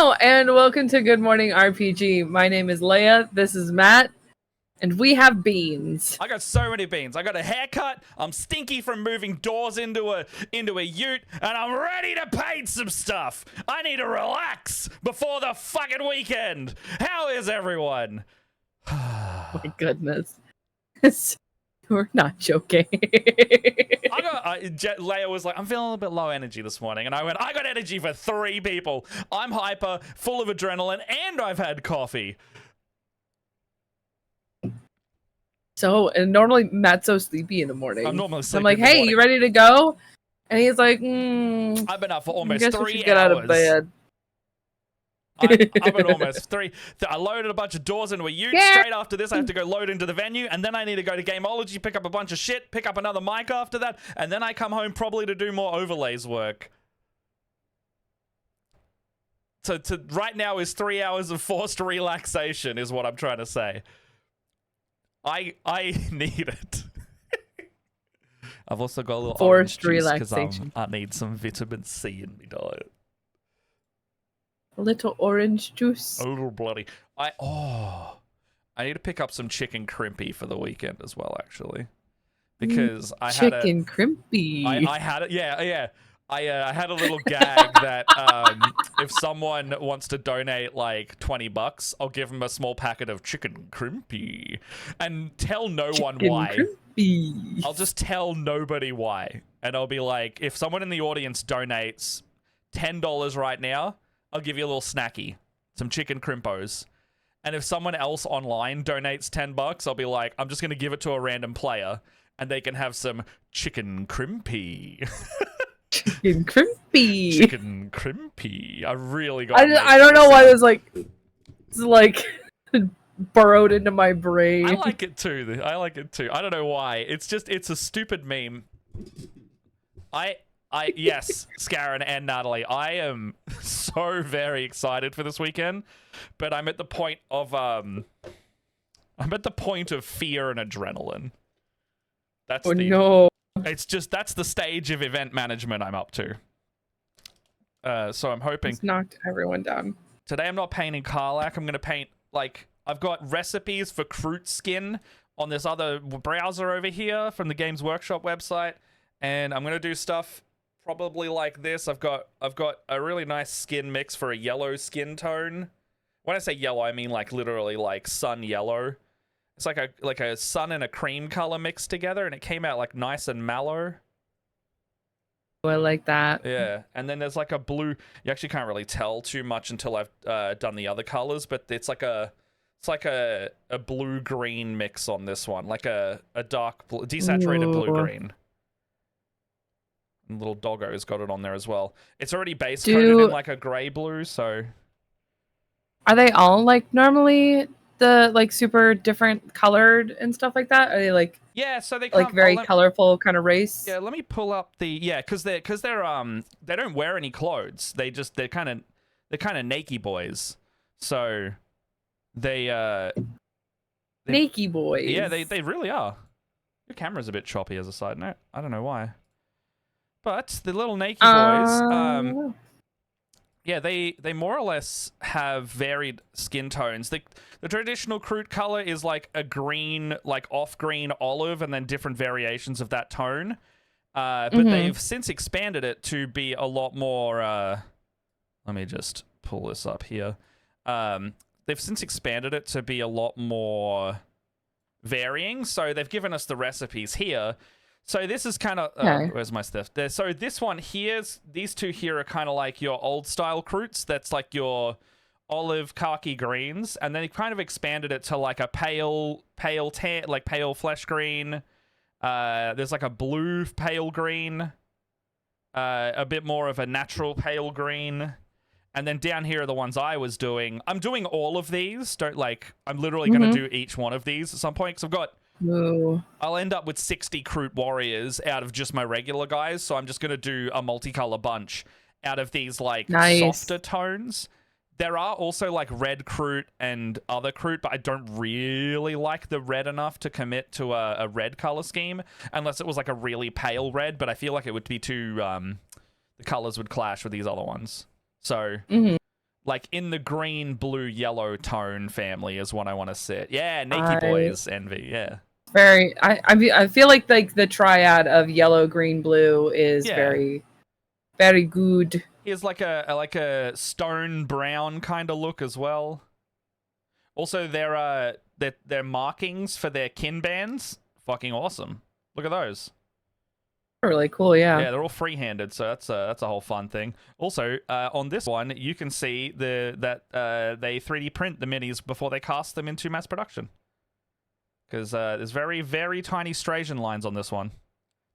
Hello and welcome to Good Morning RPG. My name is Leia, this is Matt, and we have beans. I got so many beans. I got a haircut, I'm stinky from moving doors into a ute, and I'm ready to paint some stuff. I need to relax before the fucking weekend. How is everyone? My goodness. We're not joking. Leia was like, I'm feeling a little bit low energy this morning. And I went, I got energy for 3 people. I'm hyper, full of adrenaline, and I've had coffee. So, and normally Matt's so sleepy in the morning. I'm normally sleepy. I'm like, hey, you ready to go? And he's like, I've been up for almost 3 hours. Get out of bed. I've been almost 3. I loaded a bunch of doors into a ute. Yeah. Straight after this, I have to go load into the venue, and then I need to go to Gameology, pick up a bunch of shit, pick up another mic after that, and then I come home probably to do more overlays work. So right now is 3 hours of forced relaxation, is what I'm trying to say. I need it. I've also got a little forced orange juice relaxation because I need some vitamin C in my diet. A little orange juice. A little bloody. I need to pick up some chicken crimpy for the weekend as well, actually, because I had chicken crimpy. I had it. Yeah. I had a little gag that if someone wants to donate like $20, I'll give them a small packet of chicken crimpy, and tell no one why. Crimpy. I'll just tell nobody why, and I'll be like, if someone in the audience donates $10 right now, I'll give you a little snacky, some chicken crimpos. And if someone else online donates $10, I'll be like, I'm just going to give it to a random player, and they can have some chicken crimpy. Chicken crimpy. Chicken crimpy. I really got I don't know why it's like burrowed into my brain. I like it too. I don't know why. It's a stupid meme. Yes, Scarron and Natalie, I am so very excited for this weekend, but I'm at the point of fear and adrenaline. That's the stage of event management I'm up to. So I'm hoping. It's knocked everyone down. Today I'm not painting Karlach. I'm gonna paint, like, I've got recipes for Kroot skin on this other browser over here from the Games Workshop website, and I'm gonna do stuff probably like this. I've got a really nice skin mix for a yellow skin tone. When I say yellow, I mean like literally like sun yellow. It's like a sun and a cream color mixed together, and it came out like nice and mellow. Oh, I like that. Yeah, and then there's like a blue. You actually can't really tell too much until I've done the other colors, but it's like a blue green mix on this one, like a dark blue, desaturated blue green. And little doggo's got it on there as well. It's already base coated in like a gray blue, so. Are they all like normally the like super different colored and stuff like that? Are they like, yeah, so they like very colorful kind of race? Yeah, let me pull up the because they don't wear any clothes. They're kind of naked boys. So they naked boys. Yeah, they really are. Your camera's a bit choppy as a side note. I don't know why. But the little naked boys, yeah, they more or less have varied skin tones. The traditional Kroot color is like a green, like off-green olive, and then different variations of that tone. But they've since expanded it to be a lot more. Let me just pull this up here. They've since expanded it to be a lot more varying. So they've given us the recipes here. So this is kind of where's my stuff there? So this one here's these two here are kind of like your old style Kroots. That's like your olive khaki greens, and then he kind of expanded it to like a pale tan, like pale flesh green. There's like a blue pale green, a bit more of a natural pale green, and then down here are the ones I was doing. I'm doing all of these. I'm literally gonna do each one of these at some point because I've got. Ooh. I'll end up with 60 Kroot warriors out of just my regular guys, so I'm just going to do a multicolor bunch out of these, like, softer tones. There are also, like, red Kroot and other Kroot, but I don't really like the red enough to commit to a red color scheme, unless it was, like, a really pale red, but I feel like it would be too, the colors would clash with these other ones. So, Like in the green, blue, yellow tone family is what I want to sit. Yeah, Nakey I Boys Envy. Yeah. I feel like the triad of yellow, green, blue is Yeah. very good. He has like a stone brown kind of look as well. Also, their markings for their kin bands, fucking awesome. Look at those. Really cool, yeah. Yeah, they're all free-handed, so that's a whole fun thing. Also, on this one, you can see that they 3D print the minis before they cast them into mass production. Because there's very, very tiny striation lines on this one.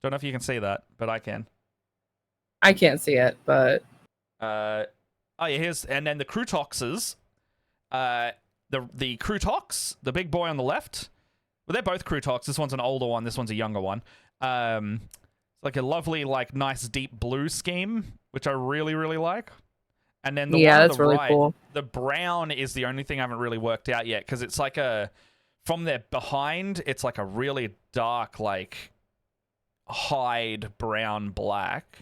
Don't know if you can see that, but I can. I can't see it, but Oh yeah, and then the Crutoxes. The Crutox, the big boy on the left. Well, they're both Crutox. This one's an older one. This one's a younger one. It's like a lovely, like nice deep blue scheme, which I really, really like. And then the one on that's the really right, cool. the brown is the only thing I haven't really worked out yet because it's like from their behind, it's like a really dark, like hide brown black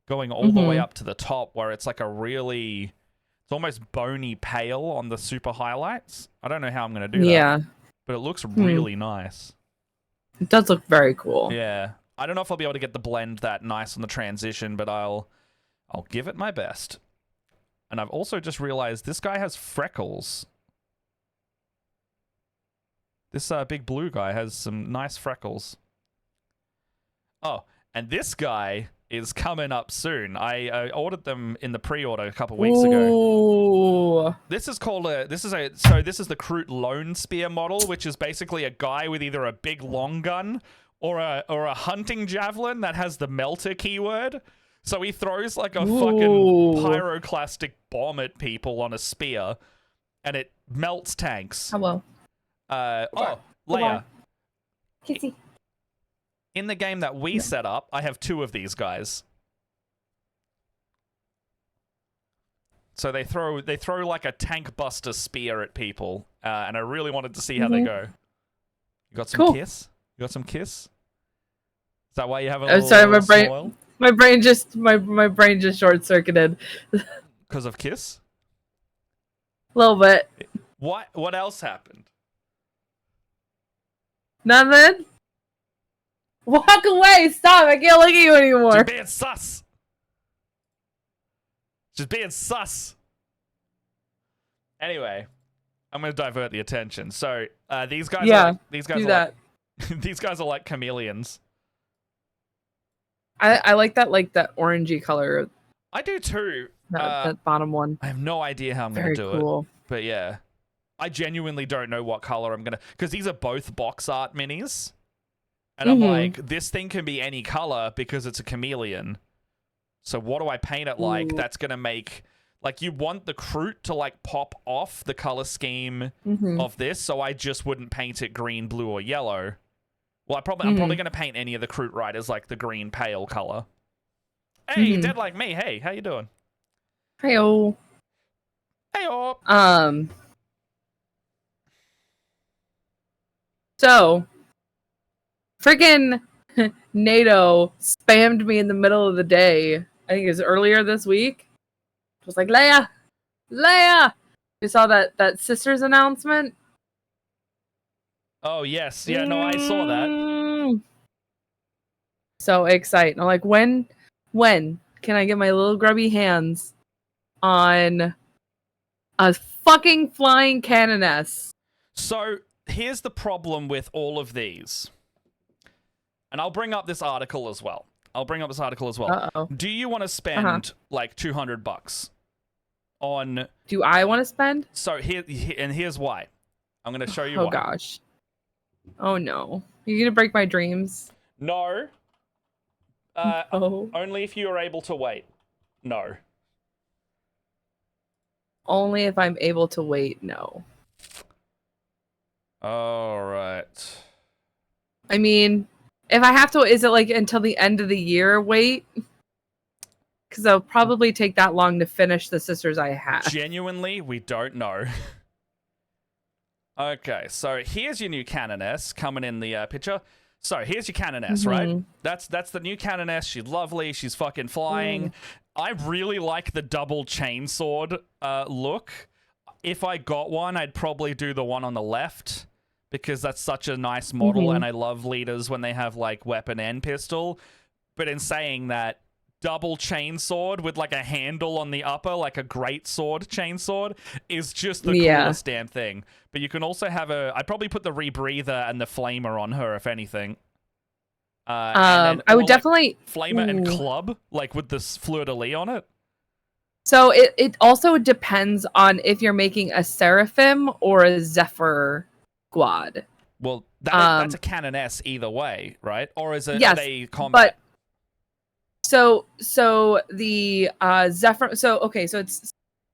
going all the way up to the top where it's like it's almost bony pale on the super highlights. I don't know how I'm going to do that. But it looks really nice. It does look very cool. Yeah. I don't know if I'll be able to get the blend that nice on the transition, but I'll give it my best. And I've also just realized this guy has freckles. This big blue guy has some nice freckles. Oh, and this guy is coming up soon. I ordered them in the pre-order a couple weeks ago. This is the Kroot Lone Spear model, which is basically a guy with either a big long gun or a hunting javelin that has the melter keyword. So he throws like a fucking pyroclastic bomb at people on a spear, and it melts tanks. Hello. Leia. Kissy. In the game that we set up, I have 2 of these guys. So they throw like a tank buster spear at people, and I really wanted to see how they go. You got some kiss? You got some kiss? Is that why you have a little? Sorry, my brain just short circuited. Because of kiss? A little bit. What else happened? Nothing. Walk away! Stop! I can't look at you anymore. Just being sus. Just being sus. Anyway, I'm gonna divert the attention. So these guys, these guys are like chameleons. I like that orangey color. I do too. That bottom one. I have no idea how I'm gonna do it. But yeah, I genuinely don't know what color I'm gonna, because these are both box art minis. And I'm like, this thing can be any color because it's a chameleon. So what do I paint it like that's going to make... Like, you want the Kroot to, like, pop off the color scheme of this, so I just wouldn't paint it green, blue, or yellow. Well, I'm probably going to paint any of the Kroot riders like the green pale color. Hey, dead like me. Hey, how you doing? Hey-o. Hey-o. So... Freaking NATO spammed me in the middle of the day. I think it was earlier this week. It was like, Leia! You saw that Sisters announcement? Oh, yes. Yeah, no, I saw that. So excited. I'm like, when can I get my little grubby hands on a fucking flying canoness? So, here's the problem with all of these. And I'll bring up this article as well. Uh-oh. Do you want to spend like $200 on... Do I want to spend? So here's why. I'm going to show you why. Oh gosh. Oh no. You're going to break my dreams? No. Only if you are able to wait. No. Only if I'm able to wait. No. All right. I mean... If I have to, is it like until the end of the year wait? Because it'll probably take that long to finish the Sisters I have. Genuinely, we don't know. Okay, so here's your new Canoness coming in the picture. So here's your Canoness, right? That's the new Canoness. She's lovely. She's fucking flying. I really like the double chainsword look. If I got one, I'd probably do the one on the left because that's such a nice model, and I love leaders when they have like weapon and pistol. But in saying that, double chainsword with like a handle on the upper, like a great sword chainsword, is just the coolest damn thing. But you can also have I'd probably put the rebreather and the flamer on her, if anything. And then, I would definitely flamer and club, like with this fleur-de-lis on it. So it also depends on if you're making a Seraphim or a Zephyr squad. Well, that's a canoness either way, right? Or is it yes, are they combat? So the Zephyr. So it's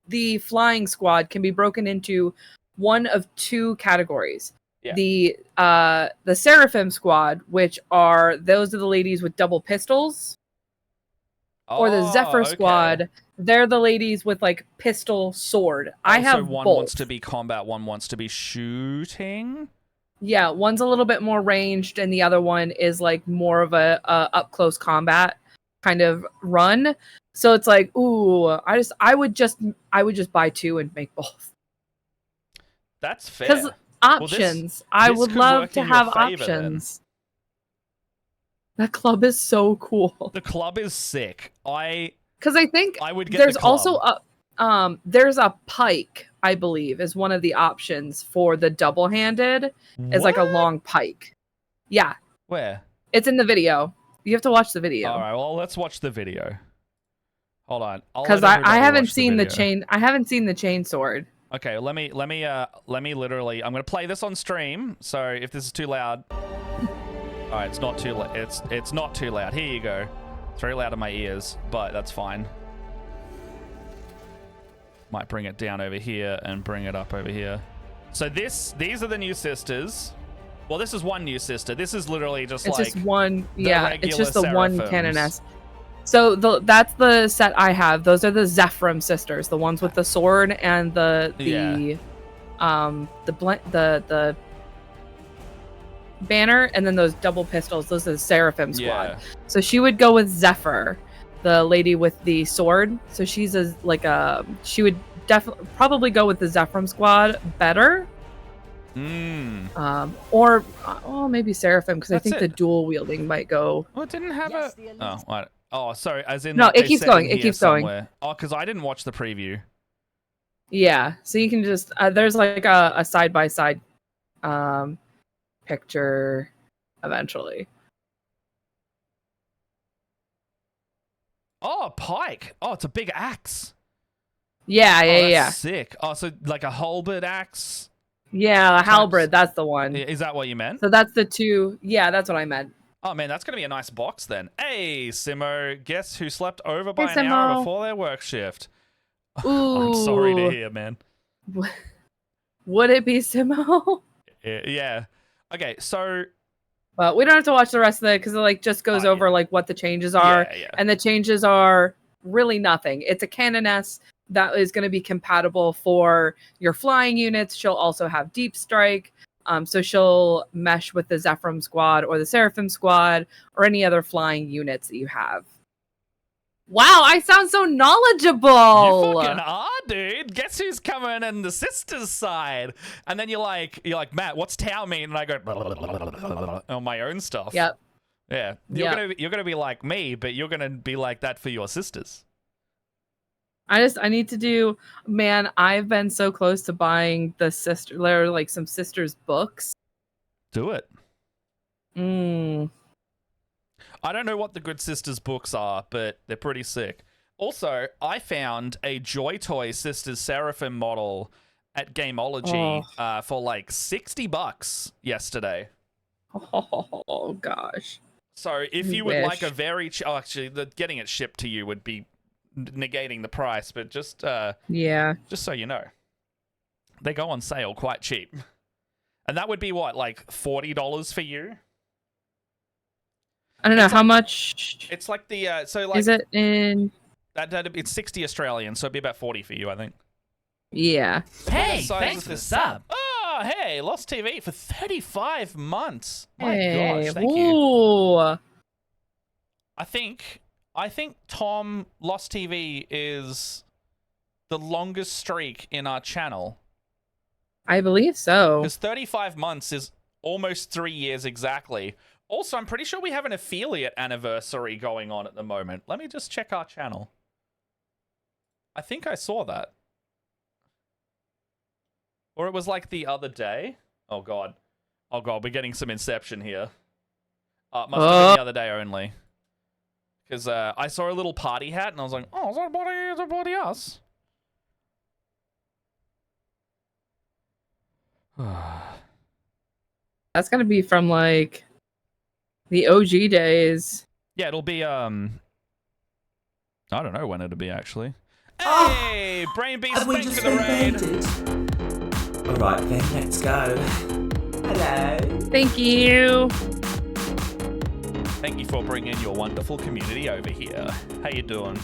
the flying squad can be broken into one of two categories. Yeah. The Seraphim squad, which are those are the ladies with double pistols. Or the Zephyr squad, they're the ladies with like pistol sword. I have so one both. Wants to be combat, one wants to be shooting. Yeah, one's a little bit more ranged, and the other one is like more of a up close combat kind of run. So it's like, ooh, I would just buy two and make both. That's fair. Because options, I would love to have options. That club is so cool. The club is sick. Because I think I would get there's the club. also there's a pike, I believe, is one of the options for the double-handed. Is like a long pike. Yeah. Where? It's in the video. You have to watch the video. All right. Well, let's watch the video. Hold on. Because I haven't seen the chain. I haven't seen the chain sword. Okay. Let me literally. I'm gonna play this on stream. So if this is too loud. All right, it's not too loud. It's not too loud. Here you go. It's very loud in my ears, but that's fine. Might bring it down over here and bring it up over here. So these are the new sisters. Well, this is one new sister. This is literally just it's like just one. Yeah, it's just the Seraphims. one canoness. So that's the set I have. Those are the Zephyrim sisters, the ones with the sword and the banner, and then those double pistols. Those are the Seraphim squad. Yeah. So she would go with Zephyr, the lady with the sword. So she's she would definitely probably go with the Zephyrim squad better. Or maybe Seraphim, because I think the dual wielding might go. Well, it didn't have sorry. As in, no, it keeps going. It keeps going. Oh, because I didn't watch the preview. Yeah, so you can just there's like a side by side picture eventually. Oh, pike. Oh, it's a big axe. Yeah. Sick. Oh, so like a halberd axe. Yeah, a halberd. That's the one. Is that what you meant? So that's the two. Yeah, that's what I meant. Oh man, that's gonna be a nice box then. Hey, Simo, guess who slept over by an hour before their work shift? Ooh. I'm sorry to hear, man. Would it be Simo? Yeah. Okay, so. But we don't have to watch the rest of it because it like just goes over like what the changes are, and the changes are really nothing. It's a canoness that is going to be compatible for your flying units. She'll also have deep strike. So she'll mesh with the Zephyrim squad or the Seraphim squad or any other flying units that you have. Wow, I sound so knowledgeable. You fucking are, dude. Guess who's coming in the sisters' side? And then you're like, Matt, what's Tau mean? And I go on my own stuff. Yep. Yeah. You're gonna be like me, but you're gonna be like that for your sisters. I need to do, man, I've been so close to buying there are like some sisters books. Do it. I don't know what the Good Sisters books are, but they're pretty sick. Also, I found a Joy Toy Sisters Seraphim model at Gameology for like $60 yesterday. Oh gosh. So if you would like a very actually, getting it shipped to you would be negating the price, but just just so you know, they go on sale quite cheap, and that would be what, like $40 for you. I don't know how much. It's like the so like is it in that it's 60 Australian, so it'd be about 40 for you, I think. Yeah. Hey, thanks for the sub. Oh, hey, Lost TV for 35 months. My gosh, thank you. I think I think Tom Lost TV is the longest streak in our channel. I believe so. Because 35 months is almost 3 years exactly. Also, I'm pretty sure we have an affiliate anniversary going on at the moment. Let me just check our channel. I think I saw that. Or it was like the other day. Oh, God. Oh, God, we're getting some Inception here. It must have been the other day only. Because I saw a little party hat, and I was like, oh, is that body us? That's gonna be from like the OG days. Yeah, it'll be I don't know when it'll be actually. Hey, Brain Beast, thanks for the raid. Alright then, let's go. Hello. Thank you. Thank you for bringing your wonderful community over here. How you doing?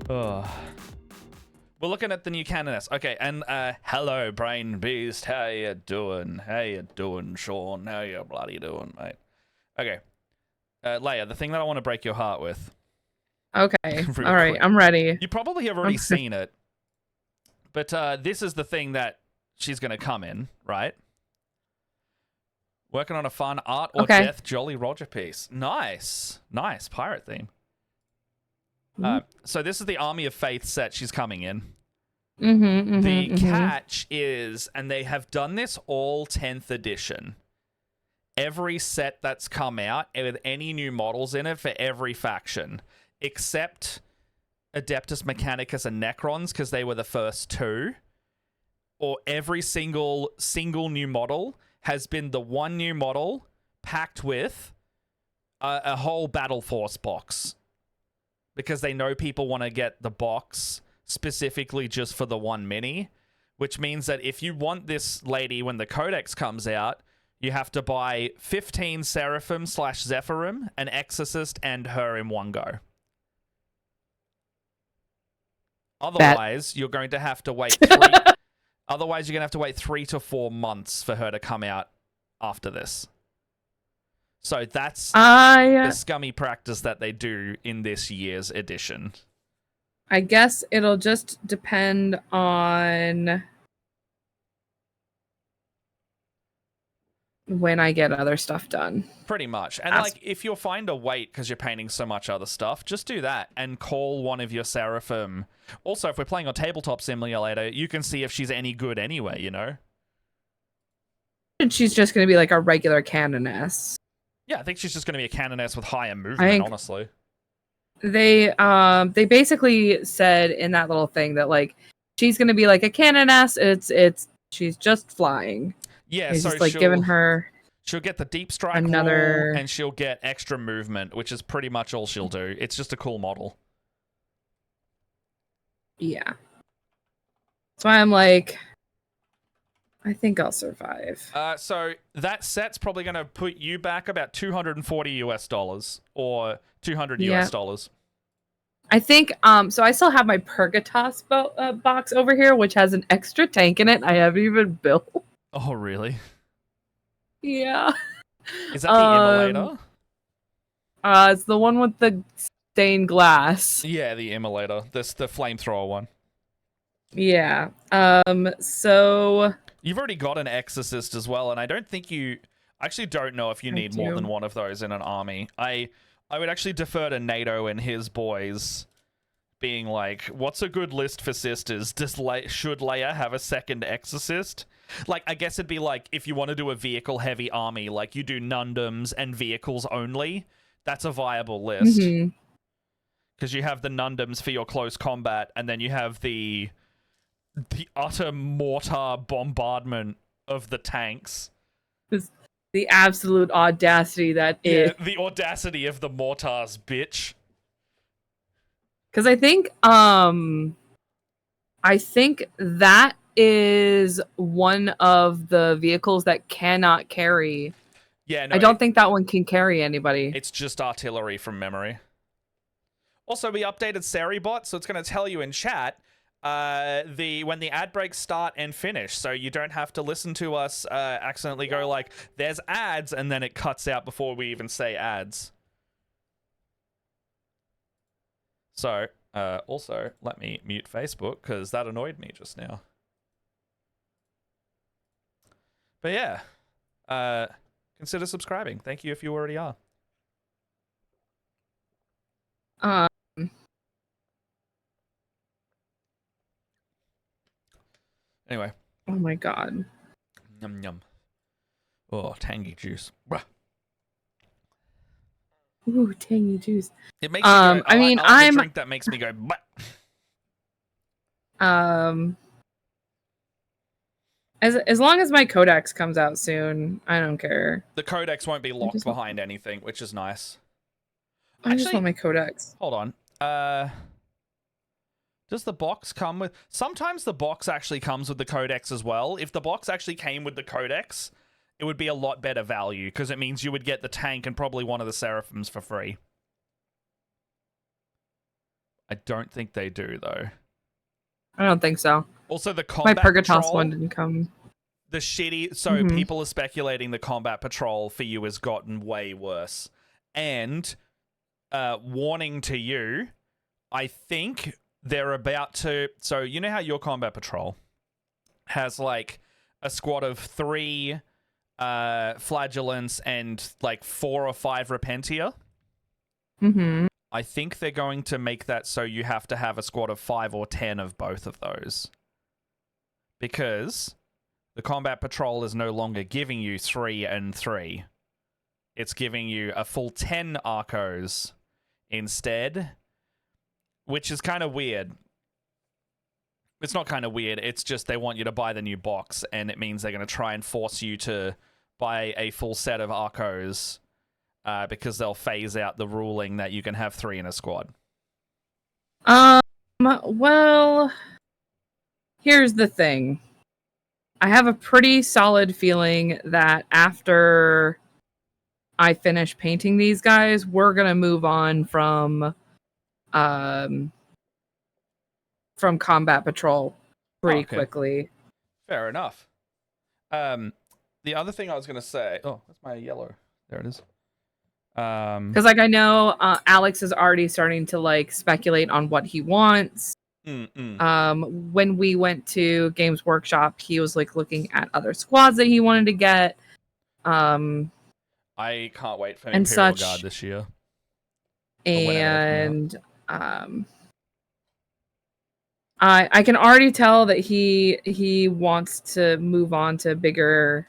We're looking at the new Canoness. Okay, and hello, Brain Beast. How you doing? How you doing, Sean? How you bloody doing, mate? Okay. Leia, the thing that I want to break your heart with. Okay. All right, I'm ready. You probably have already seen it. But this is the thing that she's going to come in, right? Working on a fun art or death Jolly Roger piece. Nice. Nice. Pirate theme. So this is the Army of Faith set she's coming in. The catch is, and they have done this all 10th edition, every set that's come out with any new models in it for every faction, except Adeptus Mechanicus and Necrons, because they were the first two, or every single new model has been the one new model packed with a whole Battle Force box. Because they know people want to get the box specifically just for the one mini, which means that if you want this lady when the Codex comes out, you have to buy 15 Seraphim / Zephyrim, an Exorcist, and her in one go. Otherwise, you're going to have to wait 3 to 4 months for her to come out after this. So that's the scummy practice that they do in this year's edition. I guess it'll just depend on when I get other stuff done. Pretty much. And like, if you'll find a wait because you're painting so much other stuff, just do that and call one of your Seraphim. Also, if we're playing on Tabletop Simulator, you can see if she's any good anyway, you know? And she's just going to be like a regular Canoness. Yeah, I think she's just going to be a Canoness with higher movement, honestly. They basically said in that little thing that like she's going to be like a Canoness. She's just flying. Yeah, it's so just like giving her. She'll get the deep strike rule, and she'll get extra movement, which is pretty much all she'll do. It's just a cool model. Yeah. That's why I'm like, I think I'll survive. So that set's probably going to put you back about $240 US or $200 US. I think, so I still have my Purgatos box over here, which has an extra tank in it I haven't even built. Oh, really? Yeah. Is that the Immolator? It's the one with the stained glass. Yeah, the Immolator. The flamethrower one. Yeah. So you've already got an Exorcist as well, and I don't think I actually don't know if you need more than one of those in an army. I would actually defer to NATO and his boys being like, what's a good list for sisters? Should Leia have a second Exorcist? Like, I guess it'd be like, if you want to do a vehicle-heavy army, like you do Nundums and vehicles only, that's a viable list. Because you have the Nundums for your close combat, and then you have the utter mortar bombardment of the tanks. The absolute audacity that is. Yeah, the audacity of the mortars, bitch. Because I think that is one of the vehicles that cannot carry. Yeah, no, I don't think that one can carry anybody. It's just artillery from memory. Also, we updated Seribot, so it's going to tell you in chat when the ad breaks start and finish, so you don't have to listen to us accidentally go like, there's ads, and then it cuts out before we even say ads. So, also, let me mute Facebook, because that annoyed me just now. But yeah, consider subscribing. Thank you if you already are. Um, Anyway. oh my god. Yum yum. Oh, tangy juice. Bruh. Ooh, tangy juice. It makes me go. I mean, I like a drink that makes me go. Bah. As long as my codex comes out soon, I don't care. The codex won't be locked behind anything, which is nice. I just want my codex. Hold on. Does the box come with... Sometimes the box actually comes with the codex as well. If the box actually came with the codex, it would be a lot better value, because it means you would get the tank and probably one of the seraphims for free. I don't think they do, though. I don't think so. Also, the combat my Purgatos patrol, one didn't come. The shitty... So people are speculating the combat patrol for you has gotten way worse. And, warning to you, I think they're about to... So, you know how your combat patrol has, like, a squad of 3 flagellants and, like, 4 or 5 repentia? Mm-hmm. I think they're going to make that so you have to have a squad of 5 or 10 of both of those. Because the combat patrol is no longer giving you 3 and 3. It's giving you a full 10 Arcos instead, which is kind of weird. It's not kind of weird, it's just they want you to buy the new box, and it means they're going to try and force you to buy a full set of Arcos, because they'll phase out the ruling that you can have 3 in a squad. Well, here's the thing. I have a pretty solid feeling that after I finish painting these guys, we're gonna move on from combat patrol pretty quickly. Fair enough. The other thing I was gonna say... Oh, that's my yellow. There it is. Because like I know Alex is already starting to like speculate on what he wants. When we went to Games Workshop, he was like looking at other squads that he wanted to get. I can't wait for Imperial Guard this year. And I can already tell that he wants to move on to bigger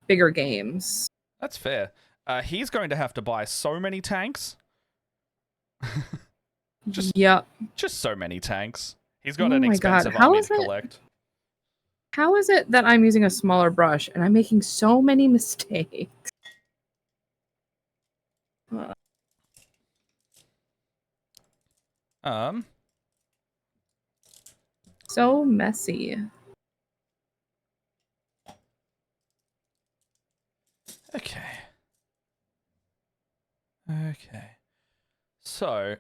games. That's fair. He's going to have to buy so many tanks. Just so many tanks. He's got an expensive army to collect. How is it that I'm using a smaller brush and I'm making so many mistakes? So messy. Okay. So,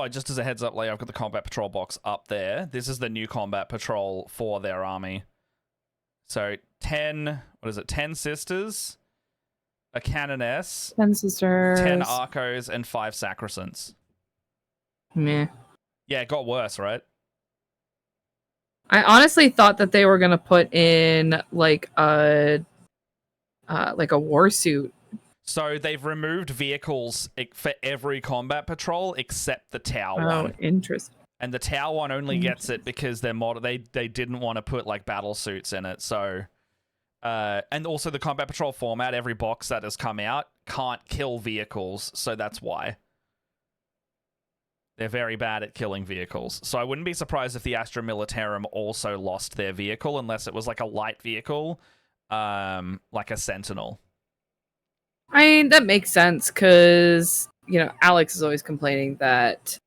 just as a heads up, I've got the combat patrol box up there. This is the new combat patrol for their army. So 10 sisters, a canoness, 10 sisters, 10 archos, and 5 sacrosands. Meh. Yeah, it got worse, right? I honestly thought that they were gonna put in like a war suit. So they've removed vehicles for every combat patrol except the Tau one. Oh, interesting. And the Tau one only gets it because they didn't want to put like battle suits in it. So, and also the combat patrol format, every box that has come out can't kill vehicles, so that's why. They're very bad at killing vehicles. So I wouldn't be surprised if the Astra Militarum also lost their vehicle, unless it was like a light vehicle, like a Sentinel. I mean, that makes sense, because, Alex is always complaining that,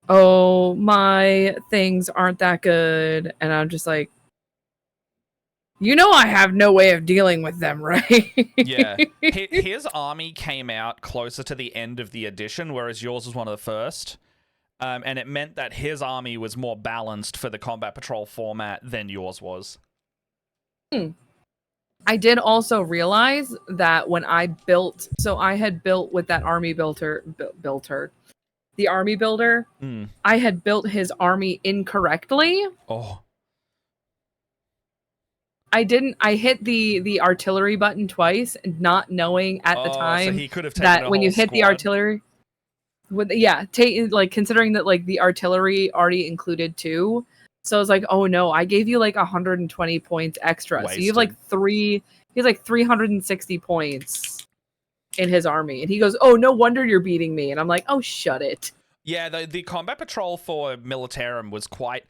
oh, my things aren't that good, and I'm just like, I have no way of dealing with them, right? Yeah. His army came out closer to the end of the edition, whereas yours was one of the first. And it meant that his army was more balanced for the combat patrol format than yours was. I did also realize that when I built... So I had built with that army builder... the army builder, I had built his army incorrectly. Oh. I hit the artillery button twice, not knowing at the time so he could have taken that a when you whole hit the squad. artillery, considering that like the artillery already included 2. So I was like, oh no, I gave you like 120 points extra. Wasted. So you have like he has like 360 points in his army. And he goes, oh, no wonder you're beating me. And I'm like, oh, shut it. Yeah, the combat patrol for Militarum was quite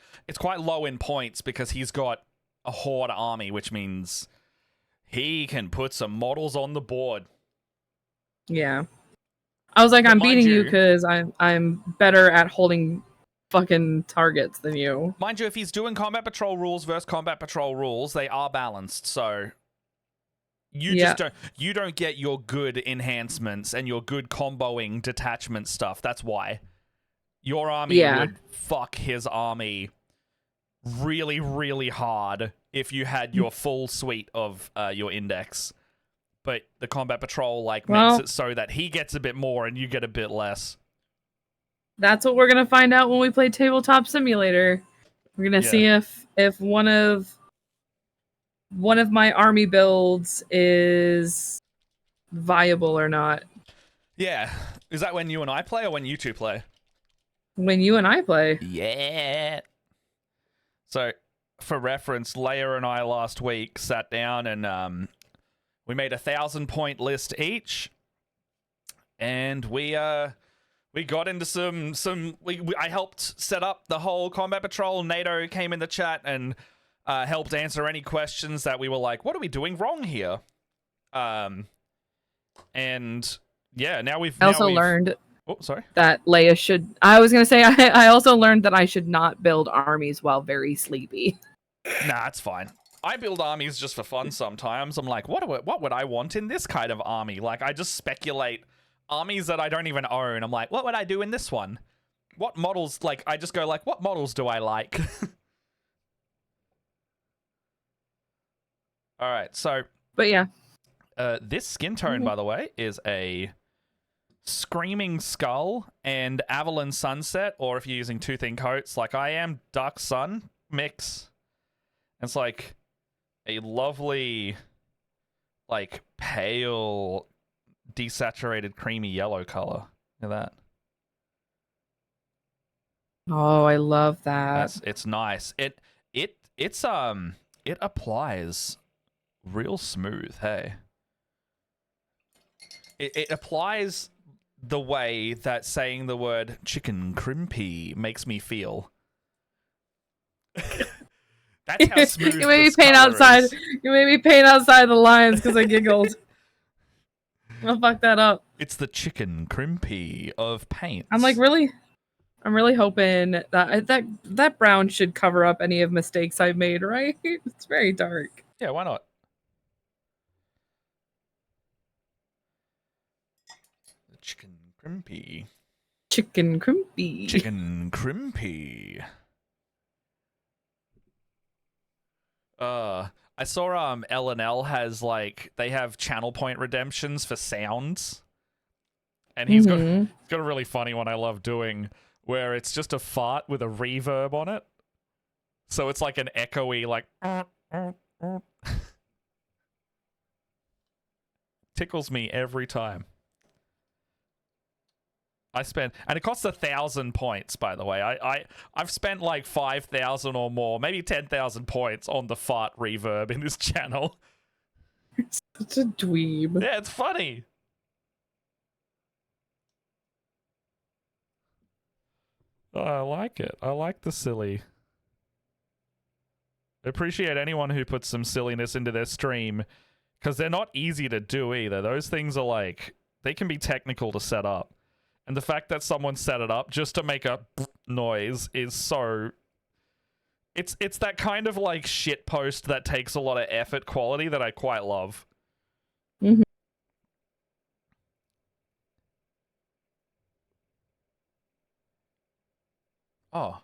low in points because he's got a horde army, which means he can put some models on the board. Yeah. I was like, But I'm mind beating you you- because I'm better at holding fucking targets than you. Mind you, if he's doing combat patrol rules versus combat patrol rules, they are balanced, so you don't get your good enhancements and your good comboing detachment stuff. That's why. Your army would fuck his army really, really hard if you had your full suite of your index. But the combat patrol makes it so that he gets a bit more and you get a bit less. That's what we're gonna find out when we play Tabletop Simulator. We're gonna see if one of my army builds is viable or not. Yeah. Is that when you and I play or when you two play? When you and I play. Yeah. So, for reference, Leia and I last week sat down and we made a 1,000-point list each, and we got into some. I helped set up the whole combat patrol. NATO came in the chat and helped answer any questions that we were like, "What are we doing wrong here?" And yeah, now we've learned. Oh, sorry. That Leia should. I was gonna say I also learned that I should not build armies while very sleepy. Nah, it's fine. I build armies just for fun sometimes. I'm like, what would I want in this kind of army? Like, I just speculate armies that I don't even own. I'm like, what would I do in this one? What models? Like, I just go like, what models do I like? All right, so. But yeah. This skin tone, by the way, is a Screaming Skull and Avalon Sunset, or if you're using two thin coats, like I am, Dark Sun mix. It's like a lovely, like, pale, desaturated, creamy yellow color. Look at that. Oh, I love that. It's nice. It applies real smooth. Hey, it applies the way that saying the word chicken crimpy makes me feel. That's how smooth you made me this paint color outside. is. You made me paint outside the lines because I giggled. I'll fuck that up. It's the chicken crimpy of paint. I'm really hoping that brown should cover up any of mistakes I've made, right? It's very dark. Yeah, why not? The chicken crimpy. Chicken crimpy. Chicken crimpy. I saw L&L has they have channel point redemptions for sounds. And he's got a really funny one I love doing where it's just a fart with a reverb on it. So it's like an echoey tickles me every time. And it costs 1,000 points, by the way. I've spent like 5,000 or more, maybe 10,000 points on the fart reverb in this channel. Such a dweeb. Yeah, it's funny. Oh, I like it. I like the silly. I appreciate anyone who puts some silliness into their stream, because they're not easy to do either. Those things are they can be technical to set up. And the fact that someone set it up just to make a noise is so... It's that kind of shit post that takes a lot of effort quality that I quite love. Mm-hmm. Oh.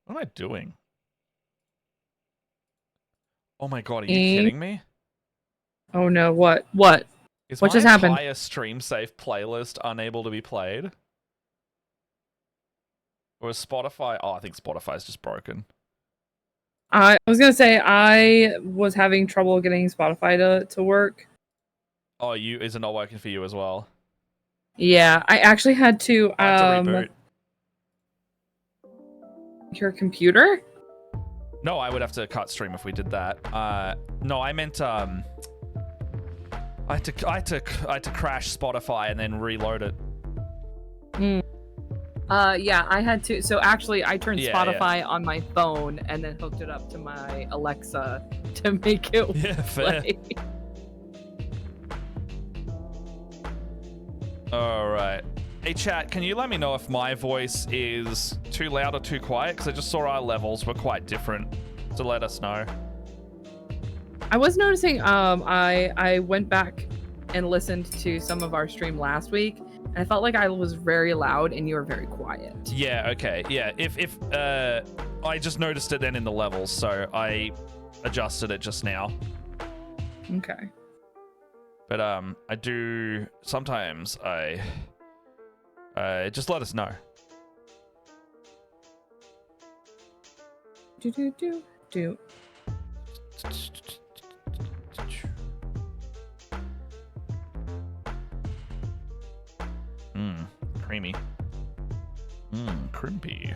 What am I doing? Oh my god, are you kidding me? Oh no, what? What? Is What my just happened? entire stream safe playlist unable to be played? Or is Spotify? Oh, I think Spotify's just broken. I was gonna say I was having trouble getting Spotify to work. Oh, is it not working for you as well? Yeah, I actually had to I have to reboot. Your computer? No, I would have to cut stream if we did that. No, I meant I had to crash Spotify and then reload it. Yeah, I had to. So actually, I turned Yeah, Spotify on my phone and then hooked it up to my Alexa to make it play. All right. Hey, chat, can you let me know if my voice is too loud or too quiet? Because I just saw our levels were quite different. So let us know. I was noticing. I went back and listened to some of our stream last week, and I felt like I was very loud and you were very quiet. Yeah. Okay. Yeah. If I just noticed it then in the levels, so I adjusted it just now. Okay. But I do sometimes just let us know. Do. Creamy. Crimpy.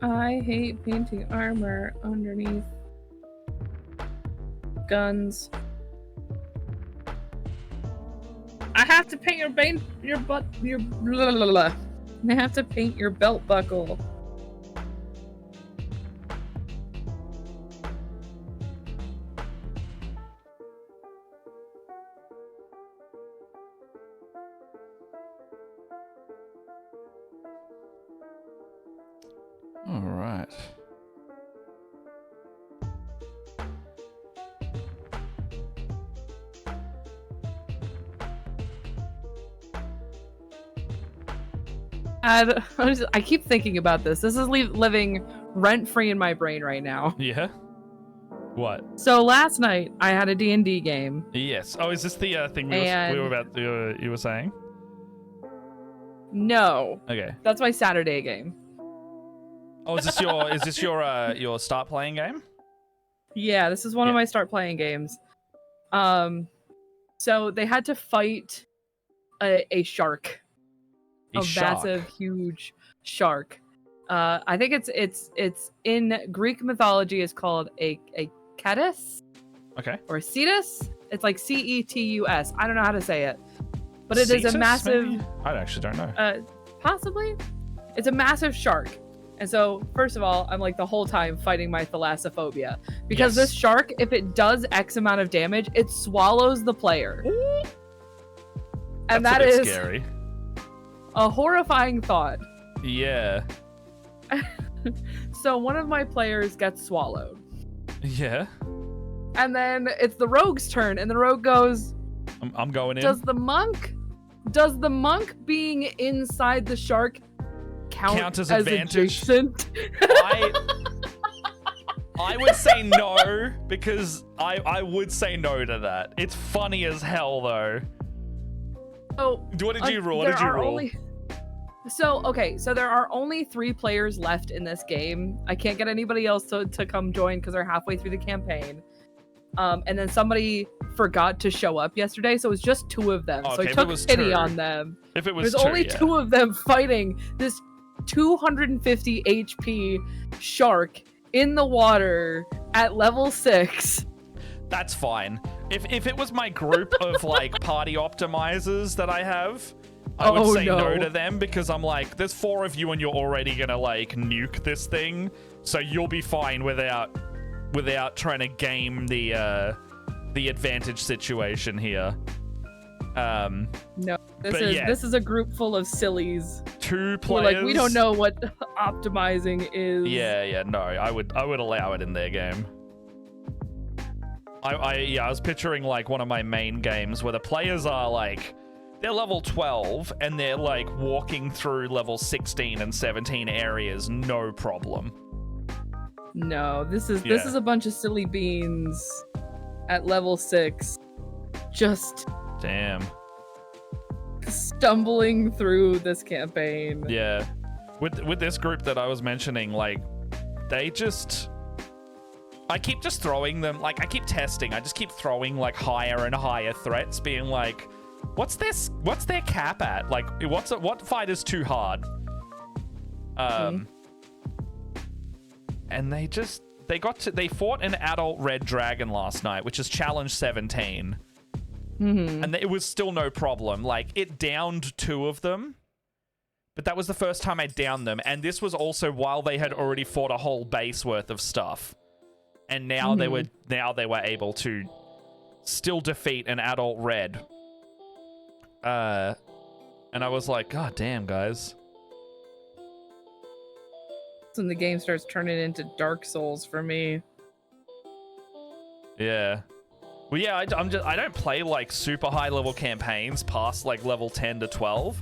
I hate painting armor underneath guns. I have to paint your butt, your blah, blah, blah. I have to paint your belt buckle. All right. I keep thinking about this. This is living rent-free in my brain right now. Yeah. What? So last night I had a D&D game. Yes. Oh, is this the thing we were about? You were saying? No. Okay. That's my Saturday game. Oh, is this your start playing game? Yeah, this is one of my start playing games. So they had to fight a shark. A massive, huge shark. I think it's in Greek mythology is called a cetus. Okay. Or cetus. It's like Cetus. I don't know how to say it, but it is a massive. Maybe? I actually don't know. Possibly, it's a massive shark. And so, first of all, I'm like the whole time fighting my thalassophobia because this shark, if it does X amount of damage, it swallows the player. Ooh. And That's that is scary. A horrifying thought. Yeah. So one of my players gets swallowed. Yeah. And then it's the rogue's turn, and the rogue goes, I'm going in. Does the monk being inside the shark count as advantage? Adjacent? I would say no, because I would say no to that. It's funny as hell, though. So, what did you roll? What did you roll? So there are only 3 players left in this game. I can't get anybody else to come join because they're halfway through the campaign. And then somebody forgot to show up yesterday, so it was just 2 of them. Okay, so I took pity on them. If it was There's only 2 of them fighting this 250 HP shark in the water at level 6. That's fine. If it was my group of like party optimizers that I have, I would say no to them, because I'm like, there's 4 of you and you're already gonna like nuke this thing, so you'll be fine without trying to game the advantage situation here. No, this is a group full of sillies. 2 players. Like, we don't know what optimizing is. Yeah, no, I would allow it in their game. I was picturing like one of my main games where the players are like they're level 12 and they're like walking through level 16 and 17 areas, no problem. No, this is a bunch of silly beans at level 6, just damn stumbling through this campaign. Yeah, with this group that I was mentioning, like they just, I keep just throwing them, like I keep testing, I just keep throwing like higher and higher threats, being like, what's their cap at? Like what fight is too hard? And they fought an adult red dragon last night, which is challenge 17. And it was still no problem. Like, it downed 2 of them, but that was the first time I downed them. And this was also while they had already fought a whole base worth of stuff. And now they were able to still defeat an adult red. And I was like, God damn, guys. When the game starts turning into Dark Souls for me. Yeah. Well, yeah, I don't play like super high level campaigns past like level 10 to 12.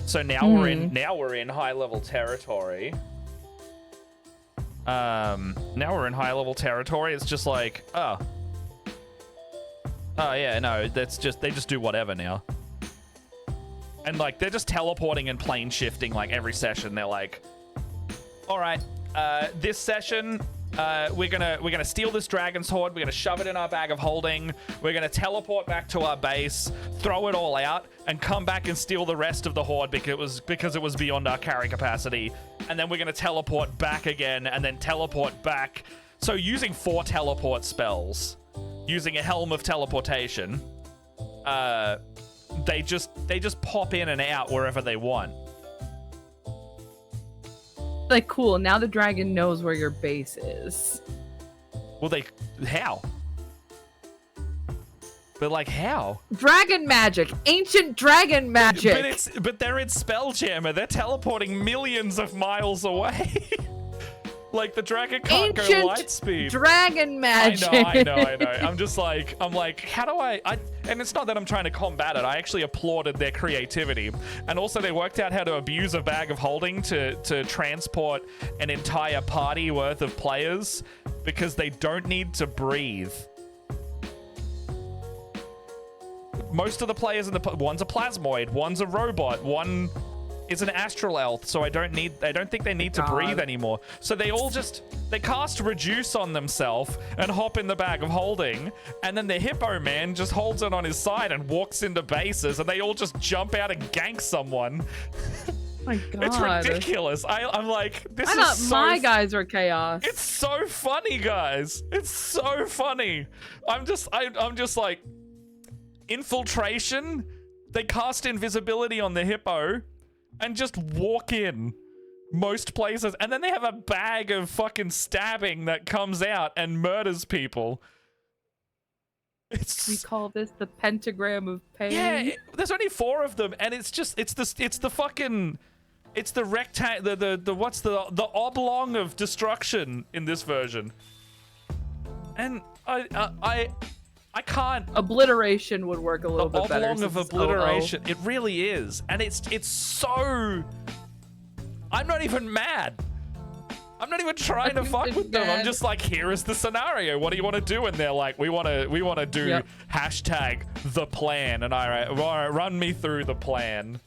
So now we're in high level territory. Now we're in high level territory. It's just like, oh yeah, no, they just do whatever now. And like they're just teleporting and plane shifting like every session. They're like, all right, this session, we're gonna steal this dragon's horde. We're gonna shove it in our bag of holding. We're gonna teleport back to our base, throw it all out, and come back and steal the rest of the horde because it was beyond our carry capacity. And then we're gonna teleport back again, and then teleport back. So using 4 teleport spells, using a helm of teleportation, they just pop in and out wherever they want. Like, cool, now the dragon knows where your base is. Well, how? But like, how? Dragon magic, ancient dragon magic. But they're in Spelljammer. They're teleporting millions of miles away. Like the dragon can't go light speed. Dragon magic. I know. I'm like, how do I? And it's not that I'm trying to combat it. I actually applauded their creativity, and also they worked out how to abuse a bag of holding to transport an entire party worth of players because they don't need to breathe. Most of the players one's a plasmoid, one's a robot, one is an astral elf, so I don't think they need to breathe anymore. So they cast reduce on themselves and hop in the bag of holding, and then the hippo man just holds it on his side and walks into bases, and they all just jump out and gank someone. Oh my God. It's ridiculous. I'm like, I thought my guys were chaos. It's so funny, guys. It's so funny. I'm just like, infiltration. They cast invisibility on the hippo and just walk in most places, and then they have a bag of fucking stabbing that comes out and murders people. We call this the pentagram of pain. Yeah, there's only 4 of them, and it's the oblong of destruction in this version. And I can't. Obliteration would work a little bit better. The oblong of obliteration. It really is. And it's so... I'm not even mad. I'm not even trying to fuck with them. I'm just like, here is the scenario. What do you want to do? And they're like, we want to do hashtag the plan. And all right, run me through the plan.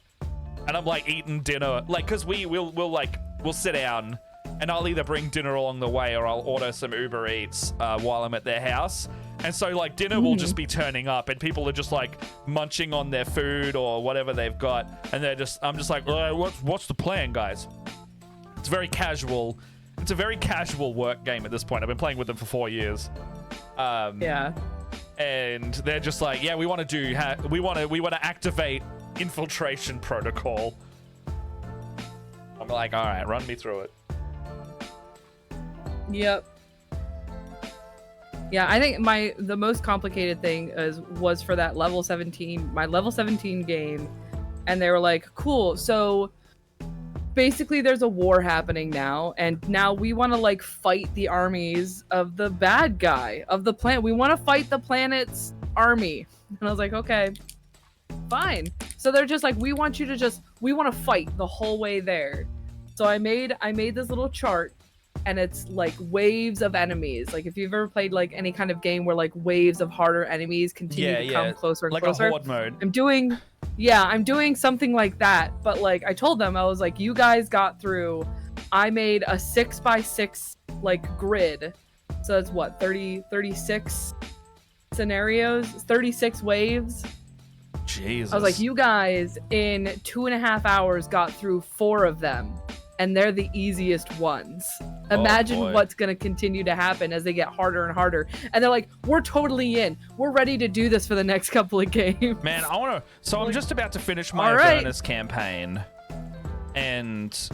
And I'm like eating dinner, like, cause we'll sit down, and I'll either bring dinner along the way or I'll order some Uber Eats while I'm at their house. And so like dinner will just be turning up, and people are just like munching on their food or whatever they've got, and I'm just like, what's the plan, guys? It's very casual. It's a very casual work game at this point. I've been playing with them for 4 years. Yeah. And they're just like, yeah, we want to activate infiltration protocol. I'm like, all right, run me through it. Yep. Yeah, I think the most complicated thing was for that level 17, my level 17 game, and they were like, cool, so basically there's a war happening now, and now we want to like fight the armies of the bad guy of the planet. We want to fight the planet's army. And I was like, okay. Fine. So they're just like, we want to fight the whole way there. So I made this little chart, and it's like waves of enemies. Like if you've ever played like any kind of game where like waves of harder enemies continue to come closer and like closer. a horde mode. I'm doing something like that. But like I told them, I was like, you guys got through. I made a 6x6 like grid. So that's what, 36 scenarios, 36 waves. Jesus. I was like, you guys in 2.5 hours got through 4 of them, and they're the easiest ones. Imagine what's going to continue to happen as they get harder and harder. And they're like, we're totally in. We're ready to do this for the next couple of games. Man, I want to... So I'm just about to finish my Avernus campaign. And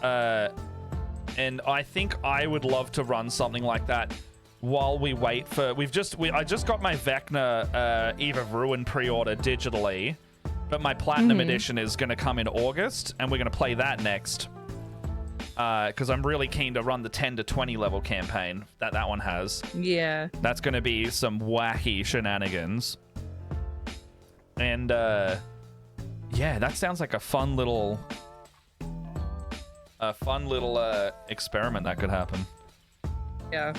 I think I would love to run something like that while we wait for... I just got my Vecna Eve of Ruin pre-order digitally, but my Platinum Edition is going to come in August, and we're going to play that next. Because I'm really keen to run the 10 to 20 level campaign that one has. Yeah. That's going to be some wacky shenanigans. And, yeah, that sounds like a fun little experiment that could happen. Yeah.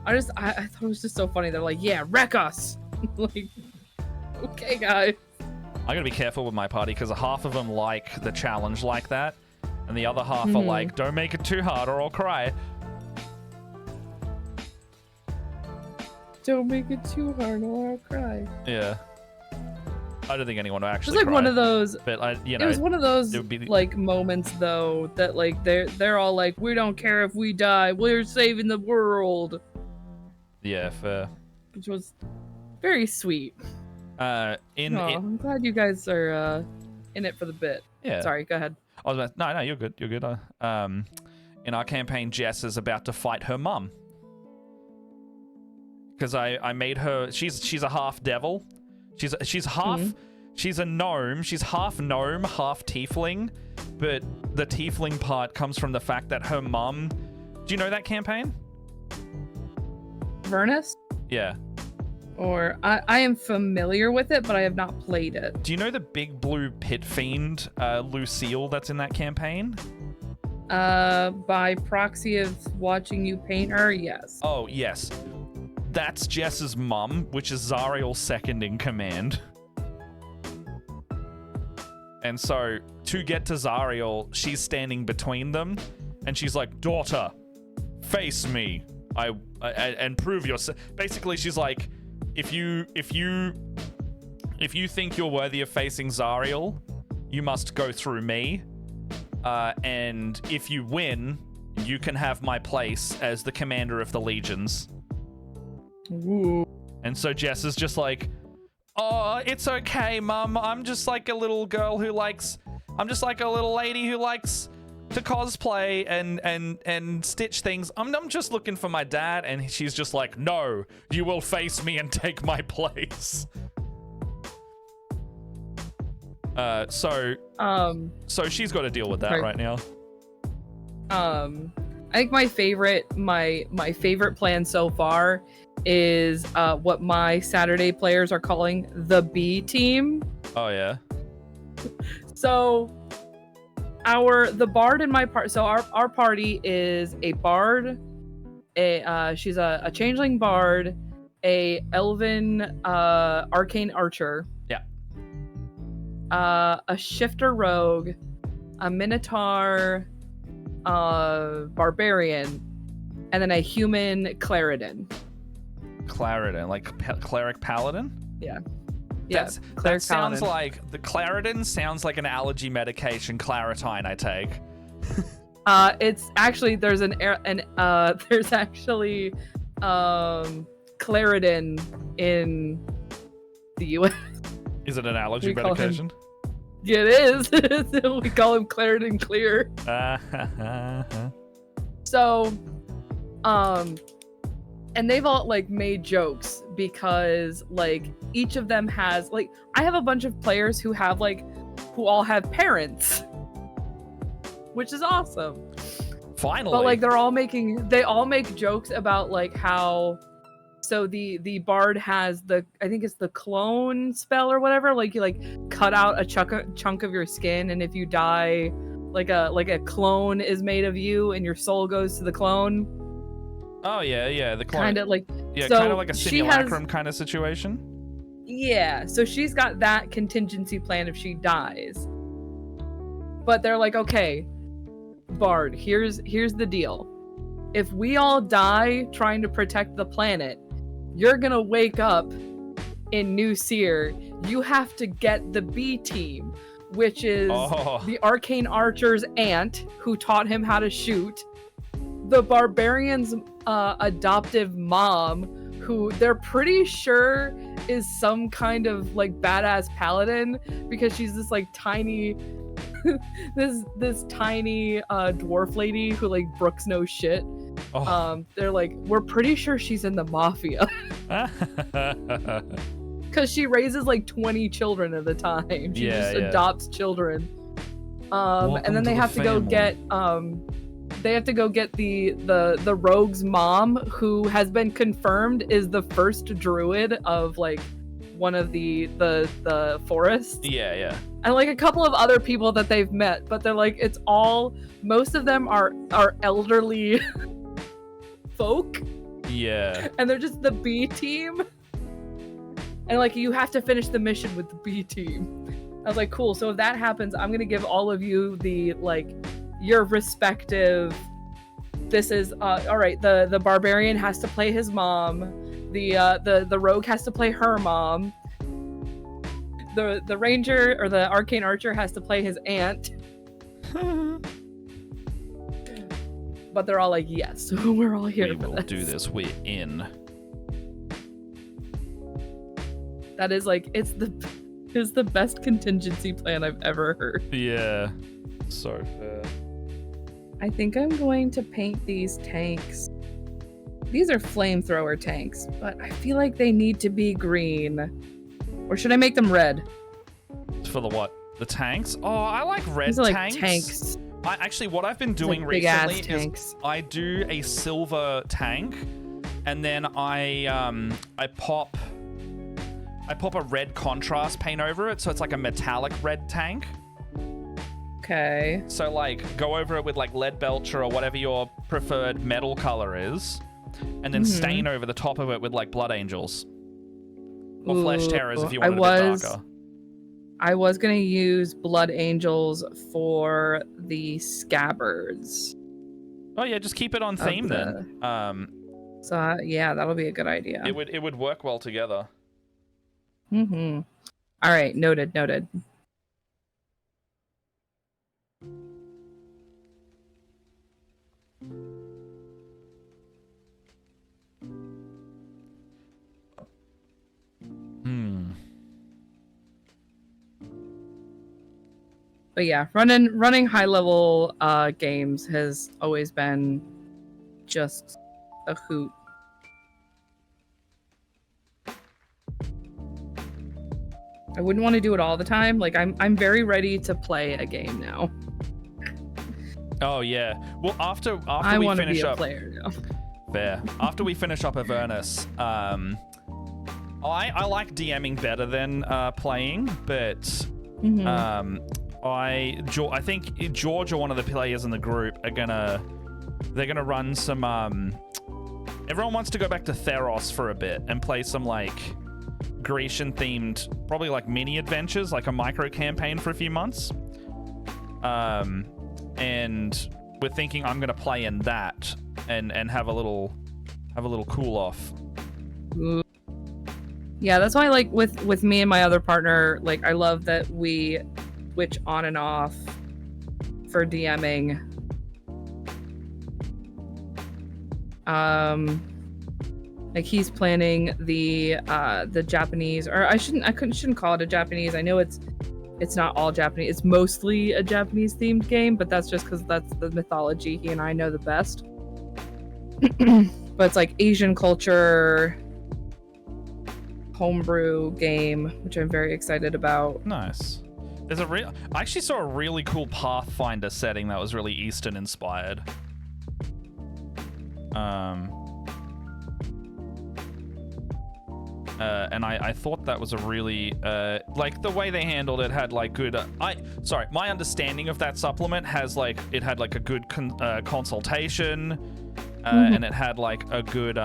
I thought it was just so funny. They're like, yeah, wreck us. Like, okay, guys. I gotta be careful with my party because half of them like the challenge like that, and the other half are like, don't make it too hard or I'll cry. Don't make it too hard or I'll cry. Yeah. I don't think anyone will actually It was like cry, one of those. But it was one of those like moments though that like they're all like, we don't care if we die, we're saving the world. Yeah, fair. Which was very sweet. I'm glad you guys are in it for the bit. Yeah. Sorry, go ahead. No, you're good. You're good. In our campaign, Jess is about to fight her mum. Because I made her... She's a half devil. She's half... She's a gnome. She's half gnome, half tiefling. But the tiefling part comes from the fact that her mum... Do you know that campaign? Avernus? Yeah. Or I am familiar with it, but I have not played it. Do you know the big blue pit fiend, Lucille, that's in that campaign? By proxy of watching you paint her, yes. Oh, yes. That's Jess's mum, which is Zariel's second in command. And so, to get to Zariel, she's standing between them, and she's like, daughter, face me. And prove yourself. Basically, she's like, if you think you're worthy of facing Zariel, you must go through me. And if you win, you can have my place as the commander of the legions. Ooh. And so Jess is just like, oh, it's okay, Mum. I'm just like a little girl who likes... I'm just like a little lady who likes to cosplay and stitch things. I'm just looking for my dad. And she's just like, no, you will face me and take my place. So she's got to deal with that right now. I think my favorite plan so far is what my Saturday players are calling the B team. Oh yeah. So the bard in my part. So our party is a bard. She's a changeling bard, a elven arcane archer. Yeah. A shifter rogue, a minotaur, barbarian, and then a human Clarendon. Clarendon, like cleric paladin? Yeah. Yeah, that sounds like the Clarendon sounds like an allergy medication, Claritine, I take. It's actually there's actually Clarendon in the US. Is it an allergy medication? Yeah, it is. We call him Clarendon Clear. So, and they've all like made jokes because like each of them has like I have a bunch of players who all have parents, which is awesome. Finally. But like they all make jokes about like how So the bard has I think it's the clone spell or whatever. Like you like cut out a chunk of your skin, and if you die, like a clone is made of you, and your soul goes to the clone. Oh yeah, the clone. Kind of like kind of like a simulacrum kind of situation. Yeah, so she's got that contingency plan if she dies. But they're like, okay, Bard, here's the deal. If we all die trying to protect the planet, you're gonna wake up in New Seer. You have to get the B team, which is the arcane archer's aunt who taught him how to shoot, the barbarian's adoptive mom, who they're pretty sure is some kind of like badass paladin because she's this like tiny this tiny dwarf lady who like brooks no shit. They're like, we're pretty sure she's in the mafia because she raises like 20 children at a time. She just adopts children. And then they have to go get the rogue's mom, who has been confirmed is the first druid of like one of the forests. Yeah. And like a couple of other people that they've met, but they're like, most of them are elderly folk. Yeah. And they're just the B team. And like, you have to finish the mission with the B team. I was like, cool. So if that happens, I'm going to give all of you the, like, your respective, this is, all right, the barbarian has to play his mom. The rogue has to play her mom. The ranger or the arcane archer has to play his aunt. But they're all like, yes, we're all here for this. We will do this. We're in. That is like, it's the best contingency plan I've ever heard. Yeah. So fair. I think I'm going to paint these tanks. These are flamethrower tanks, but I feel like they need to be green. Or should I make them red? For the what? The tanks? Oh, I like red These are like tanks. Actually, what I've been doing recently is I do a silver tank, and then I pop a red contrast paint over it, so it's like a metallic red tank. Okay. So like, go over it with like lead belcher or whatever your preferred metal color is, and then stain over the top of it with like blood angels. Or flesh terrors if you want it a bit darker. I was gonna use blood angels for the scabbards. Oh yeah, just keep it on theme then. So yeah, that'll be a good idea. It would work well together. All right, noted. But yeah, running high level games has always been just a hoot. I wouldn't want to do it all the time. Like I'm very ready to play a game now. Oh yeah. Well, after we finish up, I want to be a player now. Fair. After we finish up Avernus, I like DMing better than playing, but I think George or one of the players in the group they're gonna run some everyone wants to go back to Theros for a bit and play some like Grecian themed, probably like mini adventures, like a micro campaign for a few months. And we're thinking I'm gonna play in that and have a little cool off. Yeah, that's why like with me and my other partner, like I love that we switch on and off for DMing. Like he's planning the Japanese, or I shouldn't call it a Japanese. I know it's not all Japanese. It's mostly a Japanese themed game, but that's just because that's the mythology he and I know the best. But it's like Asian culture homebrew game, which I'm very excited about. Nice. I actually saw a really cool Pathfinder setting that was really Eastern and I thought that was a really like the way they handled it had like good. My understanding of that supplement has like it had like a good consultation, and it had like a good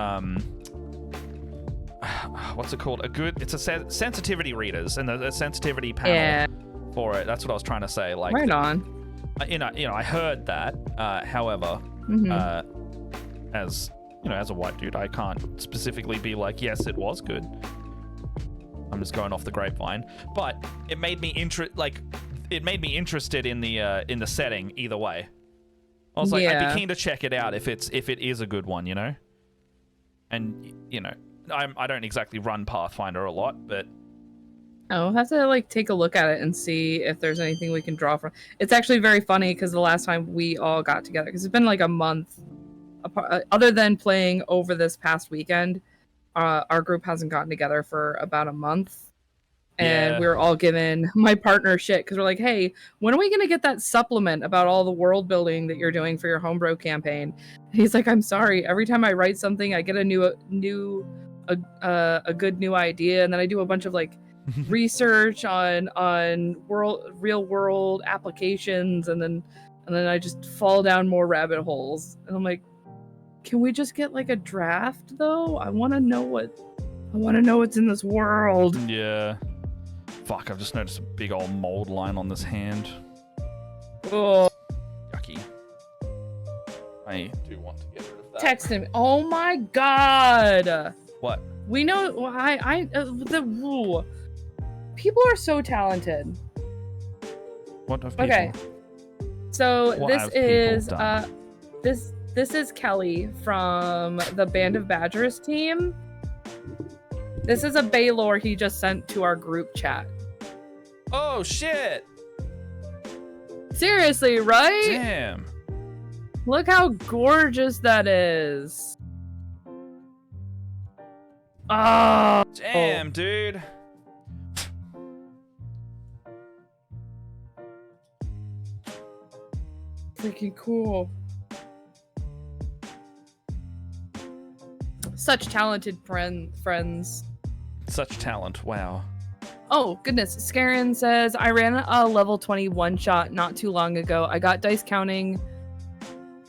what's it called? It's a sensitivity readers and a sensitivity panel for it. That's what I was trying to say. Like right on. I heard that. However, as as a white dude, I can't specifically be like, yes, it was good. I'm just going off the grapevine, but it made me interested in the setting either way. I was like, I'd be keen to check it out if it is a good one, And I don't exactly run Pathfinder a lot, but I'll have to like take a look at it and see if there's anything we can draw from. It's actually very funny because the last time we all got together, because it's been like a month apart, other than playing over this past weekend, our group hasn't gotten together for about a month. And we were all giving my partner shit because we're like, hey, when are we going to get that supplement about all the world building that you're doing for your homebrew campaign? And he's like, I'm sorry. Every time I write something, I get a good new idea. And then I do a bunch of like research on real world applications. And then I just fall down more rabbit holes. And I'm like, can we just get like a draft though? I want to know what's in this world. Yeah. Fuck, I've just noticed a big old mold line on this hand. Oh. Yucky. I do want to get rid of that. Text him. Oh my god. What? We know people are so talented. What of people? Okay. So What this have is people done? this is Kelly from the Band of Badgers team. This is a Baylor he just sent to our group chat. Oh shit! Seriously, right? Damn. Look how gorgeous that is. Oh. Damn, dude. Freaking cool. Such talented friends. Such talent. Wow. Oh, goodness. Scarin says, I ran a level 20 one-shot not too long ago. I got dice counting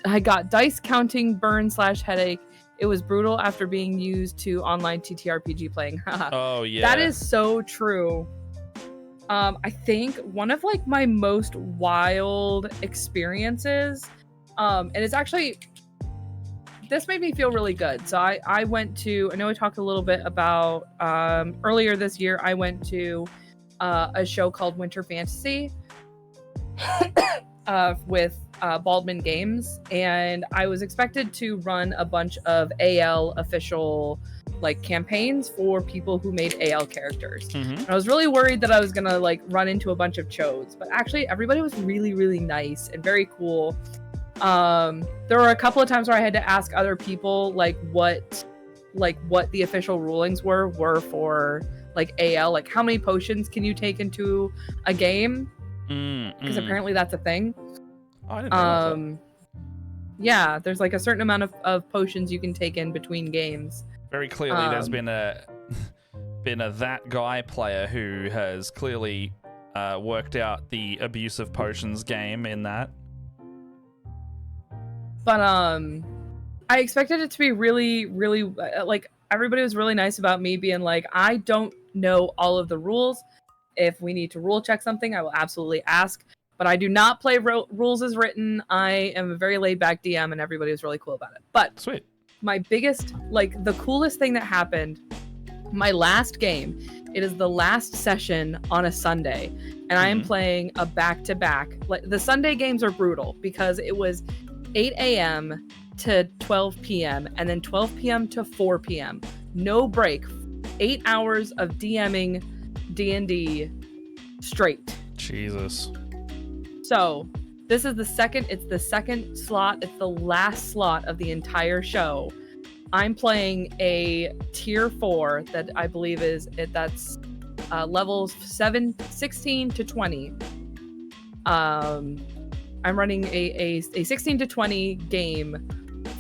burn/headache. It was brutal after being used to online TTRPG playing. Oh, yeah. That is so true. I think one of like my most wild experiences, and it's actually, this made me feel really good. So I went to, I know I talked a little bit about, earlier this year, I went to a show called Winter Fantasy with Baldwin Games, and I was expected to run a bunch of AL official like campaigns for people who made AL characters. And I was really worried that I was gonna like run into a bunch of chodes, but actually everybody was really, really nice and very cool. There were a couple of times where I had to ask other people like what the official rulings were for like AL, like how many potions can you take into a game, because apparently that's a thing. Oh, I didn't realize that. Yeah, there's like a certain amount of potions you can take in between games. Very clearly there's been a that guy player who has clearly worked out the abuse of potions game in that. But I expected it to be really, really like everybody was really nice about me being like, I don't know all of the rules. If we need to rule check something, I will absolutely ask. But I do not play rules as written. I am a very laid back DM, and everybody was really cool about it. But sweet. My biggest, like the coolest thing that happened, my last game, it is the last session on a Sunday, and I am playing a back-to-back. Like the Sunday games are brutal because it was 8 a.m. to 12 p.m. and then 12 p.m. to 4 p.m. No break. 8 hours of DMing D&D straight. Jesus. So this is the second slot. It's the last slot of the entire show. I'm playing a tier 4 that I believe that's levels 16 to 20. I'm running a 16 to 20 game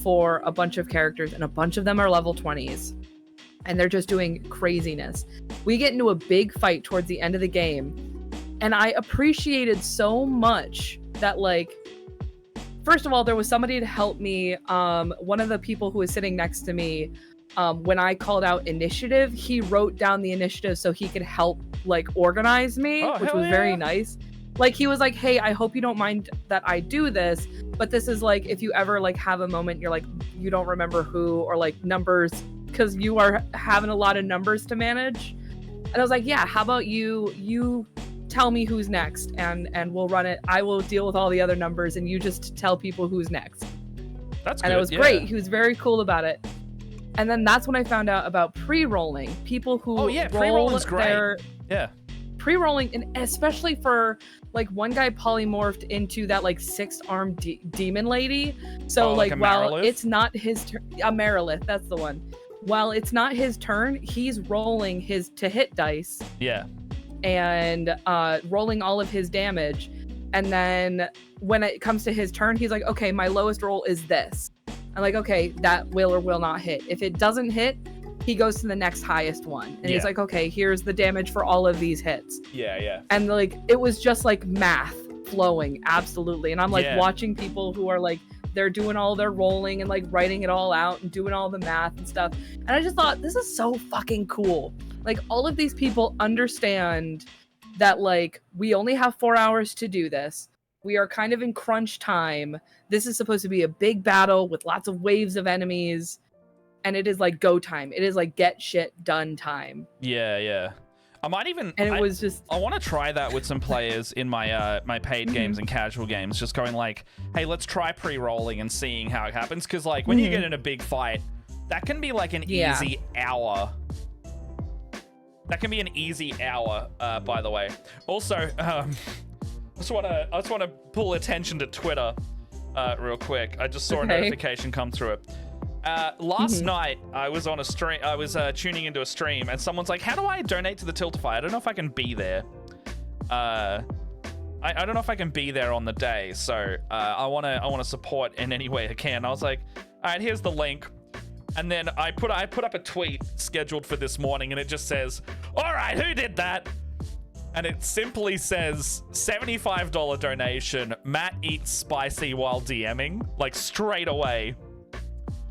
for a bunch of characters, and a bunch of them are level 20s. and they're just doing craziness. We get into a big fight towards the end of the game, and I appreciated so much that, like, first of all, there was somebody to help me. One of the people who was sitting next to me, when I called out initiative, he wrote down the initiative so he could help, like, organize me, which was very nice. Like, he was like, hey, I hope you don't mind that I do this, but this is, like, if you ever, like, have a moment, you're like, you don't remember who, or, like, numbers, because you are having a lot of numbers to manage. And I was like, yeah, how about you tell me who's next, and we'll run it. I will deal with all the other numbers, and you just tell people who's next. That's good. And it was great. He was very cool about it. And then that's when I found out about pre-rolling. People who pre-rolling's great. Pre-rolling, and especially for, like, one guy polymorphed into that, like, 6-armed demon lady. So like while it's not his turn, a Merilith, that's the one. While it's not his turn, he's rolling his to hit dice. Yeah. And rolling all of his damage. And then when it comes to his turn, he's like, okay, my lowest roll is this. I'm like, okay, that will or will not hit. If it doesn't hit, he goes to the next highest one. And he's like, okay, here's the damage for all of these hits. Yeah. And, like, it was just, like, math flowing, absolutely. And I'm, like, watching people who are, like, they're doing all their rolling and, like, writing it all out and doing all the math and stuff. And I just thought, this is so fucking cool. Like, all of these people understand that, like, we only have 4 hours to do this. We are kind of in crunch time. This is supposed to be a big battle with lots of waves of enemies. And it is, like, go time. It is, like, get shit done time. Yeah. I might even... And it was just... I want to try that with some players in my my paid games and casual games. Just going like, hey, let's try pre-rolling and seeing how it happens. Because, like, when you get in a big fight, that can be, like, an easy hour. That can be an easy hour, by the way. Also, I just want to pull attention to Twitter real quick. I just saw a notification come through it. Last night, I was on a stream. I was tuning into a stream, and someone's like, "How do I donate to the Tiltify? I don't know if I can be there. I don't know if I can be there on the day. So I wanna support in any way I can." I was like, "All right, here's the link." And then I put up a tweet scheduled for this morning, and it just says, "All right, who did that?" And it simply says $75 donation. Matt eats spicy while DMing, like, straight away.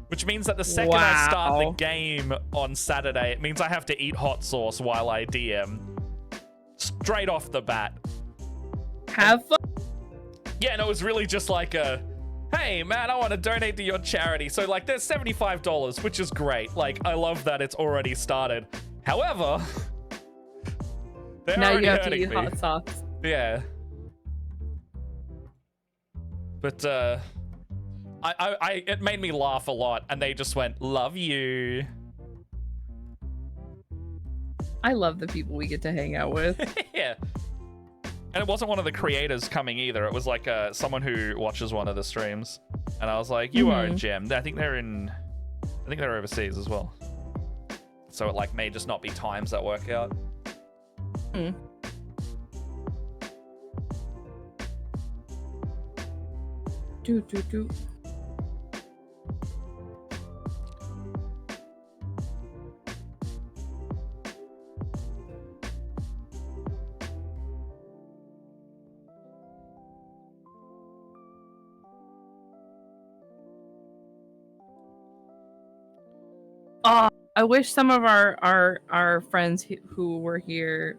Which means that the second I start the game on Saturday, it means I have to eat hot sauce while I DM. Straight off the bat. Have fun. Yeah, and it was really just like a, hey, Matt, I want to donate to your charity. So, like, there's $75, which is great. Like, I love that it's already started. However, they're now already you have to hurting eat me. hot sauce. Yeah. But, it made me laugh a lot, and they just went, "Love you." I love the people we get to hang out with. Yeah. And it wasn't one of the creators coming either. It was like someone who watches one of the streams. And I was like, you are a gem. I think they're overseas as well. So it, like, may just not be times that work out. Do. I wish some of our friends who are here,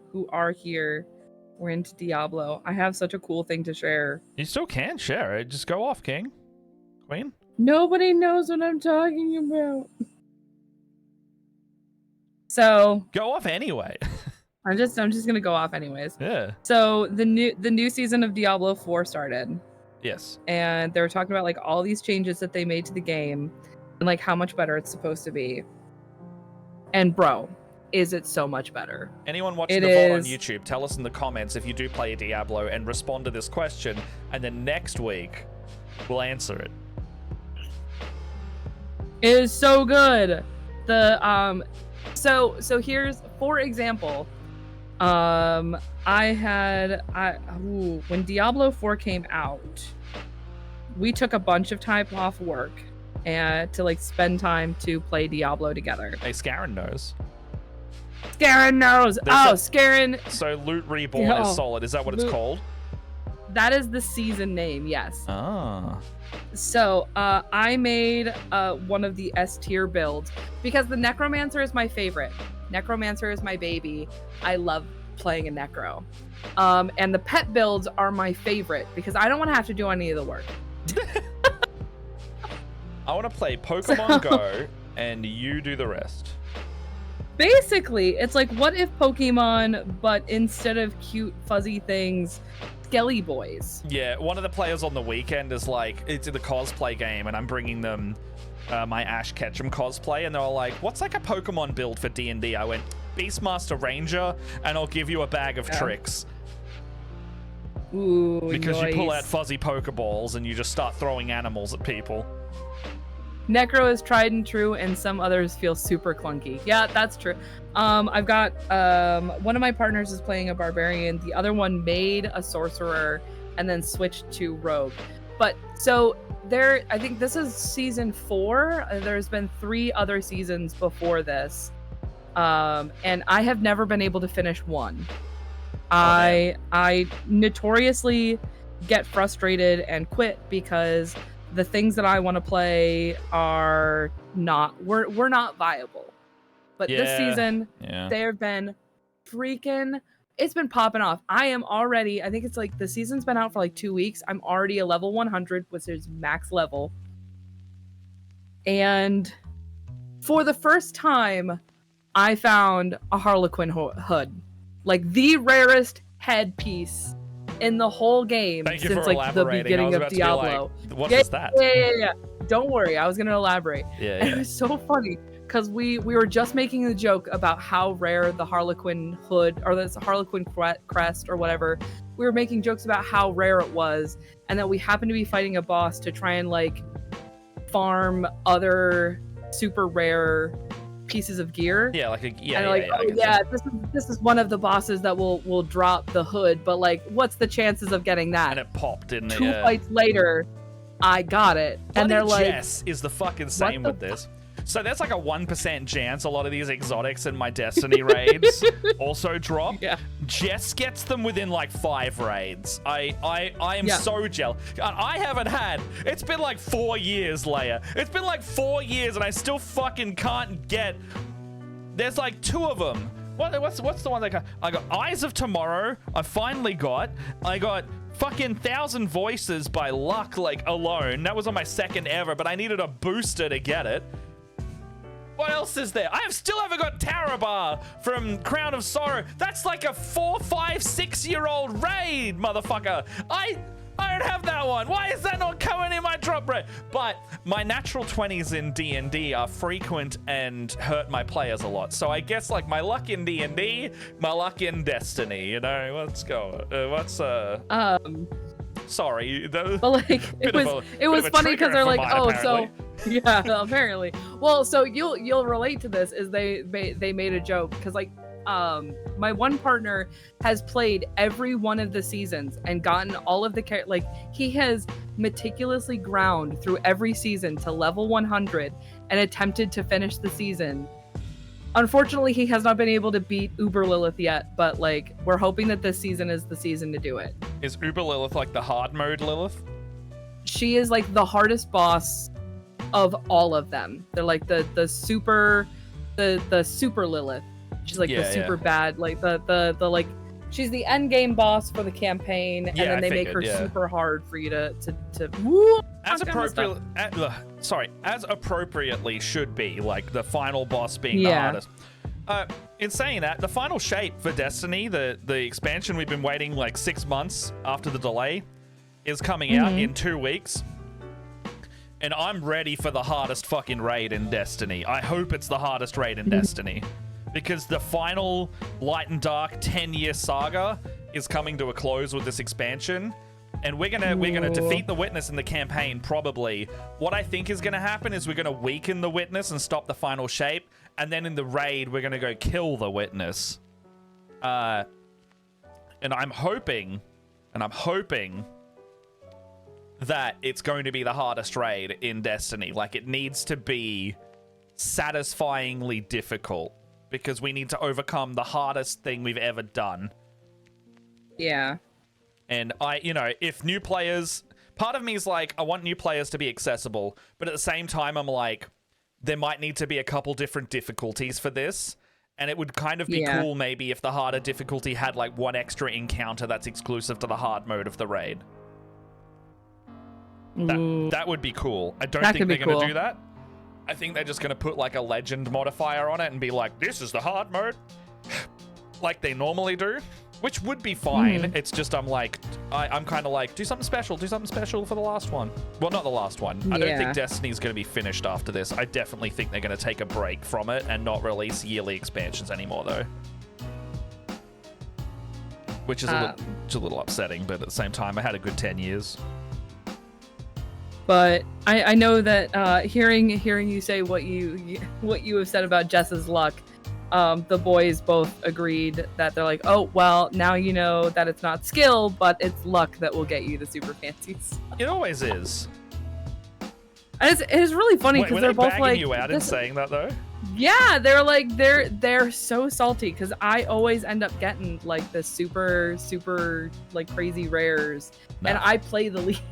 were into Diablo. I have such a cool thing to share. You still can share it. Just go off, King. Queen. Nobody knows what I'm talking about. So go off anyway. I'm just gonna go off anyways. Yeah. So the new season of Diablo 4 started. Yes. And they were talking about, like, all these changes that they made to the game and, like, how much better it's supposed to be. And bro, is it so much better? Anyone watching the VOD on YouTube, tell us in the comments if you do play Diablo and respond to this question, and then next week we'll answer it. It is so good. The so here's, for example, when Diablo 4 came out, we took a bunch of time off work and to like spend time to play Diablo together. Hey, Scarron knows. Scarron knows. Scarron. So Loot Reborn is solid. Is that what it's called? That is the season name, yes. Ah. So I made one of the S tier builds because the Necromancer is my favorite. Necromancer is my baby. I love playing a Necro. And the pet builds are my favorite because I don't want to have to do any of the work. I want to play Pokemon Go and you do the rest. Basically, it's like, what if Pokemon, but instead of cute fuzzy things, Skelly boys? Yeah, one of the players on the weekend is like, it's the cosplay game, and I'm bringing them my Ash Ketchum cosplay, and they're all like, what's like a Pokemon build for D&D? I went, Beastmaster Ranger, and I'll give you a bag of tricks. Ooh, because nice. You pull out fuzzy Pokeballs, and you just start throwing animals at people. Necro is tried and true, and some others feel super clunky. Yeah, that's true. I've got one of my partners is playing a barbarian. The other one made a sorcerer and then switched to rogue. But so I think this is season 4. There's been 3 other seasons before this, and I have never been able to finish one. I notoriously get frustrated and quit because the things that I want to play are not we're not viable. But this season, they've been freaking, it's been popping off. I think it's like the season's been out for like 2 weeks. I'm already a level 100, which is max level. And for the first time, I found a Harlequin hood. Like the rarest headpiece in the whole game since like the beginning of Diablo. What is that? Yeah. Don't worry, I was gonna elaborate. And it was so funny because we were just making the joke about how rare the Harlequin hood or this Harlequin crest or whatever. We were making jokes about how rare it was, and that we happened to be fighting a boss to try and like farm other super rare pieces of gear. This is one of the bosses that will drop the hood, but like, what's the chances of getting that? And it popped in 2 fights later, I got it. And they're like, Jess is the fucking same with this. So there's like a 1% chance a lot of these exotics in my Destiny raids also drop. Yeah. Jess gets them within like 5 raids. I am so jealous. I haven't had, it's been like 4 years, Leia. It's been like 4 years and I still fucking can't get, there's like 2 of them. What's the one that I got? Eyes of Tomorrow. I finally got. I got fucking 1,000 Voices by luck, like alone. That was on my 2nd ever, but I needed a booster to get it. What else is there? I still haven't got Tarabar from Crown of Sorrow. That's like a 4, 5, 6-year-old raid, motherfucker. I don't have that one. Why is that not coming in my drop rate? But my natural 20s in D&D are frequent and hurt my players a lot. So I guess like my luck in D&D, my luck in Destiny, you know? Let's go. Sorry. But like it was funny because they're like, apparently. Yeah, apparently. Well, so you'll relate to this is they made a joke because like my one partner has played every one of the seasons and gotten all of the like he has meticulously ground through every season to level 100 and attempted to finish the season. Unfortunately, he has not been able to beat Uber Lilith yet, but like we're hoping that this season is the season to do it. Is Uber Lilith like the hard mode Lilith? She is like the hardest boss of all of them. They're like the super Lilith. She's like the super bad, like the like she's the end game boss for the campaign, and then they make her super hard for you to woo. As appropriately should be, like the final boss being the hardest. In saying that, the final shape for Destiny, the expansion we've been waiting like 6 months after the delay, is coming out in 2 weeks. And I'm ready for the hardest fucking raid in Destiny. I hope it's the hardest raid in Destiny. Because the final Light and Dark 10-year saga is coming to a close with this expansion. And we're gonna defeat the Witness in the campaign, probably. What I think is gonna happen is we're gonna weaken the Witness and stop the final shape. And then in the raid, we're gonna go kill the Witness. And I'm hoping that it's going to be the hardest raid in Destiny. Like, it needs to be satisfyingly difficult because we need to overcome the hardest thing we've ever done. Yeah. And if new players, part of me is like, I want new players to be accessible, but at the same time, I'm like, there might need to be a couple different difficulties for this. And it would kind of be cool maybe if the harder difficulty had like one extra encounter that's exclusive to the hard mode of the raid. That would be cool. I don't think they're going to do that. I think they're just going to put like a legend modifier on it and be like, this is the hard mode, like they normally do, which would be fine. It's just I'm kind of like, do something special for the last one. Well, not the last one. I don't think Destiny's going to be finished after this. I definitely think they're going to take a break from it and not release yearly expansions anymore, though. Which is a little upsetting, but at the same time, I had a good 10 years. But I know that hearing you say what you have said about Jess's luck, the boys both agreed that they're like, oh, well, now you know that it's not skill, but it's luck that will get you the super fancies. It always is. And it's really funny because they're both like you out in saying that though. Yeah, they're like they're so salty because I always end up getting like the super like crazy rares, and I play the least.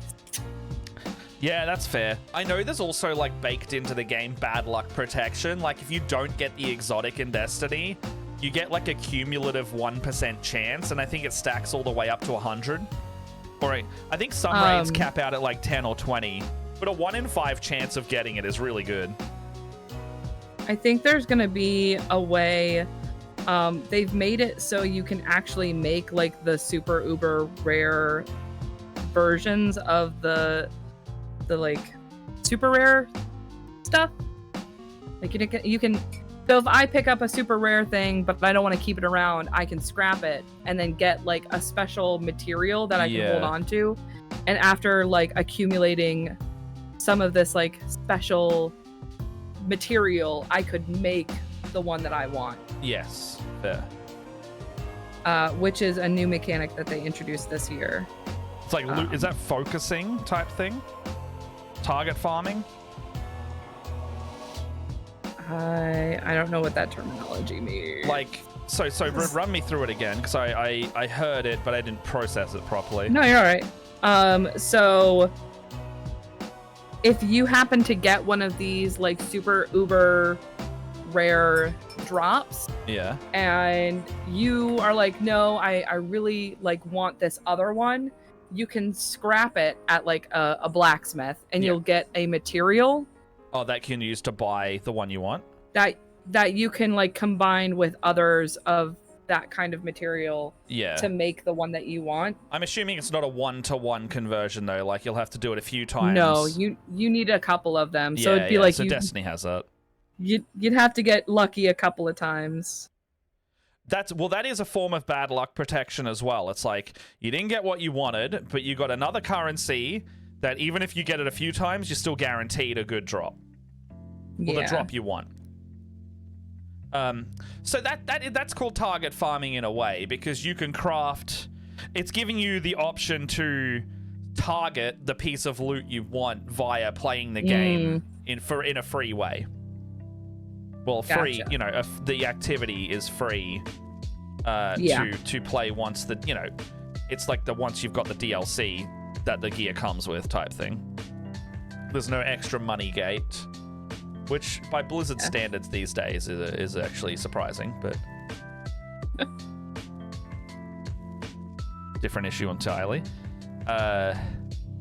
Yeah, that's fair. I know there's also, like, baked into the game bad luck protection. Like, if you don't get the exotic in Destiny, you get, like, a cumulative 1% chance, and I think it stacks all the way up to 100. Or I think some raids cap out at, like, 10 or 20. But a 1 in 5 chance of getting it is really good. I think there's going to be a way... they've made it so you can actually make, like, the super uber rare versions of the like super rare stuff. Like you can so if I pick up a super rare thing but I don't want to keep it around, I can scrap it and then get like a special material that I can hold on to, and after like accumulating some of this like special material, I could make the one that I want. Yes, fair. Which is a new mechanic that they introduced this year. It's like is that focusing type thing? Target farming? I don't know what that terminology means. Like, so run me through it again, because I heard it, but I didn't process it properly. No, you're all right. So if you happen to get one of these like super uber rare drops, and you are like, no, I really like want this other one, you can scrap it at like a blacksmith and you'll get a material that can use to buy the one you want, that you can like combine with others of that kind of material to make the one that you want. I'm assuming it's not a 1-to-1 conversion though, like you'll have to do it a few times. No, you need a couple of them. So it'd be like so Destiny has that. You'd have to get lucky a couple of times. That is a form of bad luck protection as well. It's like you didn't get what you wanted, but you got another currency that even if you get it a few times, you're still guaranteed a good drop. Well, the drop you want. So that's called target farming in a way, because you can craft. It's giving you the option to target the piece of loot you want via playing the game in a free way. Well, free, the activity is free to play once it's like once you've got the DLC that the gear comes with type thing. There's no extra money gate, which by Blizzard standards these days is actually surprising, but different issue entirely. I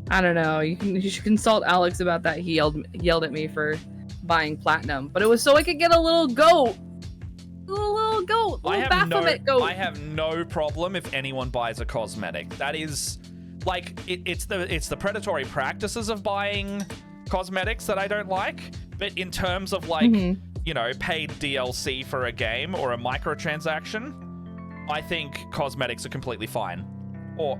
don't know. You should consult Alex about that. He yelled at me for buying platinum, but it was so I could get a little goat. Little Baphomet goat. I have no problem if anyone buys a cosmetic. That is like it's the predatory practices of buying cosmetics that I don't like. But in terms of like paid DLC for a game or a microtransaction, I think cosmetics are completely fine. Or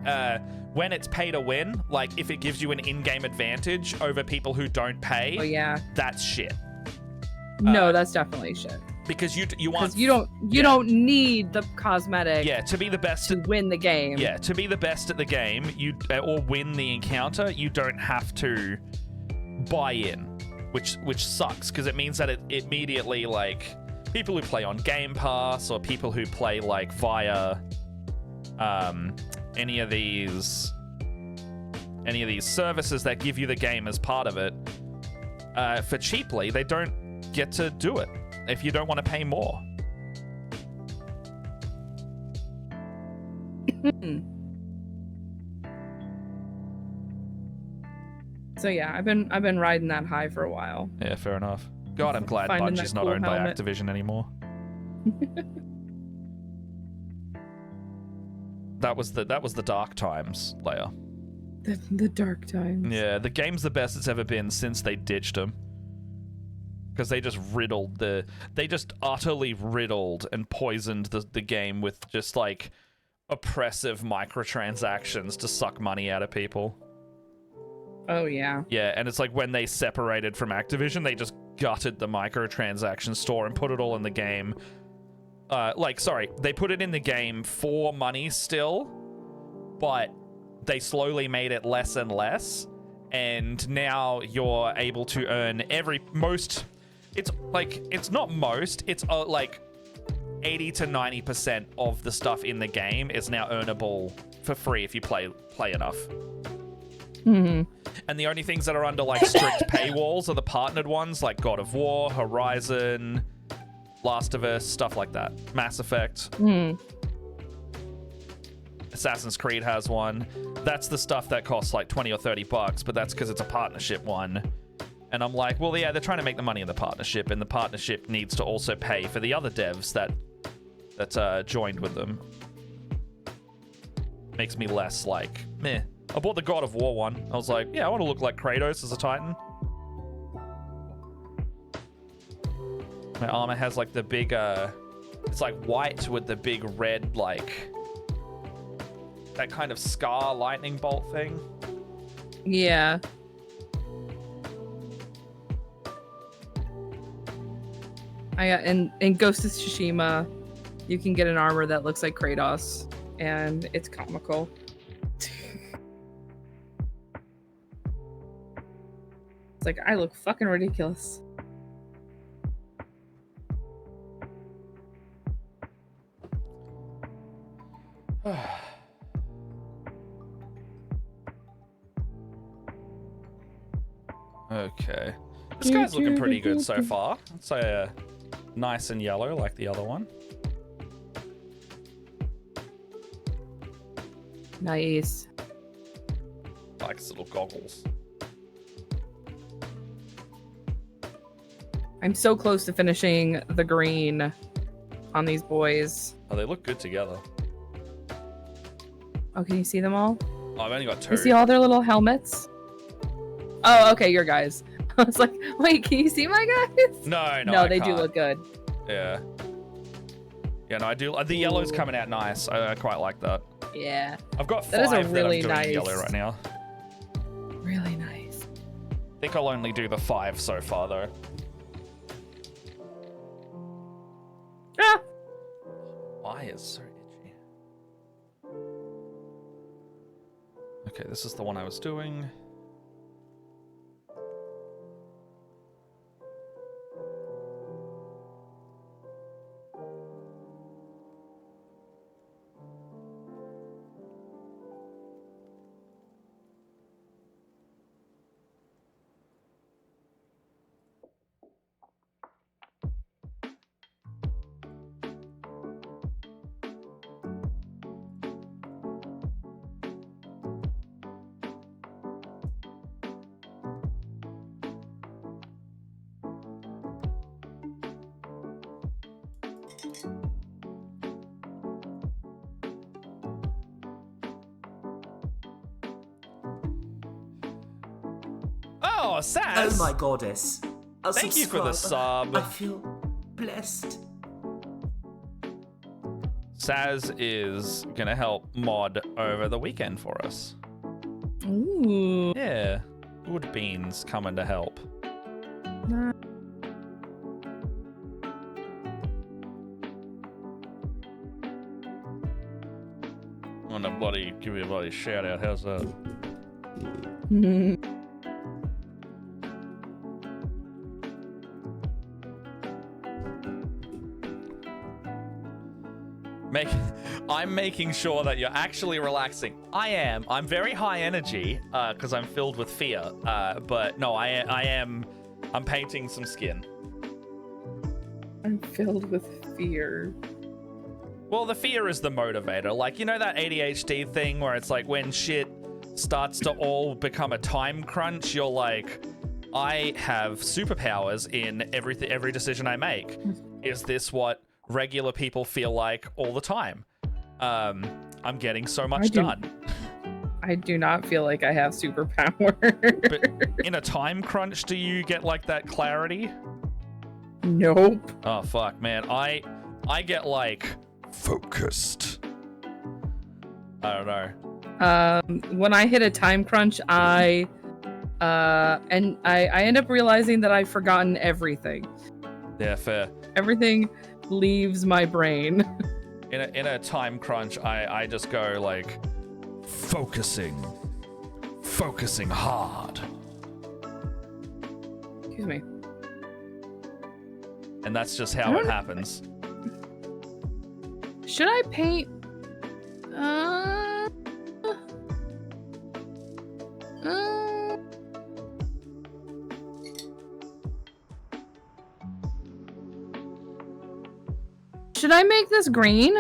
when it's pay to win, like if it gives you an in-game advantage over people who don't pay, that's shit. No, that's definitely shit. Because you want you don't need the cosmetic. Yeah, to be the best to win the game. Yeah, to be the best at the game, or win the encounter, you don't have to buy in, which sucks because it means that it immediately, like, people who play on Game Pass or people who play like via any of these services that give you the game as part of it for cheaply, they don't get to do it if you don't want to pay more. So yeah, I've been riding that high for a while. Yeah, fair enough. God, I'm glad Finding Bungie's that not cool owned helmet. by Activision anymore. That was the dark times, Leia. The dark times. Yeah, the game's the best it's ever been since they ditched them. Because they just utterly riddled and poisoned the game with just like oppressive microtransactions to suck money out of people. Oh yeah. Yeah, and it's like when they separated from Activision, they just gutted the microtransaction store and put it all in the game. They put it in the game for money still, but they slowly made it less and less, and now you're able to earn it's like 80 to 90% of the stuff in the game is now earnable for free if you play enough. Mm-hmm. And the only things that are under like strict paywalls are the partnered ones like God of War, Horizon, Last of Us, stuff like that. Mass Effect. Mm. Assassin's Creed has one. That's the stuff that costs like $20 or $30, but that's because it's a partnership one. And I'm like, well, yeah, they're trying to make the money in the partnership, and the partnership needs to also pay for the other devs that joined with them. Makes me less like, meh. I bought the God of War one. I was like, yeah, I want to look like Kratos as a Titan. My armor has like the big, it's like white with the big red, like, that kind of scar lightning bolt thing. Yeah. I got in Ghost of Tsushima, you can get an armor that looks like Kratos, and it's comical. It's like, I look fucking ridiculous. Okay. This guy's looking pretty good so far. I'd say nice and yellow like the other one. Nice. Like his little goggles. I'm so close to finishing the green on these boys. Oh, they look good together. Oh, can you see them all? Oh, I've only got two. You see all their little helmets? Oh, okay, your guys. I was like, wait, can you see my guys? No, they can't. do look good. Yeah. Yeah, no, I do. The yellow's coming out nice. I quite like that. Yeah. I've got That is five a really that I'm doing nice. yellow right now. Really nice. I think I'll only do the 5 so far, though. Ah! Why is so itchy? Okay, this is the one I was doing. Oh, Saz! Oh my goddess. I'll Thank you for the subscribe. sub. I feel blessed. Saz is gonna help mod over the weekend for us. Ooh. Yeah, good beans coming to help. I'm gonna give you a bloody shout out. How's that? I'm making sure that you're actually relaxing. I am. I'm very high energy because I'm filled with fear. But no, I am. I'm painting some skin. I'm filled with fear. Well, the fear is the motivator. Like, you know that ADHD thing where it's like when shit starts to all become a time crunch, you're like, I have superpowers in every decision I make. Is this what regular people feel like all the time? I'm getting so much done. I do not feel like I have superpower. But in a time crunch, do you get like that clarity? Nope. Oh fuck, man. I get like focused. I don't know. When I hit a time crunch, I end up realizing that I've forgotten everything. Yeah, fair. Everything leaves my brain. In a time crunch, I just go like focusing hard. Excuse me. And that's just how it happens. Should I paint? Should I make this green?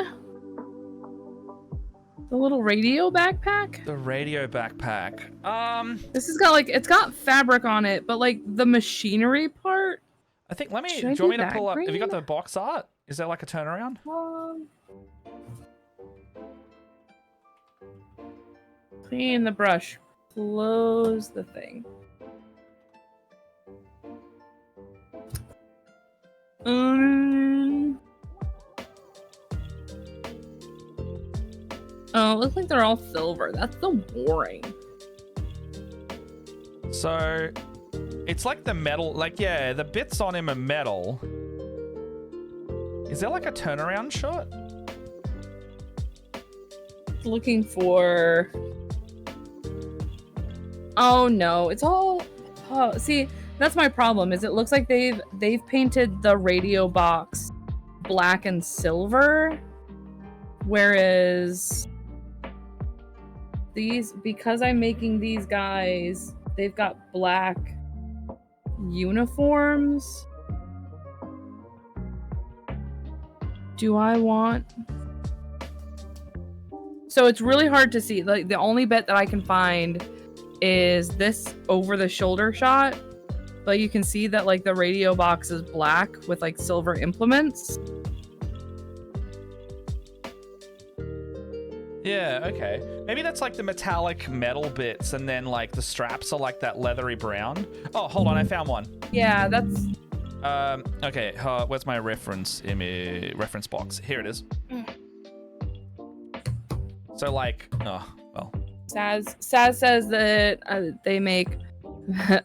The little radio backpack? The radio backpack. This has got like, it's got fabric on it, but like the machinery part? I think, do Should you I want do me to that pull up? Have you got green? the box art? Is there like a turnaround? Clean the brush. Close the thing. Oh, it looks like they're all silver. That's so boring. So, it's like the metal, like, yeah, the bits on him are metal. Is there like a turnaround shot? Looking for... Oh no, it's all... Oh, see, that's my problem, is it looks like they've painted the radio box black and silver, whereas these, because I'm making these guys, they've got black uniforms. Do I want... So it's really hard to see. Like, the only bit that I can find is this over the shoulder shot, but you can see that like the radio box is black with like silver implements. Yeah, okay. Maybe that's like the metallic metal bits and then like the straps are like that leathery brown. Oh, hold on, I found one. Yeah, that's... Okay, where's my reference box? Here it is. So like, oh, well. Saz says that they make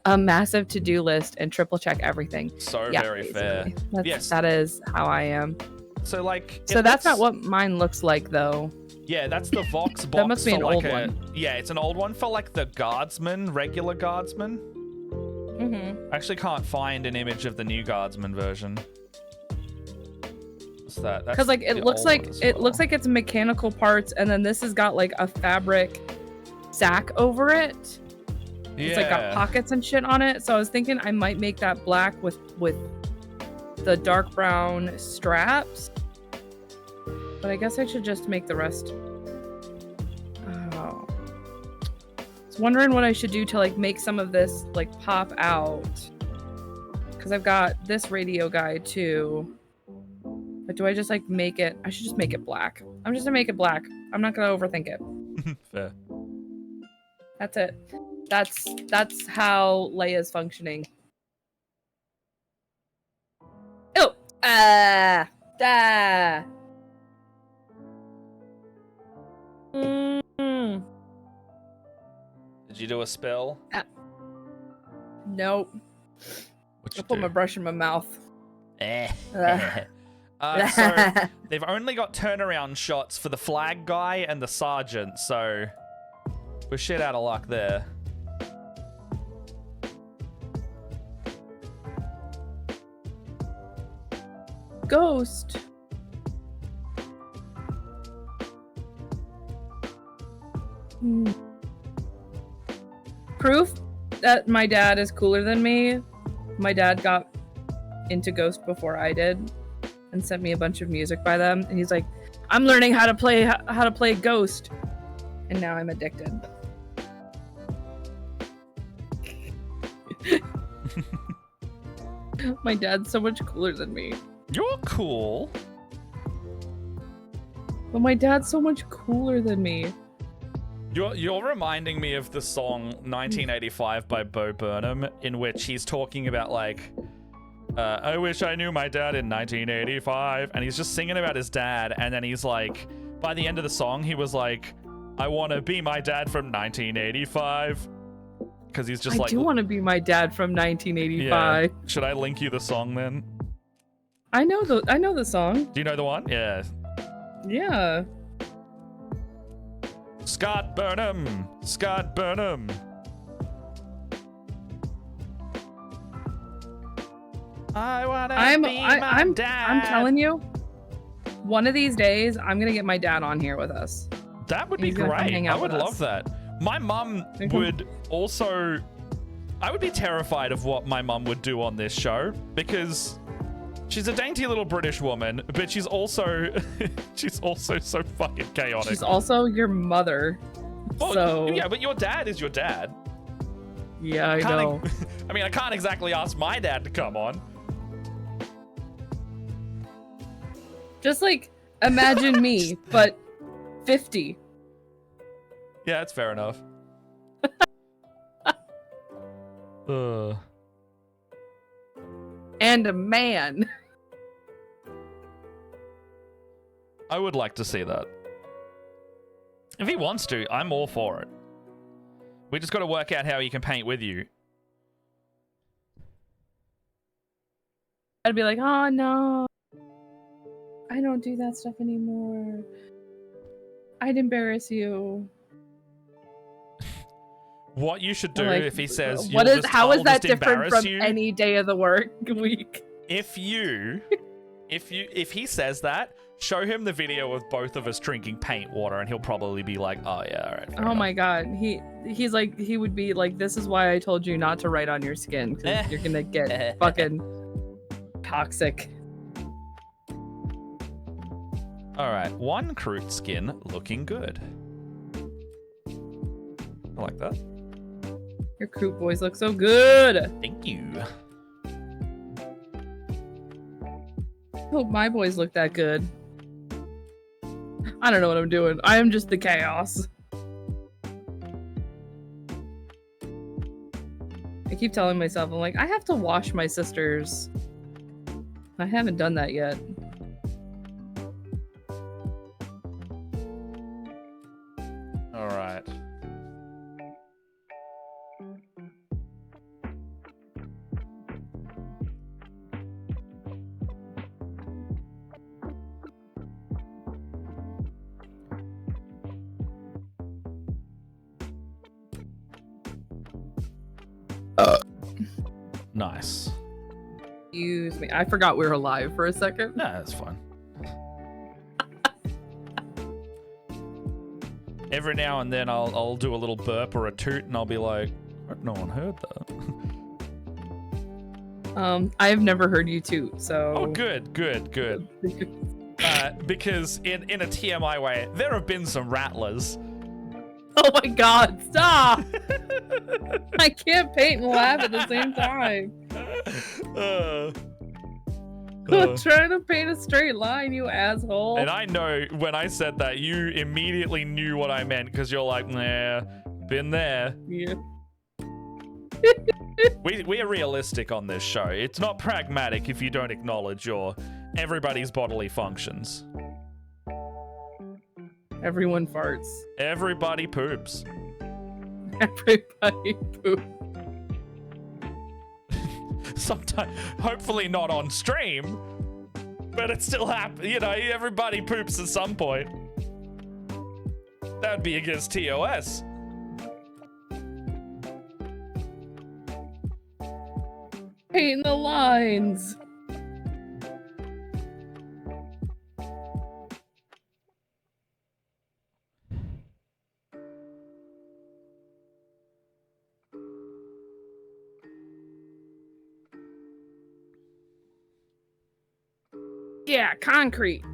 a massive to-do list and triple check everything. So yeah, very fair. Yes. That is how I am. So like... So that's not what mine looks like though. Yeah, that's the Vox box. That must be an like old one. Yeah, it's an old one for like the guardsman, regular guardsman. Mm-hmm. I actually can't find an image of the new guardsman version. What's that? Because like it looks like it's mechanical parts, and then this has got like a fabric sack over it. Yeah. It's like got pockets and shit on it. So I was thinking I might make that black with the dark brown straps. But I guess I should just make the rest. Oh. I was wondering what I should do to like make some of this like pop out. Because I've got this radio guy too. But do I just like make it? I should just make it black. I'm just gonna make it black. I'm not gonna overthink it. Fair. That's it. That's how Leia's functioning. Oh! Ah! Did you do a spell? Nope. What'd I you put do? my brush in my mouth. So they've only got turnaround shots for the flag guy and the sergeant, so we're shit out of luck there. Ghost. Proof that my dad is cooler than me. My dad got into Ghost before I did and sent me a bunch of music by them, and he's like, I'm learning how to play Ghost, and now I'm addicted. My dad's so much cooler than me. You're cool. But my dad's so much cooler than me. You're reminding me of the song 1985 by Bo Burnham, in which he's talking about like, I wish I knew my dad in 1985, and he's just singing about his dad, and then he's like, by the end of the song, he was like, I want to be my dad from 1985, because he's just I like, do want to be my dad from 1985. yeah. Should I link you the song then? I know the song. Do you know the one? Yeah. Yeah. Scott Burnham. Scott Burnham. I wanna be my dad. I'm telling you, one of these days, I'm gonna get my dad on here with us. That would be He's gonna come great. hang I out would with love us. that. My mum would also... I would be terrified of what my mum would do on this show, because she's a dainty little British woman, but she's also she's also so fucking chaotic. She's also your mother. Well, so yeah, but your dad is your dad. yeah, I know. I mean, I can't exactly ask my dad to come on. Just like imagine me, but 50. Yeah, that's fair enough. And a man. I would like to see that. If he wants to, I'm all for it. We just got to work out how he can paint with you. I'd be like, oh no, I don't do that stuff anymore. I'd embarrass you. What you should do Like, if he says, how is that different embarrass from you? any day of the work week? If he says that, show him the video of both of us drinking paint water, and he'll probably be like, "Oh yeah, all right." Oh my god, he's like, he would be like, "This is why I told you not to write on your skin, because you're gonna get fucking toxic." All right, one Kroot skin looking good. I like that. Your Kroot boys look so good. Thank you. I hope my boys look that good. I don't know what I'm doing. I am just the chaos. I keep telling myself, I'm like, I have to wash my sisters. I haven't done that yet. All right. Nice. Excuse me. I forgot we were live for a second. Nah, that's fine. Every now and then I'll do a little burp or a toot, and I'll be like, no one heard that. I've never heard you toot, so... Oh, good. Because in a TMI way, there have been some rattlers. Oh my god, stop! I can't paint and laugh at the same time. I'm trying to paint a straight line, you asshole. And I know when I said that, you immediately knew what I meant, because you're like, nah, been there. Yeah. We are realistic on this show. It's not pragmatic if you don't acknowledge everybody's bodily functions. Everyone farts. Everybody poops. Everybody poop. Sometimes, hopefully not on stream. But it still happens. You know, everybody poops at some point. That would be against TOS. Painting the lines. Yeah, concrete.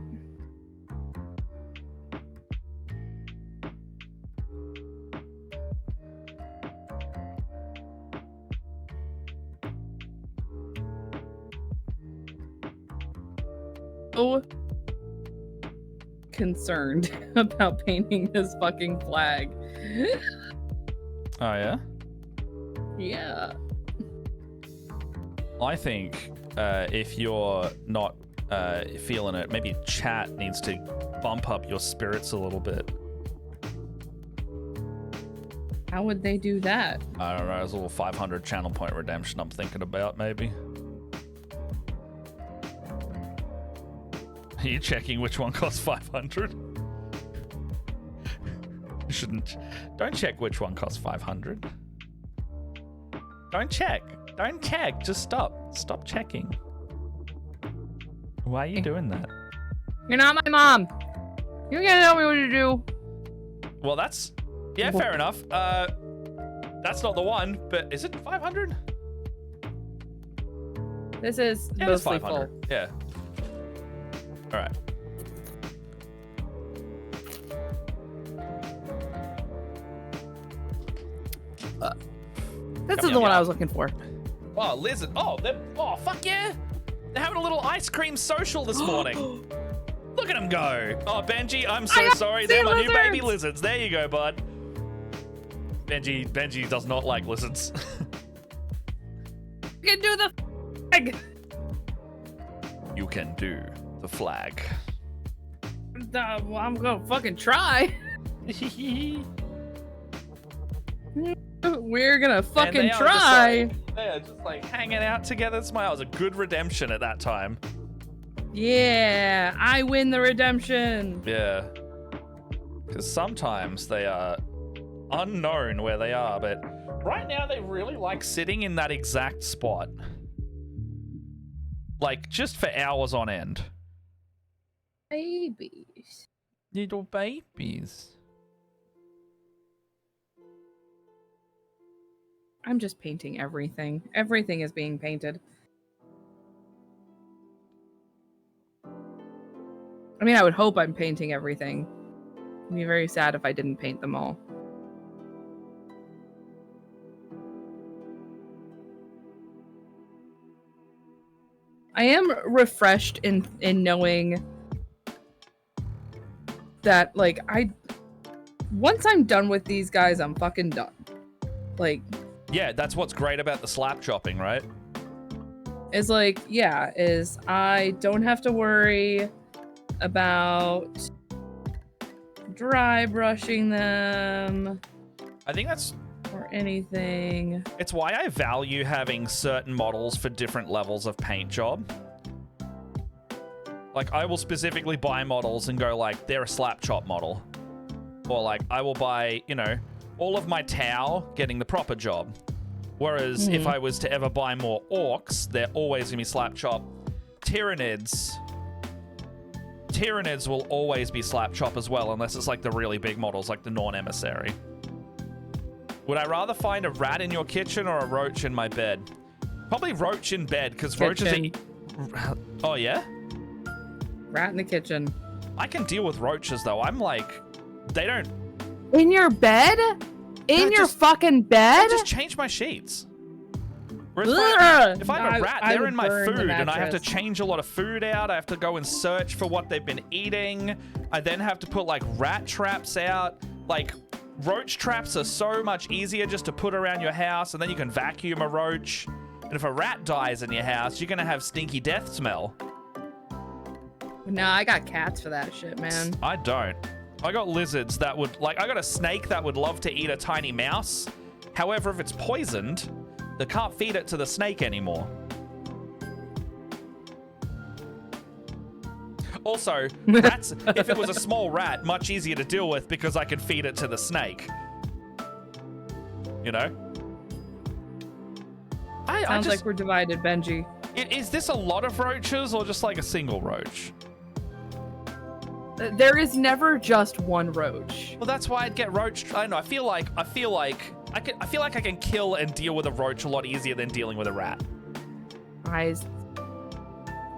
So concerned about painting this fucking flag. Oh, yeah? Yeah. I think if you're not feeling it, maybe chat needs to bump up your spirits a little bit. How would they do that? I don't know, there's a little 500 channel point redemption I'm thinking about, maybe. Are you checking which one costs 500? You shouldn't. Don't check which one costs 500. Don't check. Don't check. Just stop. Stop checking. Why are you doing that? You're not my mom. You can't tell me what to do. Well, that's... Yeah, fair enough. That's not the one, but is it 500? This is Yeah, it's mostly 500. full. Yeah. All right. This Yum, is the yum, one I yum. was looking for. Oh, lizard. Oh, oh, fuck yeah. They're having a little ice cream social this morning. Look at them go. Oh, Benji, I'm so sorry. They're my new baby lizards. There you go, bud. Benji does not like lizards. You can do the flag. You can do the flag. Well, I'm gonna fucking try. We're gonna fucking try. They're just like hanging out together. It was a good redemption at that time. Yeah, I win the redemption. Yeah. Because sometimes they are unknown where they are, but right now they really like sitting in that exact spot. Like, just for hours on end. Babies. Little babies. I'm just painting everything. Everything is being painted. I mean, I would hope I'm painting everything. I'd be very sad if I didn't paint them all. I am refreshed in knowing that, like, once I'm done with these guys, I'm fucking done. Like, Yeah, that's what's great about the slap chopping, right? is like, yeah, is I don't have to worry about dry brushing them I think that's... or anything. It's why I value having certain models for different levels of paint job. Like, I will specifically buy models and go, like, they're a slap chop model. Or, like, I will buy, you know, all of my Tau getting the proper job. Whereas if I was to ever buy more orcs, they're always going to be slap chop. Tyranids will always be slap chop as well, unless it's like the really big models, like the Norn Emissary. Would I rather find a rat in your kitchen or a roach in my bed? Probably roach in bed, because roaches are... Oh, yeah? Rat in the kitchen. I can deal with roaches, though. I'm like... They don't... In your bed? In your fucking bed? I just change my sheets. Whereas Ugh! if I have a rat, I they're would in my burn the food, and I have to mattress. change a lot of food out. I have to go and search for what they've been eating. I then have to put, like, rat traps out. Like, roach traps are so much easier just to put around your house, and then you can vacuum a roach. And if a rat dies in your house, you're gonna have stinky death smell. No, I got cats for that shit, man. I don't. I got lizards that would, like, I got a snake that would love to eat a tiny mouse. However, if it's poisoned, they can't feed it to the snake anymore. Also, rats, if it was a small rat, much easier to deal with because I could feed it to the snake. You know? Sounds like we're divided, Benji. Is this a lot of roaches or just like a single roach? There is never just one roach. Well, that's why I'd get roach. I don't know. I feel like I can kill and deal with a roach a lot easier than dealing with a rat. Guys,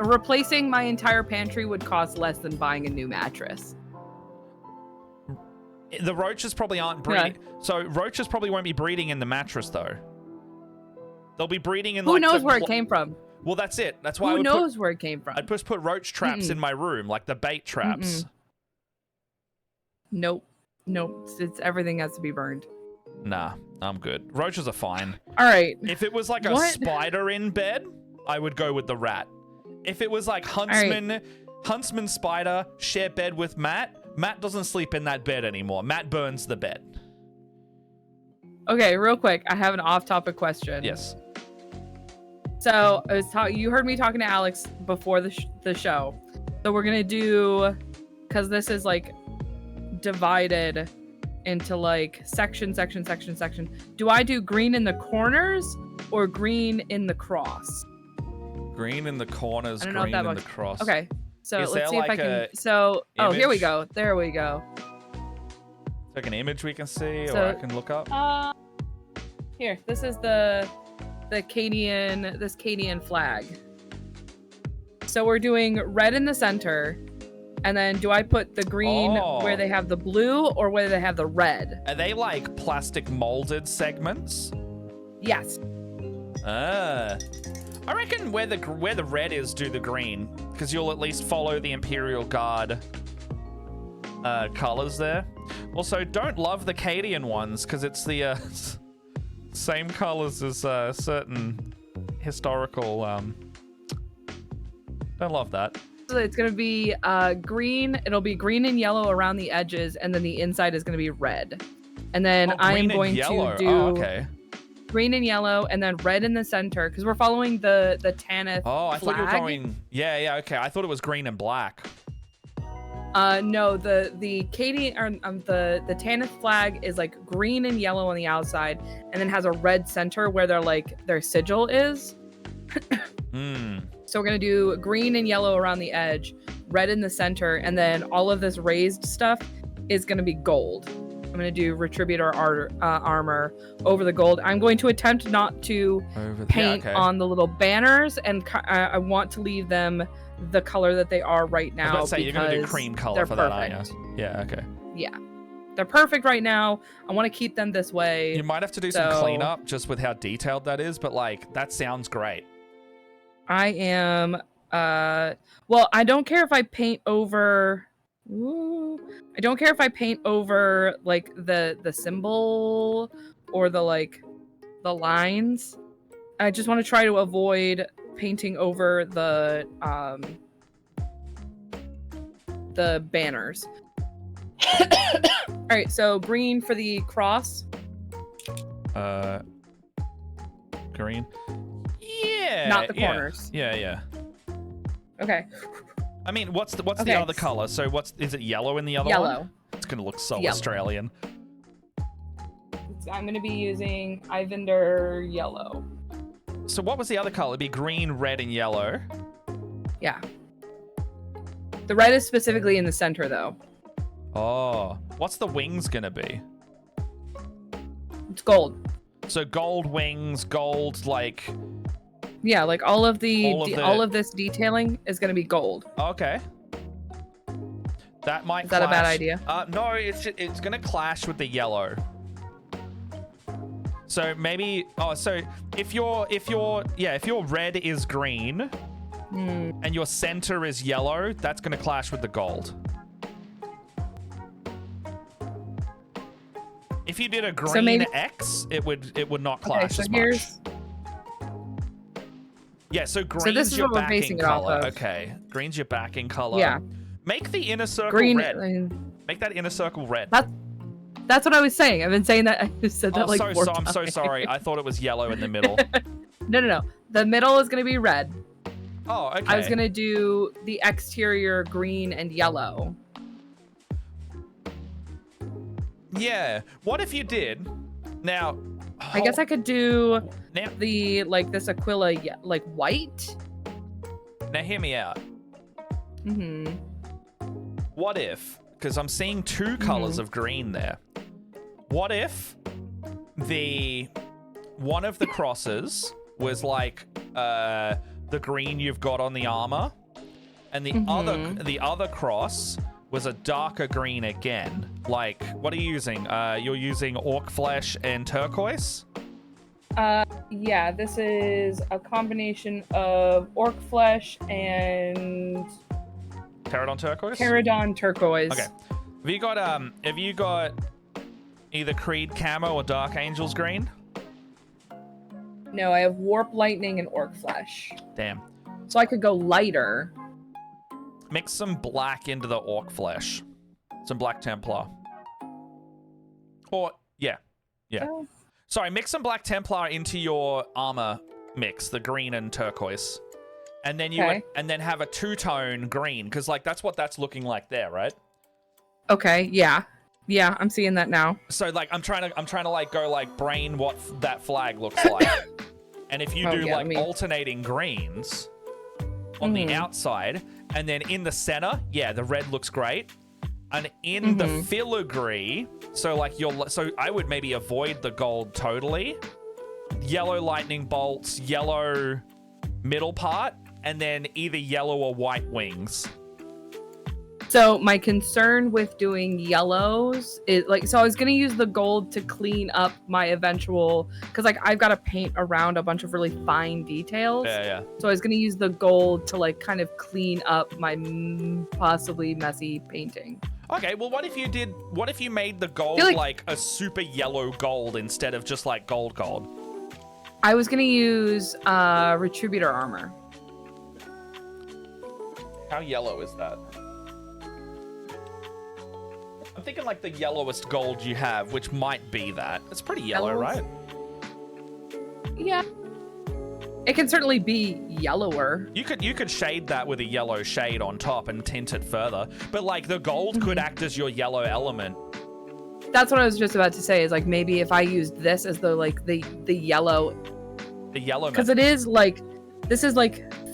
replacing my entire pantry would cost less than buying a new mattress. The roaches probably aren't breeding. Yeah. So roaches probably won't be breeding in the mattress though. They'll be breeding in. Who knows where it came from? Well, that's it. That's why. Who knows where it came from? I'd just put roach traps in my room, like the bait traps. Nope. It's everything has to be burned. Nah, I'm good. Roaches are fine. All right. If it was like a spider in bed, I would go with the rat. If it was like huntsman spider, share bed with Matt. Matt doesn't sleep in that bed anymore. Matt burns the bed. Okay, real quick. I have an off-topic question. Yes. So I was you heard me talking to Alex before the show. So we're gonna do, because this is like divided into like section. Do I do green in the corners or green in the cross? Green in the corners, green in the cross. Okay, so let's see if I can. So here we go. There we go. Like an image we can see, or I can look up. Here, this is the Cadian flag. So we're doing red in the center, and then do I put the green where they have the blue or where they have the red? Are they like plastic molded segments? Yes. I reckon where the red is, do the green, because you'll at least follow the Imperial Guard colors there. Also, don't love the Cadian ones because it's the same colors as certain historical. Don't love that. So it's gonna be green. It'll be green and yellow around the edges, and then the inside is gonna be red. And then I am going to do green and yellow, and then red in the center because we're following the Tanith. Oh, I thought flag. you were going. Yeah. Okay, I thought it was green and black. No, the Cadian or the Tanith flag is like green and yellow on the outside, and then has a red center where their sigil is. So we're gonna do green and yellow around the edge, red in the center, and then all of this raised stuff is gonna be gold. I'm gonna do Retributor armor over the gold. I'm going to attempt not to paint on the little banners, and I want to leave them the color that they are right now. I was about to say, you're gonna do cream color for that, aren't you? Yeah, okay. Yeah. They're perfect right now. I want to keep them this way. You might have to do some cleanup just with how detailed that is, but like that sounds great. I am well, I don't care if I paint over I don't care if I paint over like the symbol or the lines. I just want to try to avoid painting over the banners. All right, so green for the cross. Green. Yeah. Not the corners. Yeah. Okay. I mean, what's the other color? So is it yellow in the other one? Yellow. It's gonna look so Australian. I'm gonna be using Ivender yellow. So what was the other color? It'd be green, red, and yellow. Yeah. The red is specifically in the center, though. Oh, what's the wings gonna be? It's gold. So gold wings, gold like. Yeah, like all of this detailing is gonna be gold. Okay. That might. Is that a bad idea? No, it's gonna clash with the yellow. So maybe. Oh, so if your red is green, and your center is yellow, that's gonna clash with the gold. If you did a green X, it would not clash as much. Yeah, so green's your backing color. Okay, green's your backing color. Yeah. Make the inner circle green, red. Make that inner circle red. That's what I was saying. I've been saying that. I just said that four times. I'm so sorry. I thought it was yellow in the middle. No. The middle is going to be red. Oh, okay. I was gonna do the exterior green and yellow. Yeah. What if you did? Now, I guess I could do now, the this Aquila like white. now hear me out. Mm-hmm. What if? Because I'm seeing two colors of green there. What if the one of the crosses was like the green you've got on the armor, and the other cross was a darker green again. Like, what are you using? You're using orc flesh and turquoise? Yeah, this is a combination of orc flesh and Pterodon turquoise? Pterodon turquoise. Okay. Have you got either Creed camo or Dark Angels green? No, I have warp lightning and orc flesh. Damn. So I could go lighter. Mix some black into the orc flesh. Some Black Templar. Or, yeah. Oh. Sorry, mix some Black Templar into your armor mix, the green and turquoise. And then and then have a two-tone green, because like that's what that's looking like there, right? Okay, yeah. Yeah, I'm seeing that now. So like I'm trying to like go like brain what that flag looks like. And if you do like alternating greens on the outside, and then in the center, yeah, the red looks great. And in the filigree, so I would maybe avoid the gold totally. Yellow lightning bolts, yellow middle part, and then either yellow or white wings. So my concern with doing yellows is so I was gonna use the gold to clean up my eventual, because I've got to paint around a bunch of really fine details. Yeah. So I was gonna use the gold to kind of clean up my possibly messy painting. Okay, well, what if you made the gold like a super yellow gold instead of just like gold? I was gonna use Retributor armor. How yellow is that? I'm thinking like the yellowest gold you have, which might be that. It's pretty yellow, right? Yeah. It can certainly be yellower. You could shade that with a yellow shade on top and tint it further. But like the gold could act as your yellow element. That's what I was just about to say, is maybe if I used this as the yellow. The yellow, because it is this is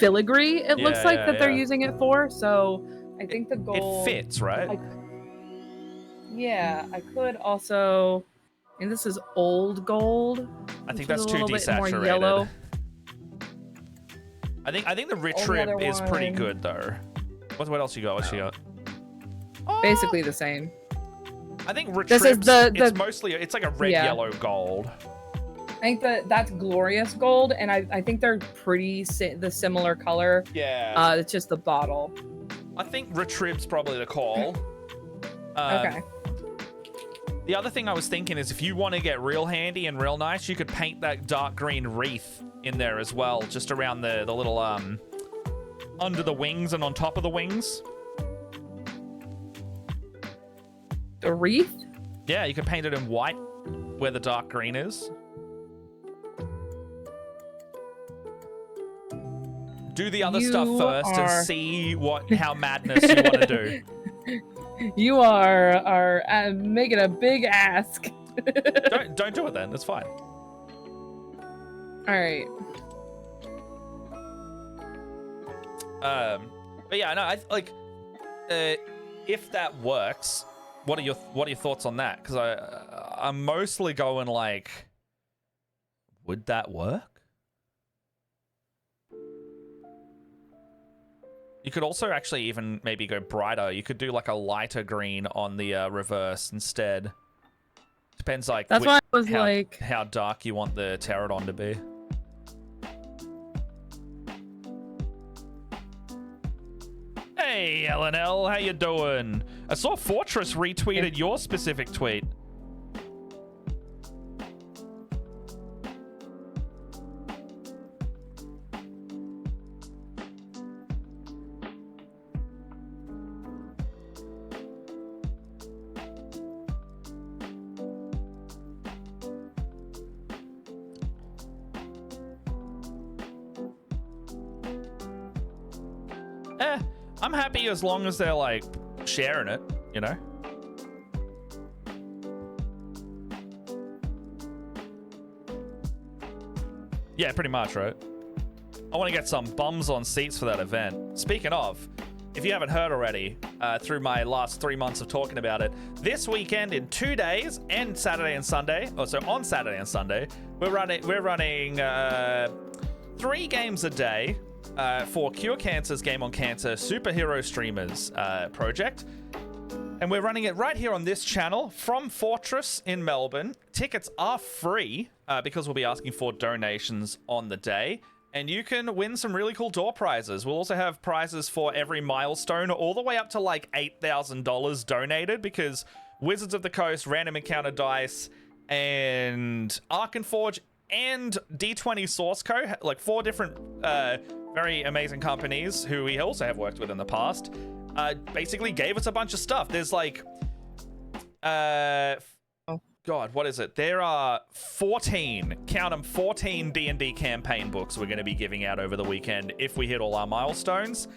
filigree, it looks like that they're using it for, so I think the gold... It fits, right? I could also... And this is old gold. I think that's too desaturated. Yellow. I think the Retrib is pretty good, though. What else you got? What you got? Basically the same. I think Retrib's, it's mostly... It's like a red-yellow gold. I think that's glorious gold, and I think they're pretty the similar color. Yeah. It's just the bottle. I think Retrib's probably the call. Okay. The other thing I was thinking is if you want to get real handy and real nice, you could paint that dark green wreath in there as well, just around the little under the wings and on top of the wings. The wreath? Yeah, you could paint it in white where the dark green is. Do the other stuff first and see how madness you want to do. You are making a big ask. Don't do it then. That's fine. All right. But yeah, no, if that works, what are your thoughts on that? Because I'm mostly going would that work? You could also actually even maybe go brighter. You could do a lighter green on the reverse instead. Depends that's why I was how dark you want the Pterodon to be. Hey, LNL, how you doing? I saw Fortress retweeted your specific tweet. I'm happy as long as they're like sharing it, you know? Yeah, pretty much, right? I want to get some bums on seats for that event. Speaking of, if you haven't heard already, through my last 3 months of talking about it, this weekend in 2 days, and Saturday and Sunday, so on Saturday and Sunday, we're running 3 games a day for Cure Cancer's Game on Cancer Superhero Streamers project. And we're running it right here on this channel from Fortress in Melbourne. Tickets are free because we'll be asking for donations on the day. And you can win some really cool door prizes. We'll also have prizes for every milestone, all the way up to like $8,000 donated, because Wizards of the Coast, Random Encounter Dice, and Arkenforge, and D20 Source Co., like 4 different very amazing companies who we also have worked with in the past, basically gave us a bunch of stuff. There's like, God, what is it? There are 14, count them, 14 D&D campaign books we're going to be giving out over the weekend if we hit all our milestones.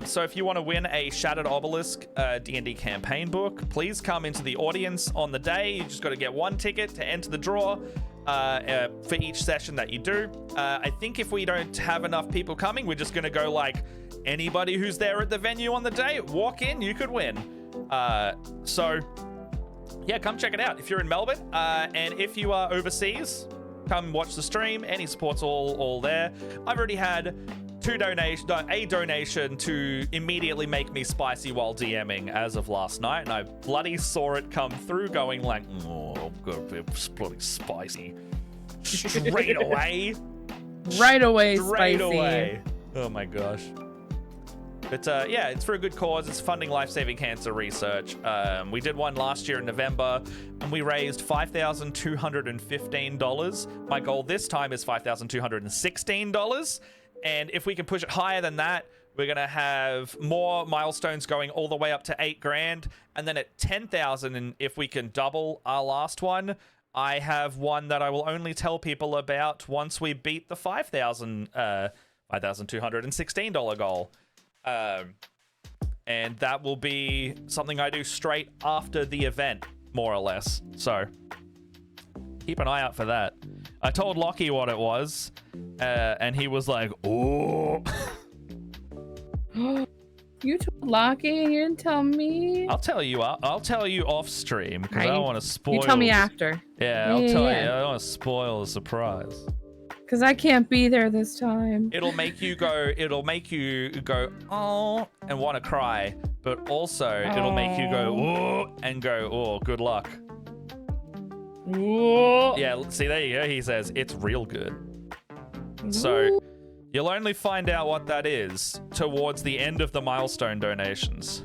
So if you want to win a Shattered Obelisk D&D campaign book, please come into the audience on the day. You just got to get 1 ticket to enter the draw for each session that you do. I think if we don't have enough people coming, we're just going to go like anybody who's there at the venue on the day, walk in, you could win. So yeah, come check it out if you're in Melbourne, and if you are overseas, come watch the stream. Any support's all there. I've already had a donation to immediately make me spicy while DMing as of last night, and I bloody saw it come through going like, oh, I'm gonna be bloody spicy straight away. Right away, Straight spicy. away. Oh my gosh. But yeah, it's for a good cause. It's funding life-saving cancer research. We did one last year in November, and we raised $5,215. My goal this time is $5,216. And if we can push it higher than that, we're going to have more milestones going all the way up to $8,000. And then at 10,000, and if we can double our last one, I have one that I will only tell people about once we beat the $5,216 goal. And that will be something I do straight after the event, more or less. So keep an eye out for that. I told Lockie what it was, and he was like, "Oh." You told Lockie and you didn't tell me. I'll tell you off stream because I don't want to spoil. You tell me after. Yeah, I'll tell you. I don't want to spoil the surprise. Because I can't be there this time. It'll make you go, oh, and want to cry. But also, it'll make you go, oh, and go, oh, good luck. Whoa. Yeah, see, there you go. He says, it's real good. So, you'll only find out what that is towards the end of the milestone donations.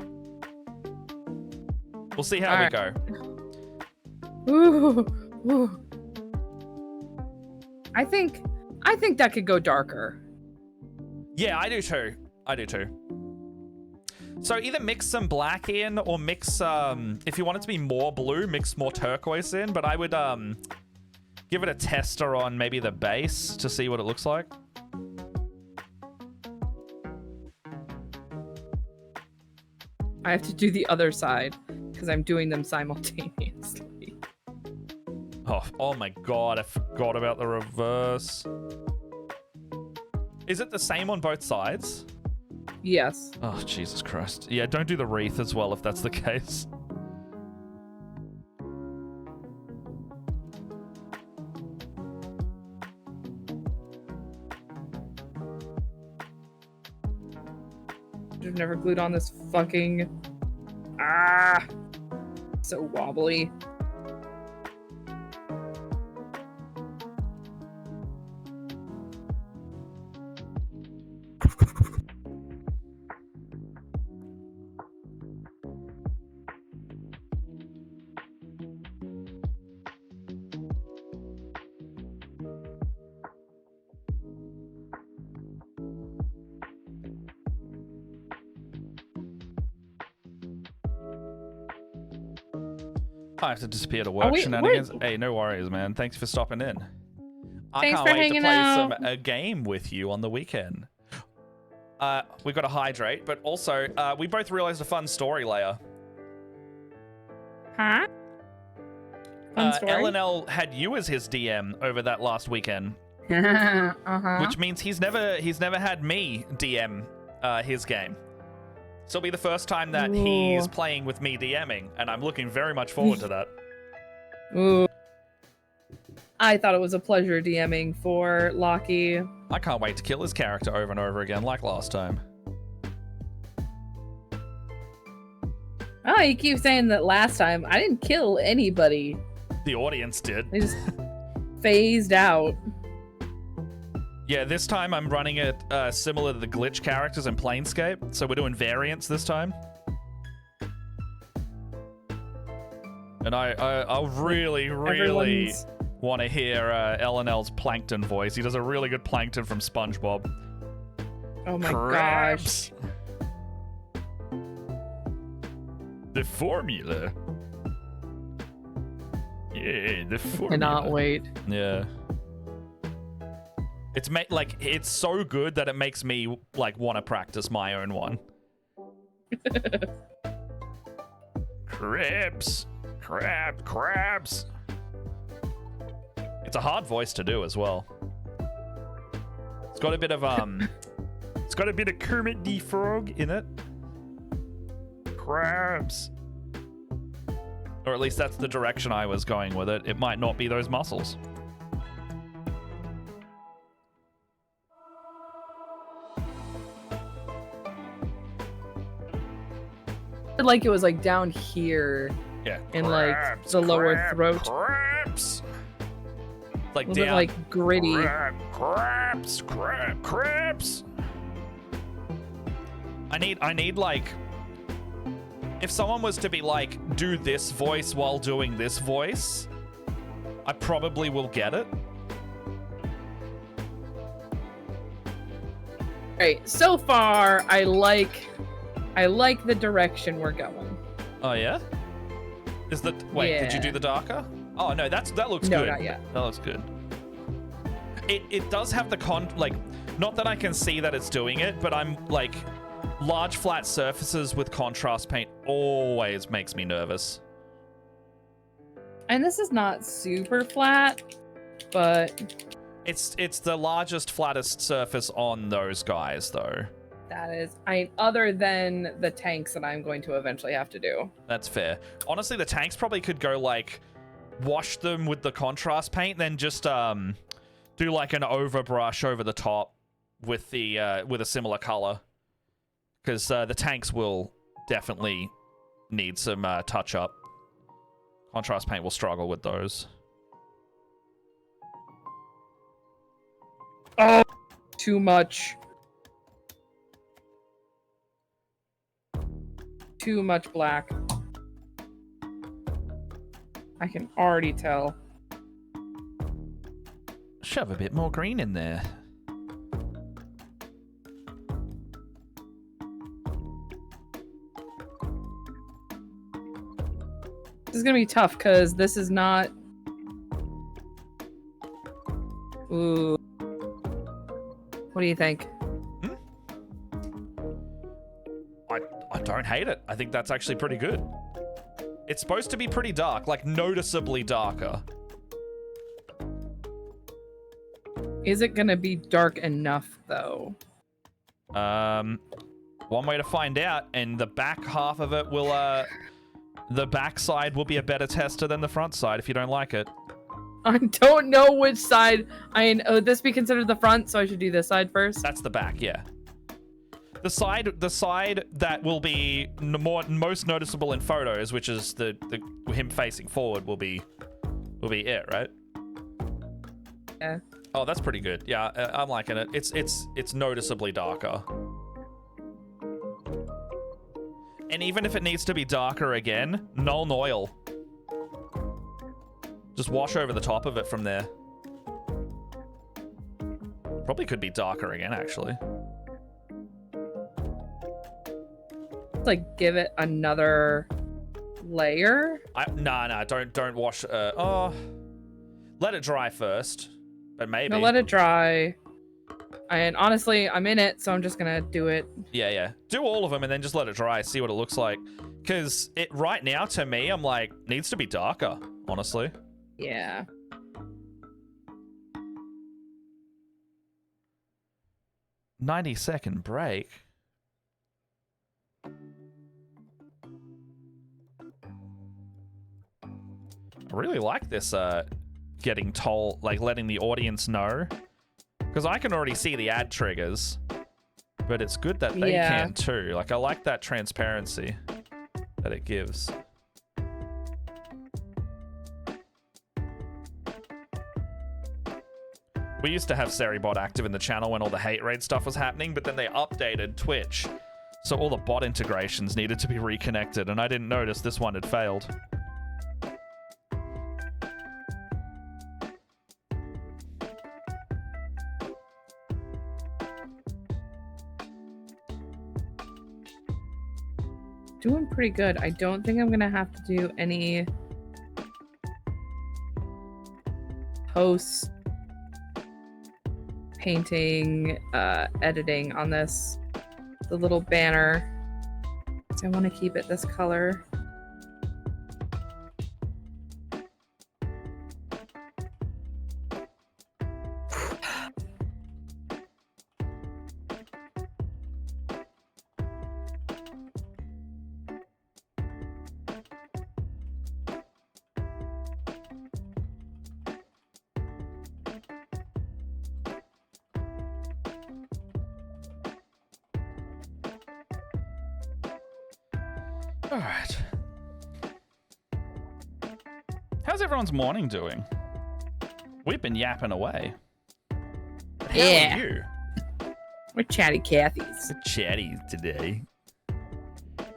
We'll see how we go. Ooh. Ooh. I think that could go darker. Yeah, I do too. So either mix some black in or mix, if you want it to be more blue, mix more turquoise in. But I would give it a tester on maybe the base to see what it looks like. I have to do the other side because I'm doing them simultaneously. Oh my god, I forgot about the reverse. Is it the same on both sides? Yes. Oh, Jesus Christ. Yeah, don't do the wreath as well if that's the case. I've never glued on this fucking... So wobbly. I have to disappear to work shenanigans. Hey, no worries, man. Thanks for stopping in. I Thanks can't for wait to hanging play out. a game with you on the weekend. we got to hydrate, but also we both realized a fun story, Leia. Huh? Fun story? LNL had you as his DM over that last weekend, which means he's never had me DM his game. So it'll be the first time that he's playing with me DMing, and I'm looking very much forward to that. Ooh. I thought it was a pleasure DMing for Lockie. I can't wait to kill his character over and over again, like last time. Oh, you keep saying that last time. I didn't kill anybody. The audience did. They just phased out. Yeah, this time I'm running it similar to the glitch characters in Planescape, so we're doing variants this time. And I really want to hear LNL's Plankton voice. He does a really good Plankton from SpongeBob. Oh my Crabs. gosh. The formula. Yeah, the formula. Cannot wait. Yeah. It's it's so good that it makes me like want to practice my own one. Crabs. Crabs. It's a hard voice to do as well. It's got a bit of Kermit the Frog in it. Crabs. Or at least that's the direction I was going with it. It might not be those muscles. Like it was like down here. Yeah. In like the lower throat. Crabs. Like a little bit like gritty. Crabs. I need like, if someone was to be like, do this voice while doing this voice, I probably will get it. Right. So far, I like the direction we're going. Oh yeah? Did you do the darker? Oh no, that looks good. No, not yet. That looks good. It does have the not that I can see that it's doing it, but I'm like, large flat surfaces with contrast paint always makes me nervous. And this is not super flat, but it's the largest, flattest surface on those guys though. that is, other than the tanks that I'm going to eventually have to do. That's fair. Honestly, the tanks probably could go like wash them with the contrast paint, then just do like an overbrush over the top with the with a similar color, because the tanks will definitely need some touch up. Contrast paint will struggle with those. Oh, too much. Too much black. I can already tell. Shove a bit more green in there. This is gonna be tough because this is not. Ooh. What do you think? I don't hate it. I think that's actually pretty good. It's supposed to be pretty dark, like noticeably darker. Is it gonna be dark enough though? One way to find out, and the back half of it will the back side will be a better tester than the front side if you don't like it. I don't know which side. Would this be considered the front, so I should do this side first? That's the back, yeah. The side that will be most noticeable in photos, which is the him facing forward, will be it, right? Yeah. Oh, that's pretty good. Yeah, I'm liking it. It's noticeably darker. And even if it needs to be darker again, null oil. Just wash over the top of it from there. Probably could be darker again, actually. Like, give it another layer? Nah, don't wash. Let it dry first. But maybe. No, let it dry. And honestly, I'm in it, so I'm just gonna do it. Yeah. Do all of them and then just let it dry, see what it looks like. Because it right now, to me, I'm like, needs to be darker, honestly. Yeah. "90-second break." I really like this getting told, like letting the audience know. Because I can already see the ad triggers. But it's good that they can too. Like, I like that transparency that it gives. We used to have Seribot active in the channel when all the hate raid stuff was happening, but then they updated Twitch. So all the bot integrations needed to be reconnected, and I didn't notice this one had failed. Doing pretty good. I don't think I'm gonna have to do any post painting, editing on this. The little banner. So I want to keep it this color. All right. How's everyone's morning doing? We've been yapping away. How Yeah. are you? We're chatty Cathy's. We're chatty today.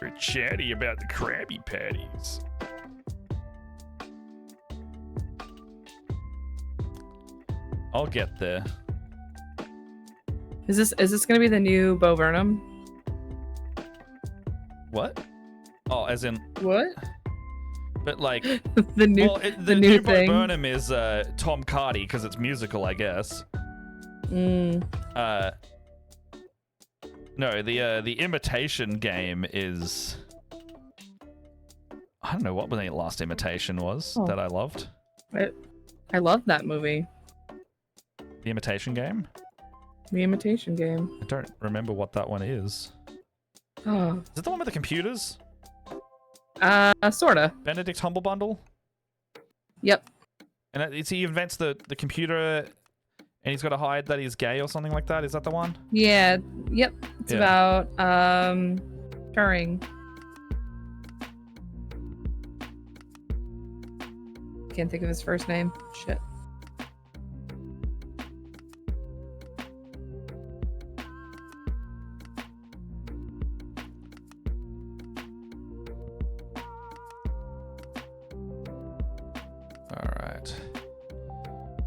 We're chatty about the Krabby Patties. I'll get there. Is this gonna be the new Bo Burnham? What? Oh, as in, What? but like, the new well, the new Bo thing. Burnham is Tom Cardy because it's musical, I guess. Mm. No, the Imitation Game is. I don't know what the last Imitation was that I loved. I love that movie. The Imitation Game? The Imitation Game. I don't remember what that one is. Oh. Is it the one with the computers? Sorta. Benedict Humblebundle? Yep. And he invents the computer and he's got to hide that he's gay or something like that. Is that the one? Yeah. Yep. It's about Turing. Can't think of his first name. Shit. Alright.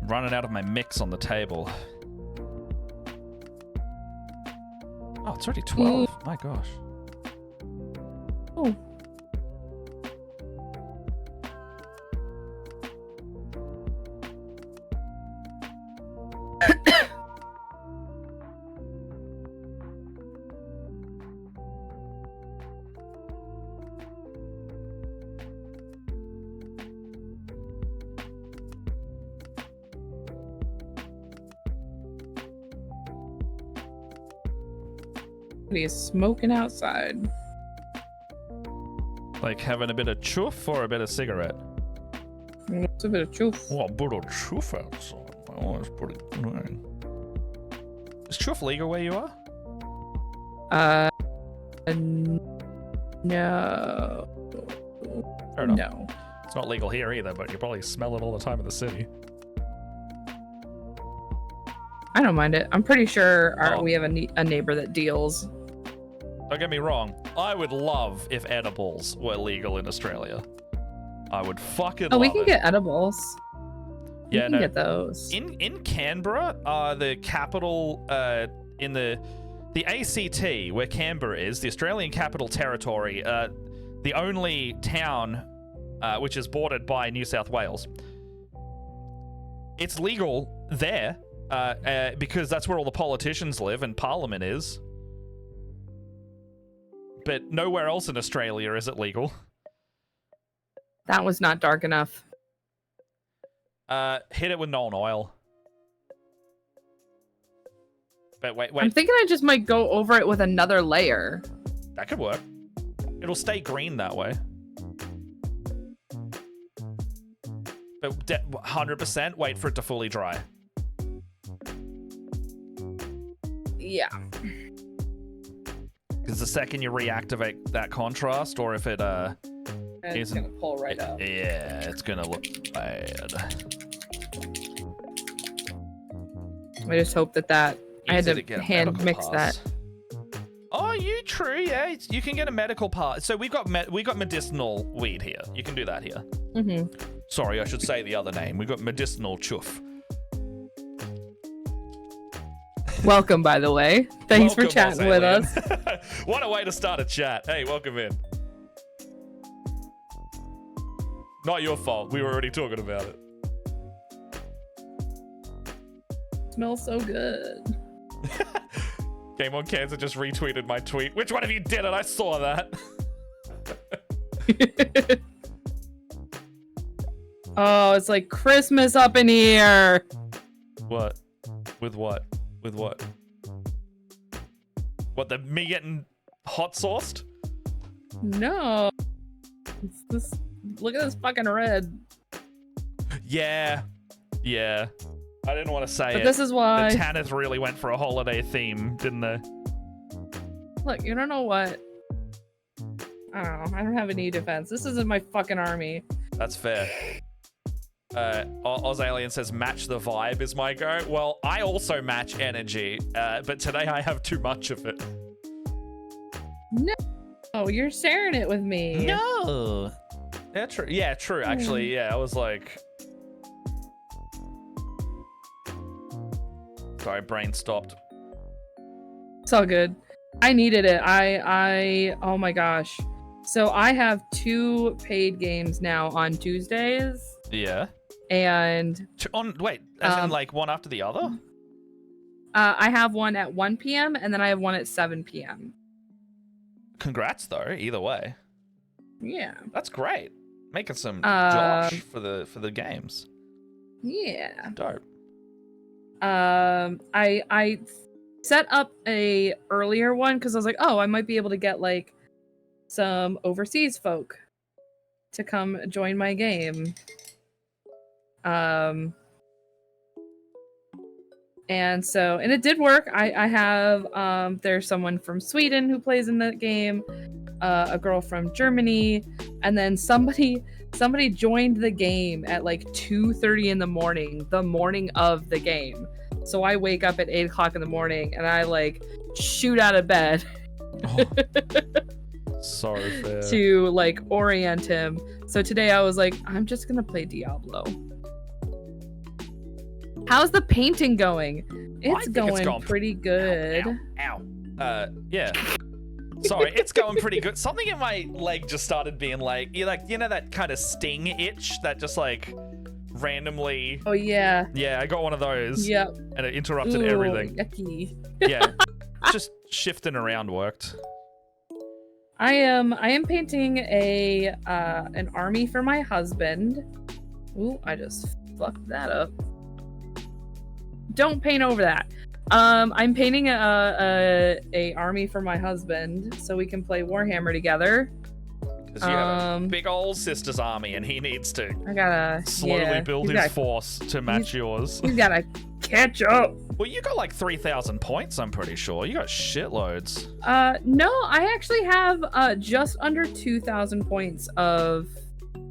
Running out of my mix on the table. Oh, it's already 12. My gosh. Oh. He's smoking outside. Like having a bit of chuff or a bit of cigarette? It's a bit of truth. Oh, a bit of chuff outside. Oh, that's pretty good. Is chuff legal where you are? No. Fair enough. No. It's not legal here either, but you probably smell it all the time in the city. I don't mind it. I'm pretty sure Oh. we have a neighbor that deals. Don't get me wrong. I would love if edibles were legal in Australia. I would fucking Oh, love we can it. get edibles. Yeah, we can no. get those. In Canberra, the capital in the ACT, where Canberra is, the Australian Capital Territory, the only town which is bordered by New South Wales. It's legal there. because that's where all the politicians live and Parliament is. But nowhere else in Australia is it legal. That was not dark enough. Hit it with Nolan oil. But wait. I'm thinking I just might go over it with another layer. That could work. It'll stay green that way. But 100% wait for it to fully dry. Yeah. Because the second you reactivate that contrast, or if it And it's isn't, gonna pull right up. yeah, it's gonna look bad. I just hope that I had Easy to get a hand medical mix pass. that. Oh, true, yeah. You can get a medical pass. So we've got medicinal weed here. You can do that here. Mm-hmm. Sorry, I should say the other name. We've got medicinal chuff. Welcome, by the way. Thanks for Welcome, chatting with Alien. us. What a way to start a chat. Hey, welcome in. Not your fault. We were already talking about it. Smells so good. Game on Cancer just retweeted my tweet. Which one of you did it? I saw that. Oh, it's like Christmas up in here. What? With what? With what? What, me getting hot sauced? No. It's this. Look at this fucking red. Yeah. Yeah. I didn't want to say But it. this is why. The Tanith really went for a holiday theme, didn't they? Look, you don't know what. I don't know. I don't have any defense. This isn't my fucking army. That's fair. Oz Alien says match the vibe is my go. Well, I also match energy, but today I have too much of it. No. Oh, you're sharing it with me. No. Yeah, true. Yeah, true. Actually, yeah, I was like... Sorry, brain stopped. It's all good. I needed it. Oh my gosh. So I have 2 paid games now on Tuesdays. Yeah. And Wait, as in like one after the other? I have one at 1 p.m. and then I have one at 7 p.m. Congrats though, either way. Yeah. That's great. Making some Josh for the games. Yeah. Dope. I set up a earlier one because I was like, oh, I might be able to get like some overseas folk to come join my game. And it did work. I have there's someone from Sweden who plays in the game, a girl from Germany, and then somebody joined the game at like 2:30 in the morning of the game. So I wake up at 8 o'clock in the morning and I like shoot out of bed Sorry, fair. to like orient him. So today I was like, I'm just gonna play Diablo. How's the painting going? It's going pretty good. Ow. Yeah. Sorry, it's going pretty good. Something in my leg just started being like, you know that kind of sting itch that just like randomly. Oh yeah. Yeah, I got one of those. Yep. And it interrupted Ooh, everything. Yucky. Yeah. Just shifting around worked. I am painting an army for my husband. Ooh, I just fucked that up. Don't paint over that. I'm painting a army for my husband so we can play Warhammer together. Because you have a big old sister's army and he needs to slowly build his force to match yours. He's gotta catch up. Well, you got like 3,000 points, I'm pretty sure. You got shitloads. No, I actually have just under 2,000 points of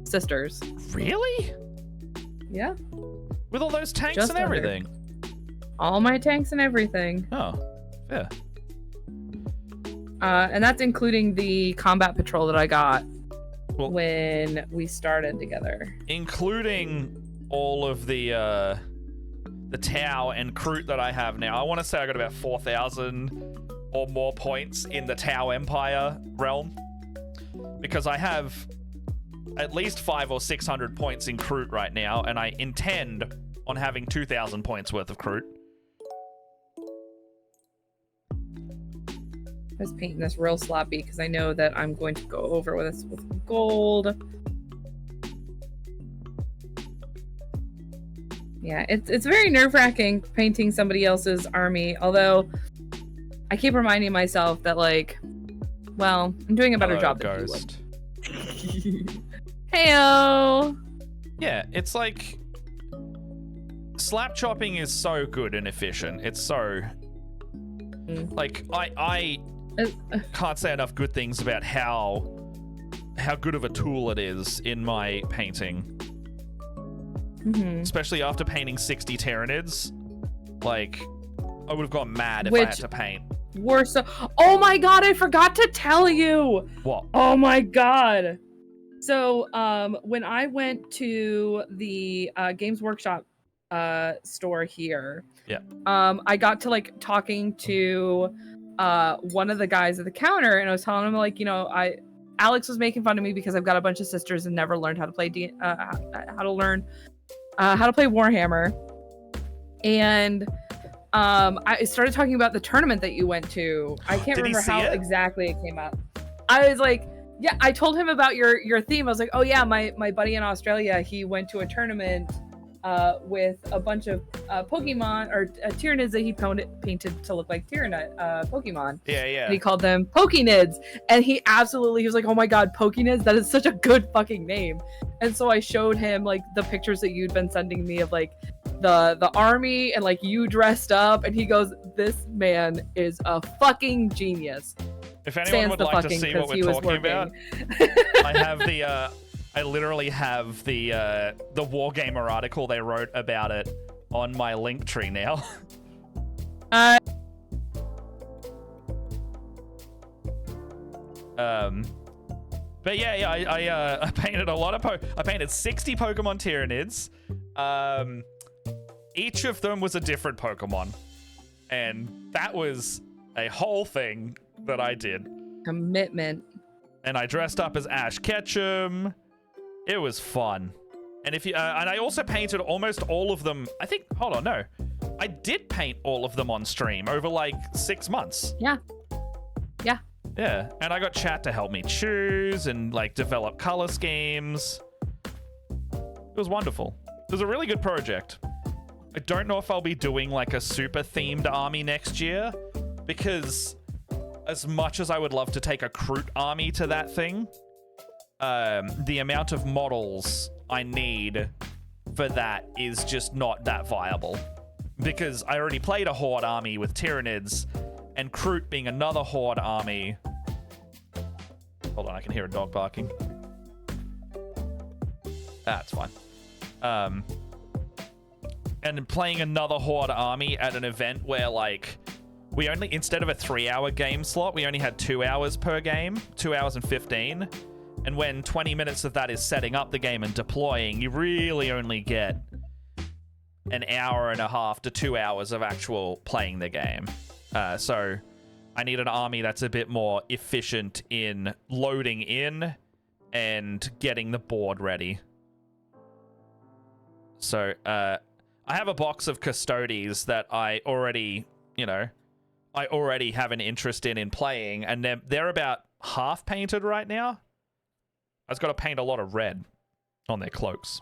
sisters. Really? Yeah. With all those tanks Just and everything? All my tanks and everything. Oh, fair. And that's including the combat patrol that I got when we started together. Including all of the Tau and Kroot that I have now. I want to say I got about 4,000 or more points in the Tau Empire realm. Because I have at least 500 or 600 points in Kroot right now, and I intend on having 2,000 points worth of Kroot. was painting this real sloppy because I know that I'm going to go over with this with gold. Yeah, it's very nerve-wracking painting somebody else's army, although I keep reminding myself that, like, well, I'm doing a better job than Ghost. you would. Heyo! Yeah, it's like slap chopping is so good and efficient. It's so like I can't say enough good things about how good of a tool it is in my painting. Especially after painting 60 Tyranids. Like, I would have gone mad if I had to paint. Oh my god, I forgot to tell you! What? Oh my god! So, when I went to the Games Workshop store here, I got to, like, talking to one of the guys at the counter, and I was telling him, like, you know, Alex was making fun of me because I've got a bunch of sisters and never learned how to play how to play Warhammer. And I started talking about the tournament that you went to. I can't remember how exactly it came up. I was like, yeah, I told him about your theme. I was like, oh yeah, my buddy in Australia, he went to a tournament with a bunch of Pokemon or Tyranids that he painted to look like Tyranid Pokemon. Yeah, yeah. And he called them Pokenids. And he was like, oh my god, Pokenids? That is such a good fucking name. And so I showed him, like, the pictures that you'd been sending me of, like, the army and, like, you dressed up. And he goes, this man is a fucking genius. If anyone would like to see what we're talking about, I literally have the Wargamer article they wrote about it on my link tree now. But yeah, I painted a lot of I painted 60 Pokemon Tyranids. Each of them was a different Pokemon, and that was a whole thing that I did. Commitment. And I dressed up as Ash Ketchum. It was fun. And if you and I also painted almost all of them. I think. Hold on, no, I did paint all of them on stream over like 6 months. Yeah. Yeah. Yeah, and I got chat to help me choose and, like, develop color schemes. It was wonderful. It was a really good project. I don't know if I'll be doing, like, a super themed army next year, because as much as I would love to take a Kroot army to that thing, the amount of models I need for that is just not that viable. Because I already played a Horde army with Tyranids, and Kroot being another Horde army. Hold on, I can hear a dog barking. That's fine. And playing another Horde army at an event where, like, we only, instead of a 3-hour game slot, we only had 2 hours per game, 2 hours and 15. And when 20 minutes of that is setting up the game and deploying, you really only get an hour and a half to 2 hours of actual playing the game. So I need an army that's a bit more efficient in loading in and getting the board ready. So I have a box of Custodes that I already, I already have an interest in playing, and they're about half painted right now. I just got to paint a lot of red on their cloaks.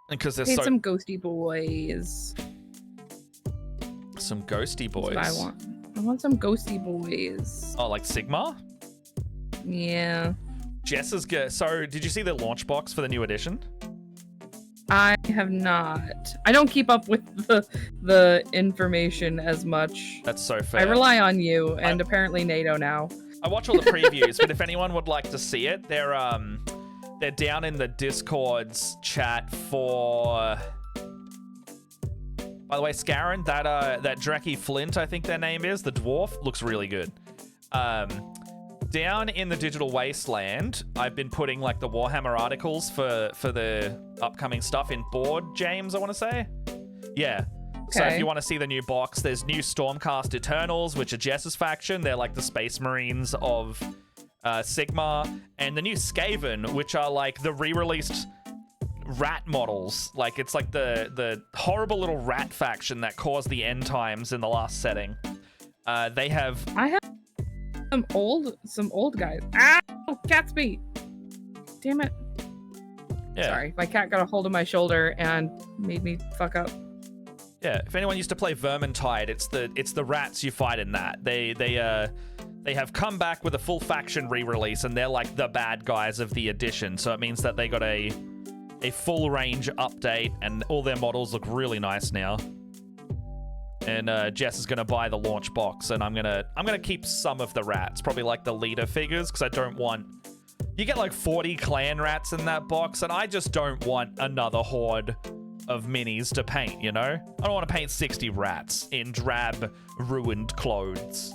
Because there's some ghosty boys. Some ghosty boys. That's what I want. I want some ghosty boys. Oh, like Sigmar? Yeah. Jess's so did you see the launch box for the new edition? I have not. I don't keep up with the information as much. That's so fair. I rely on you and apparently NATO now. I watch all the previews, but if anyone would like to see it, they're down in the Discord's chat for. By the way, Scarron, that Dreki Flint, I think their name is, the dwarf, looks really good. Down in the Digital Wasteland, I've been putting, like, the Warhammer articles for the upcoming stuff in Board James, I want to say. Yeah. Okay. So if you want to see the new box, there's new Stormcast Eternals, which are Jess's faction. They're like the Space Marines of Sigmar. And the new Skaven, which are like the re-released rat models. Like, it's like the horrible little rat faction that caused the end times in the last setting. They have... I have some old guys. Ow! Gatsby! Damn it. Yeah. Sorry, my cat got a hold of my shoulder and made me fuck up. Yeah, if anyone used to play Vermintide, it's the rats you fight in that. They have come back with a full faction re-release, and they're like the bad guys of the edition. So it means that they got a full range update, and all their models look really nice now. And Jess is gonna buy the launch box, and I'm gonna keep some of the rats, probably like the leader figures, because I don't want. You get like 40 clan rats in that box, and I just don't want another horde of minis to paint, you know? I don't want to paint 60 rats in drab, ruined clothes.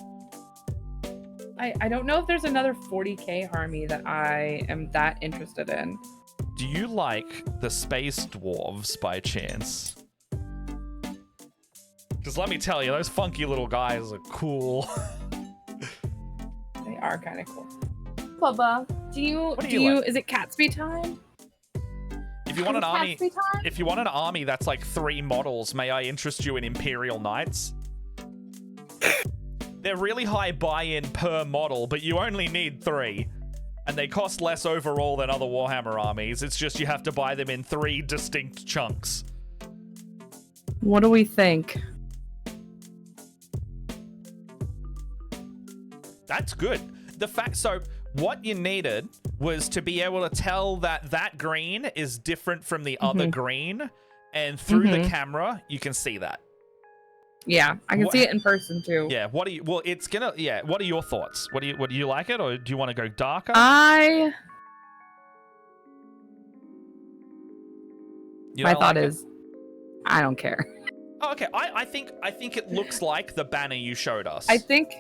I don't know if there's another 40k army that I am that interested in. Do you like the space dwarves by chance? Because let me tell you, those funky little guys are cool. They are kind of cool. Bubba, do you like? Is it Catsby time? If you want an army, Catsby time? if you want an army that's like 3 models, may I interest you in Imperial Knights? They're really high buy-in per model, but you only need 3. And they cost less overall than other Warhammer armies. It's just you have to buy them in 3 distinct chunks. What do we think? That's good. So what you needed was to be able to tell that green is different from the other green, and through the camera you can see that. Yeah, I can see it in person too. Yeah, what are your thoughts? Do you like it, or do you want to go darker? My thought is I don't care. Oh, okay. I think it looks like the banner you showed us. I think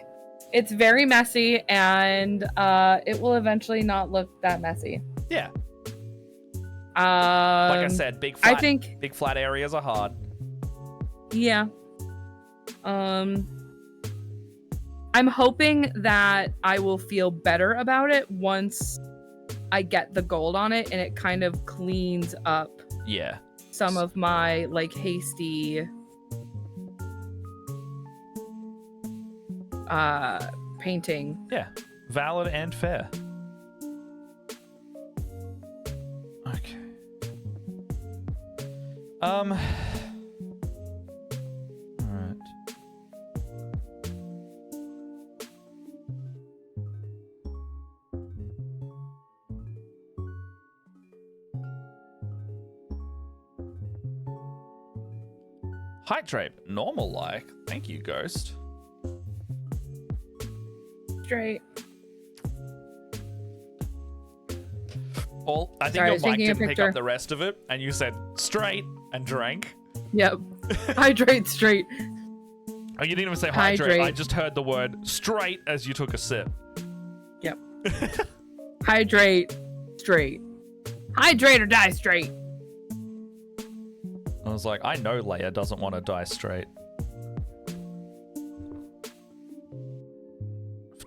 it's very messy, and it will eventually not look that messy. Yeah. Like I said, big flat areas are hard. Yeah. I'm hoping that I will feel better about it once I get the gold on it, and it kind of cleans up some of my like hasty painting. Yeah, valid and fair. Okay. All right. Height drape, normal like. Thank you, Ghost. Straight. Well, I think your mic didn't pick up the rest of it, and you said straight and drank. Yep. Hydrate straight. Oh, you didn't even say hydrate. I just heard the word straight as you took a sip. Yep. Hydrate straight. Hydrate or die straight. I was like, I know Leia doesn't want to die straight.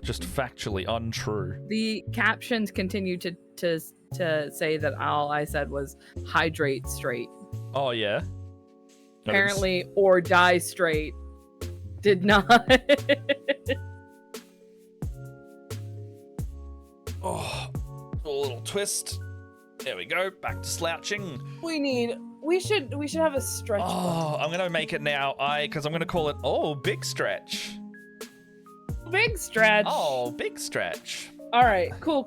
Just factually untrue. The captions continue to say that all I said was hydrate straight. Oh yeah. Apparently, or die straight did not. Oh, a little twist. There we go. Back to slouching. We should have a stretch. Oh, I'm gonna make it now. Because I'm gonna call it big stretch. Big stretch. Oh, big stretch. All right, cool.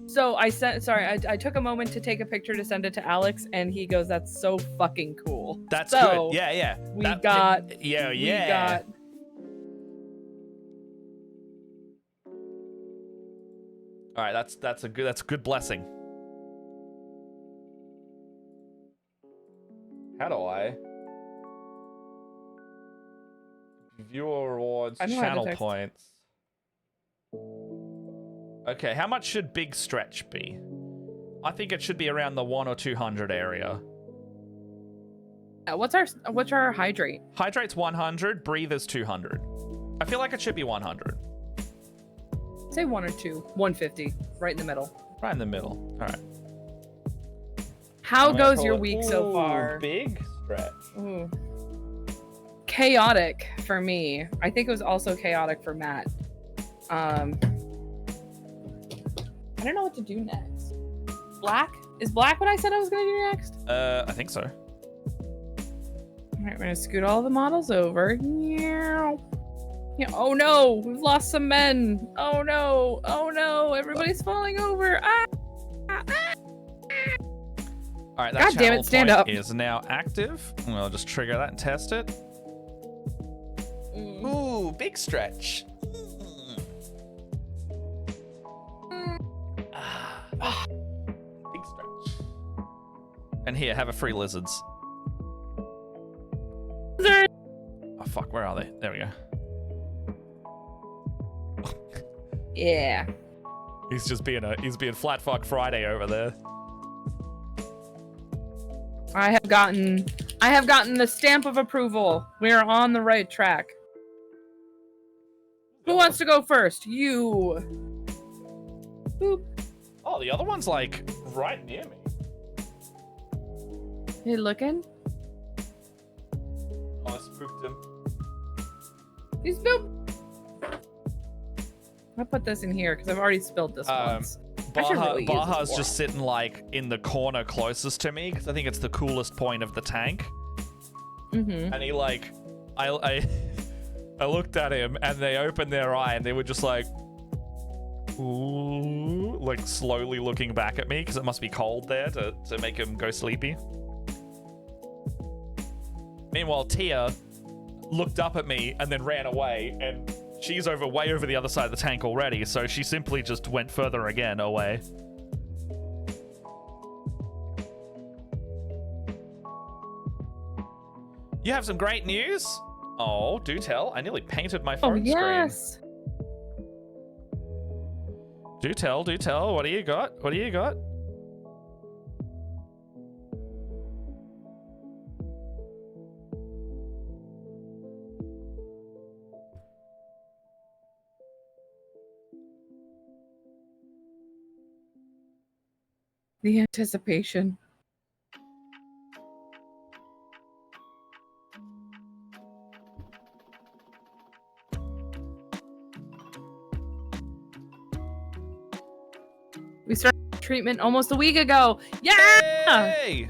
So I took a moment to take a picture to send it to Alex, and he goes, "That's so fucking cool." That's good. Yeah. We got. All right, that's a good blessing. How do I? Viewer rewards, channel points. Okay, how much should big stretch be? I think it should be around the 100 or 200 area. What's our hydrate? Hydrate's 100, breathe is 200. I feel like it should be 100. Say 1 or 2. 150, right in the middle. Right in the middle. All right. How I'm gonna goes call your it- week so Ooh, far? Big stretch. Ooh. Chaotic for me. I think it was also chaotic for Matt. I don't know what to do next. Black? Is black what I said I was gonna do next? I think so. Alright, we're gonna scoot all the models over. Yeah. Oh no, we've lost some men. Oh no, everybody's falling over. Ah! All right, that God damn channel it, stand point up. is now active. We'll just trigger that and test it. Ooh, big stretch. Big stretch. And here, have a free lizards. Oh fuck, where are they? There we go. Yeah. He's being flat fuck Friday over there. I have gotten the stamp of approval. We are on the right track. Who wants to go first? You. Boop. Oh, the other one's like right near me. You looking? Oh, I spooked him. He's boop. I'll put this in here because I've already spilled this once. I should really use this Baja's more. just sitting like in the corner closest to me because I think it's the coolest point of the tank. Mm-hmm. And he like, I looked at him and they opened their eye and they were just like, ooh, like slowly looking back at me because it must be cold there to make him go sleepy. Meanwhile, Tia looked up at me and then ran away, and she's way over the other side of the tank already, so she simply just went further again away. You have some great news? Oh, do tell. I nearly painted my phone screen. Yes. Do tell, do tell. What do you got? What do you got? The anticipation. We started treatment almost a week ago. Yeah! Hey!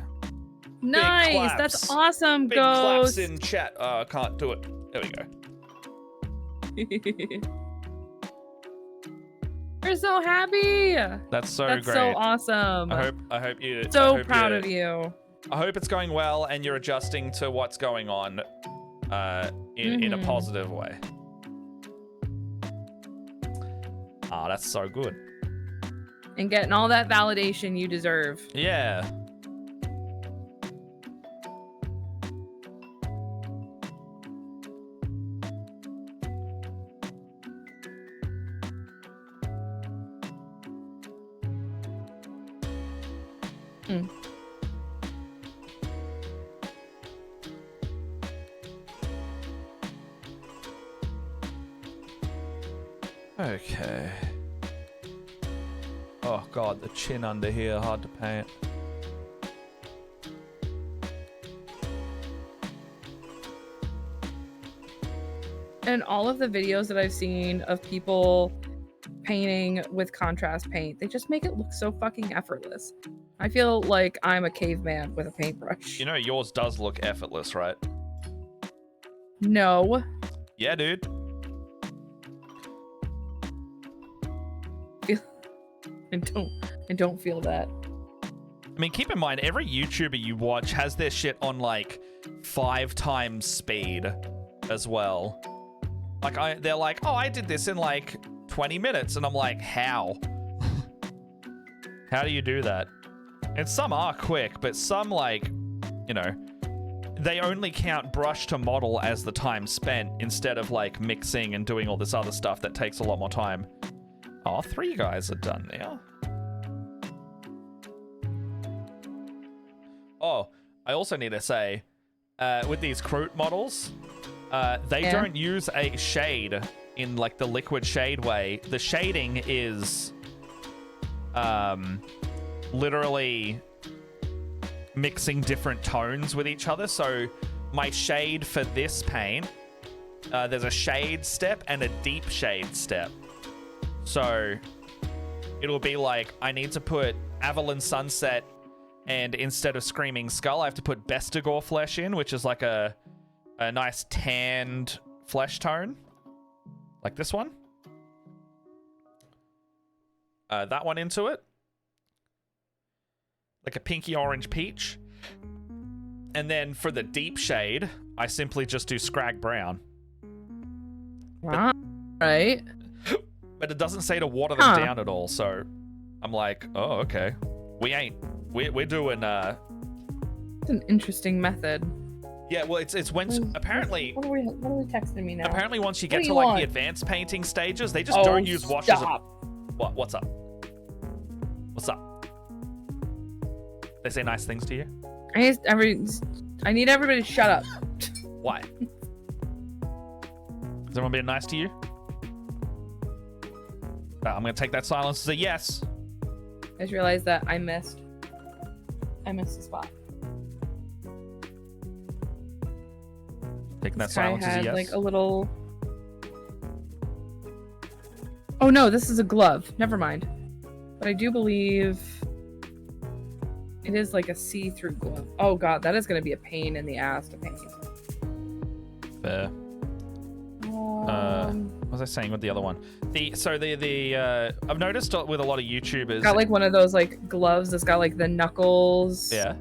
Nice. claps. That's awesome, Big claps Ghost. in chat. Can't do it. There we go. We're so happy. That's so That's great. so awesome. I hope you. So proud of you. I hope it's going well and you're adjusting to what's going on, in a positive way. Ah, that's so good. And getting all that validation you deserve. Yeah. Okay. Oh god, the chin under here, hard to paint. And all of the videos that I've seen of people painting with contrast paint, they just make it look so fucking effortless. I feel like I'm a caveman with a paintbrush. You know yours does look effortless, right? No. Yeah, dude. I don't feel that. I mean, keep in mind, every YouTuber you watch has their shit on like 5 times speed as well. Like, they're like, oh, I did this in like 20 minutes. And I'm like, how? How do you do that? And some are quick, but some, like, you know, they only count brush to model as the time spent instead of like mixing and doing all this other stuff that takes a lot more time. Oh, 3 guys are done now. Oh, I also need to say, with these Kroot models, they don't use a shade in like the liquid shade way. The shading is literally mixing different tones with each other. So my shade for this paint, there's a shade step and a deep shade step. So it'll be like I need to put Avalon Sunset, and instead of Screaming Skull, I have to put Bestigor Flesh in, which is like a nice tanned flesh tone. Like this one. That one into it. Like a pinky orange peach. And then for the deep shade, I simply just do Scrag Brown. Right. But it doesn't say to water them down at all, so I'm like, oh, okay. We're doing It's an interesting method. yeah, well it's when apparently What are we texting me now? apparently once you What get do to you like want? the advanced painting stages, they just don't use washes. Stop. What's up? What's up? They say nice things to you? I need everybody to shut up. Why? Is everyone being nice to you? I'm gonna take that silence as a yes. I just realized that I missed the spot. Taking that This guy silence as a had yes. like a little. Oh no, this is a glove. Never mind. But I do believe it is like a see-through glove. Oh god, that is going to be a pain in the ass to paint. Fair. What was I saying with the other one? I've noticed with a lot of YouTubers. Got like one of those like gloves that's got like the knuckles. Yeah.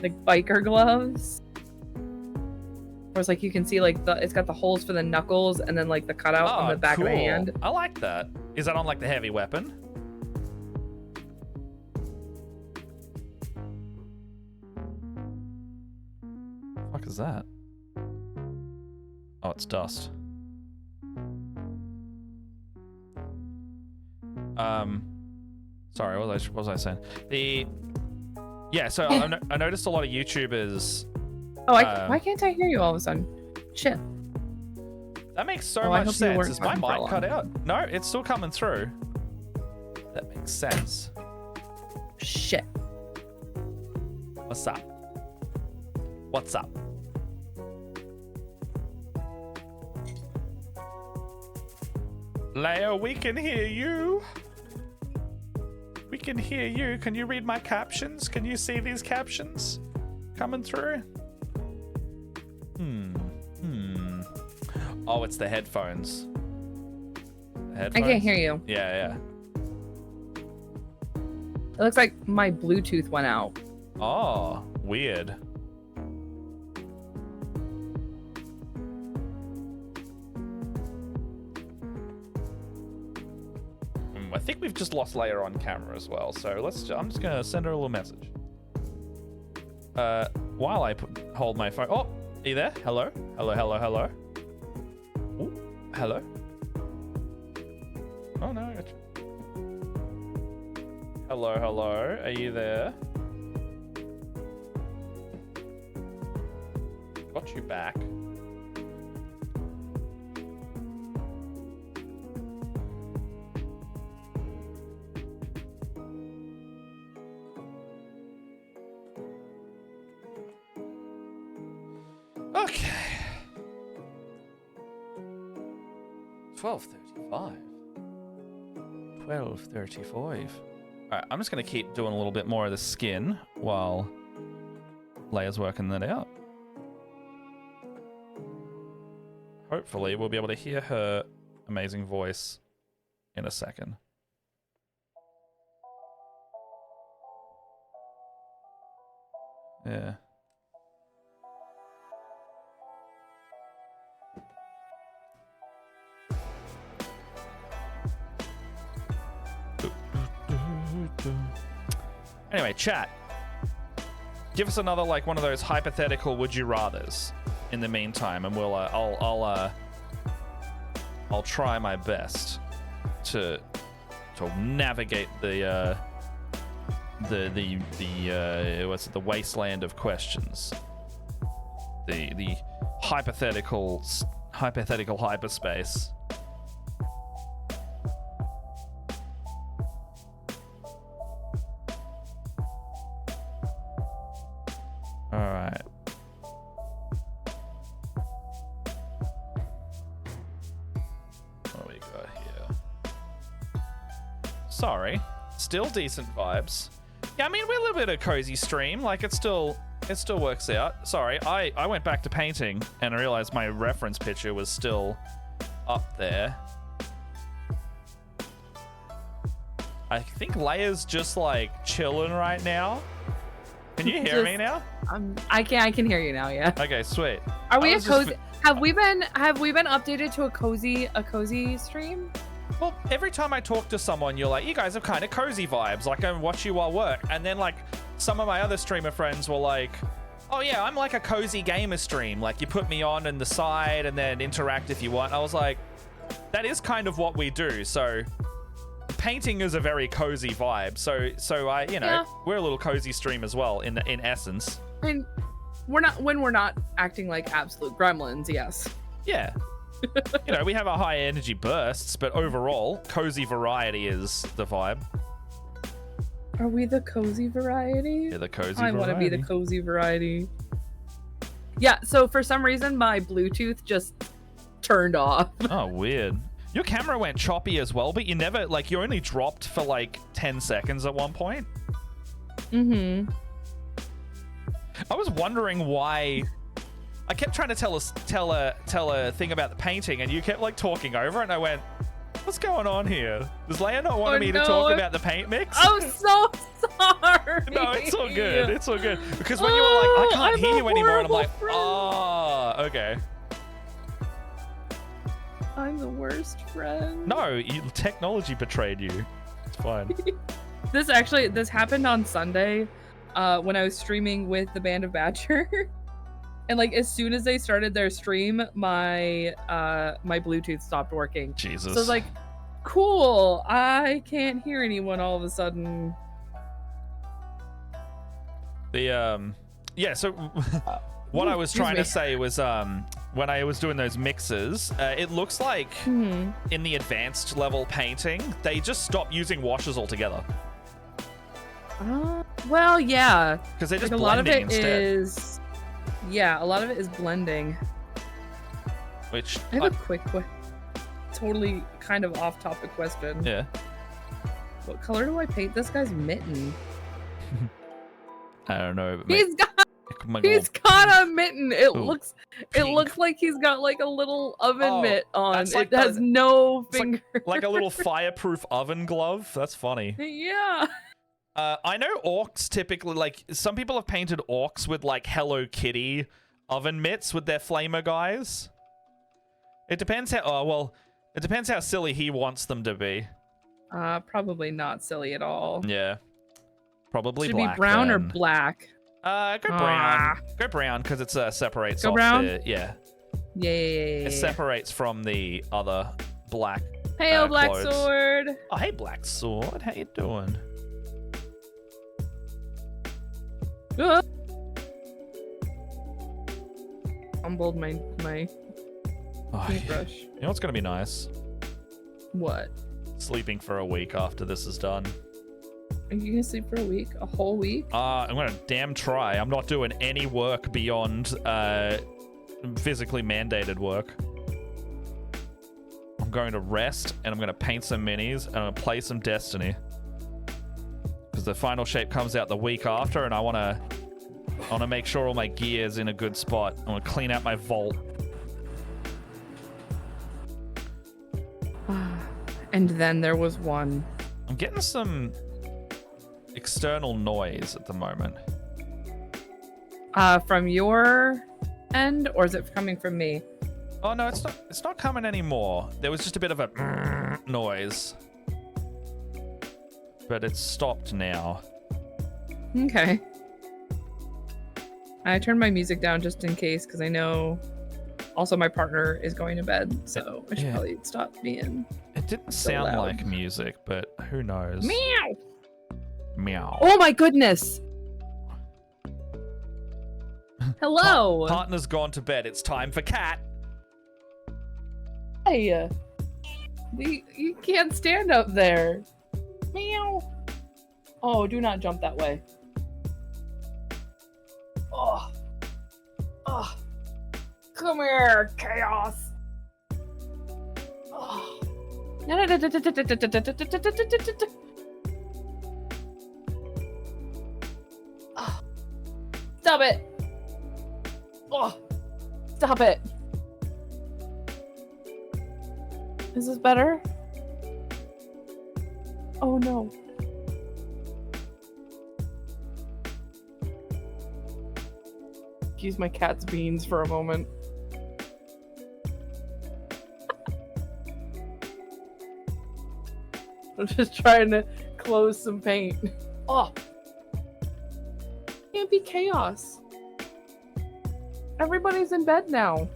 Like biker gloves. Where it's like you can see like it's got the holes for the knuckles and then like the cutout on the back cool. of the hand. I like that. Is that on like the heavy weapon? What the fuck is that? Oh, it's dust. Sorry, what was I saying? So I noticed a lot of YouTubers. Oh, why can't I hear you all of a sudden? Shit. That makes so I much hope you weren't sense. Is my talking for a mic cut long out? No, it's still coming through. That makes sense. Shit. What's up? What's up? Leia, we can hear you. We can hear you. Can you read my captions? Can you see these captions coming through? Oh, it's the headphones. I can't hear you. Yeah. It looks like my Bluetooth went out. Oh, weird. I think we've just lost Leia on camera as well, so I'm just gonna send her a little message. While I hold my phone. Oh, are you there? Hello? Hello? Ooh, hello? Oh no, I got you. Hello? Are you there? Got you back. Okay. 12:35. 12:35. Alright, I'm just going to keep doing a little bit more of the skin while Leia's working that out. Hopefully, we'll be able to hear her amazing voice in a second. Yeah. Anyway, chat. Give us another like one of those hypothetical would you rather's in the meantime, and we'll I'll try my best to navigate the wasteland of questions. The hypothetical hyperspace. Sorry. Still decent vibes. Yeah, I mean, we're a little bit of cozy stream. Like, it still works out. Sorry, I went back to painting and I realized my reference picture was still up there. I think Leia's just like chilling right now. Can you hear me now? I can hear you now. Yeah. Okay, sweet. Are we a cozy? Have we been updated to a cozy stream? Well, every time I talk to someone, you're like, you guys have kind of cozy vibes. Like, I watch you while work. And then, like, some of my other streamer friends were like, oh, yeah, I'm like a cozy gamer stream. Like, you put me on the side and then interact if you want. I was like, that is kind of what we do. So, painting is a very cozy vibe. So I, you know, yeah. We're a little cozy stream as well, in essence. And when we're not acting like absolute gremlins, yes. Yeah. You know, we have our high energy bursts, but overall, cozy variety is the vibe. Are we the cozy variety? Yeah, the cozy variety. I want to be the cozy variety. Yeah, so for some reason, my Bluetooth just turned off. Oh, weird. Your camera went choppy as well, but you never, like, you only dropped for like 10 seconds at one point. Mm-hmm. I was wondering why. I kept trying to tell a thing about the painting, and you kept like talking over, and I went, "What's going on here? Does Leia not want me to talk about the paint mix?" I'm so sorry. No, it's all good. It's all good. Because when you were like, "I can't hear you anymore," and I'm like, "Oh, okay." I'm the worst friend. No, technology betrayed you. It's fine. This happened on Sunday, when I was streaming with the Band of Badger. And like as soon as they started their stream, my Bluetooth stopped working. Jesus. So I was like, cool, I can't hear anyone all of a sudden. So what I was trying to say was when I was doing those mixes, it looks like in the advanced level painting, they just stopped using washes altogether. Well, yeah. Because they're just like blending instead. Yeah, a lot of it is blending. Which I have a quick, totally kind of off-topic question. Yeah. What color do I paint this guy's mitten? I don't know. He's got a mitten. It looks like he's got like a little oven mitt on. It has no finger. Like a little fireproof oven glove. That's funny. Yeah. I know orcs typically, like, some people have painted orcs with, like, Hello Kitty oven mitts with their flamer guys. It depends how, it depends how silly he wants them to be. Probably not silly at all. Yeah. Probably Should black, be brown then. or black? Go brown. Go brown, because it separates off brown? yeah. Yeah. It separates from the other black Hey, Black clothes. Sword. Oh, hey, Black Sword. How you doing? Fumbled my paintbrush. You know what's gonna be nice? What? Sleeping for a week after this is done. Are you gonna sleep for a week? A whole week? I'm gonna damn try. I'm not doing any work beyond physically mandated work. I'm going to rest, and I'm gonna paint some minis, and I'm gonna play some Destiny. Because the final shape comes out the week after, and I wanna make sure all my gear's in a good spot. I wanna clean out my vault. And then there was one. I'm getting some external noise at the moment. From your end, or is it coming from me? Oh no, it's not coming anymore. There was just a bit of a noise. But it's stopped now. Okay. I turned my music down just in case, because I know also my partner is going to bed, so I should probably stop being It didn't so sound loud. like music, but who knows? Meow! Meow. Oh my goodness! Hello! Partner's gone to bed. It's time for cat. Hey! You can't stand up there. Meow! Oh, do not jump that way. Oh. Oh. Come here, chaos. Oh. Stop it! Oh, stop it! Is this better? Oh no. Use my cat's beans for a moment. I'm just trying to close some paint. Oh. Can't be chaos. Everybody's in bed now.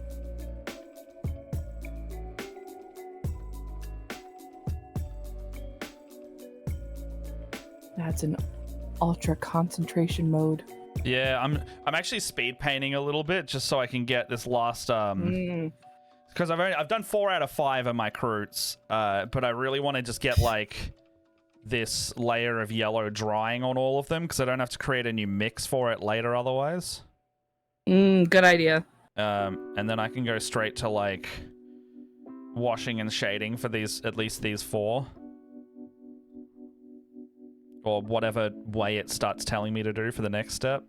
That's an ultra concentration mode. Yeah, I'm actually speed painting a little bit just so I can get this last because I've done 4 out of 5 of my Croots, but I really want to just get like this layer of yellow drying on all of them because I don't have to create a new mix for it later otherwise. Good idea. And then I can go straight to like washing and shading for at least these 4. Or whatever way it starts telling me to do for the next step.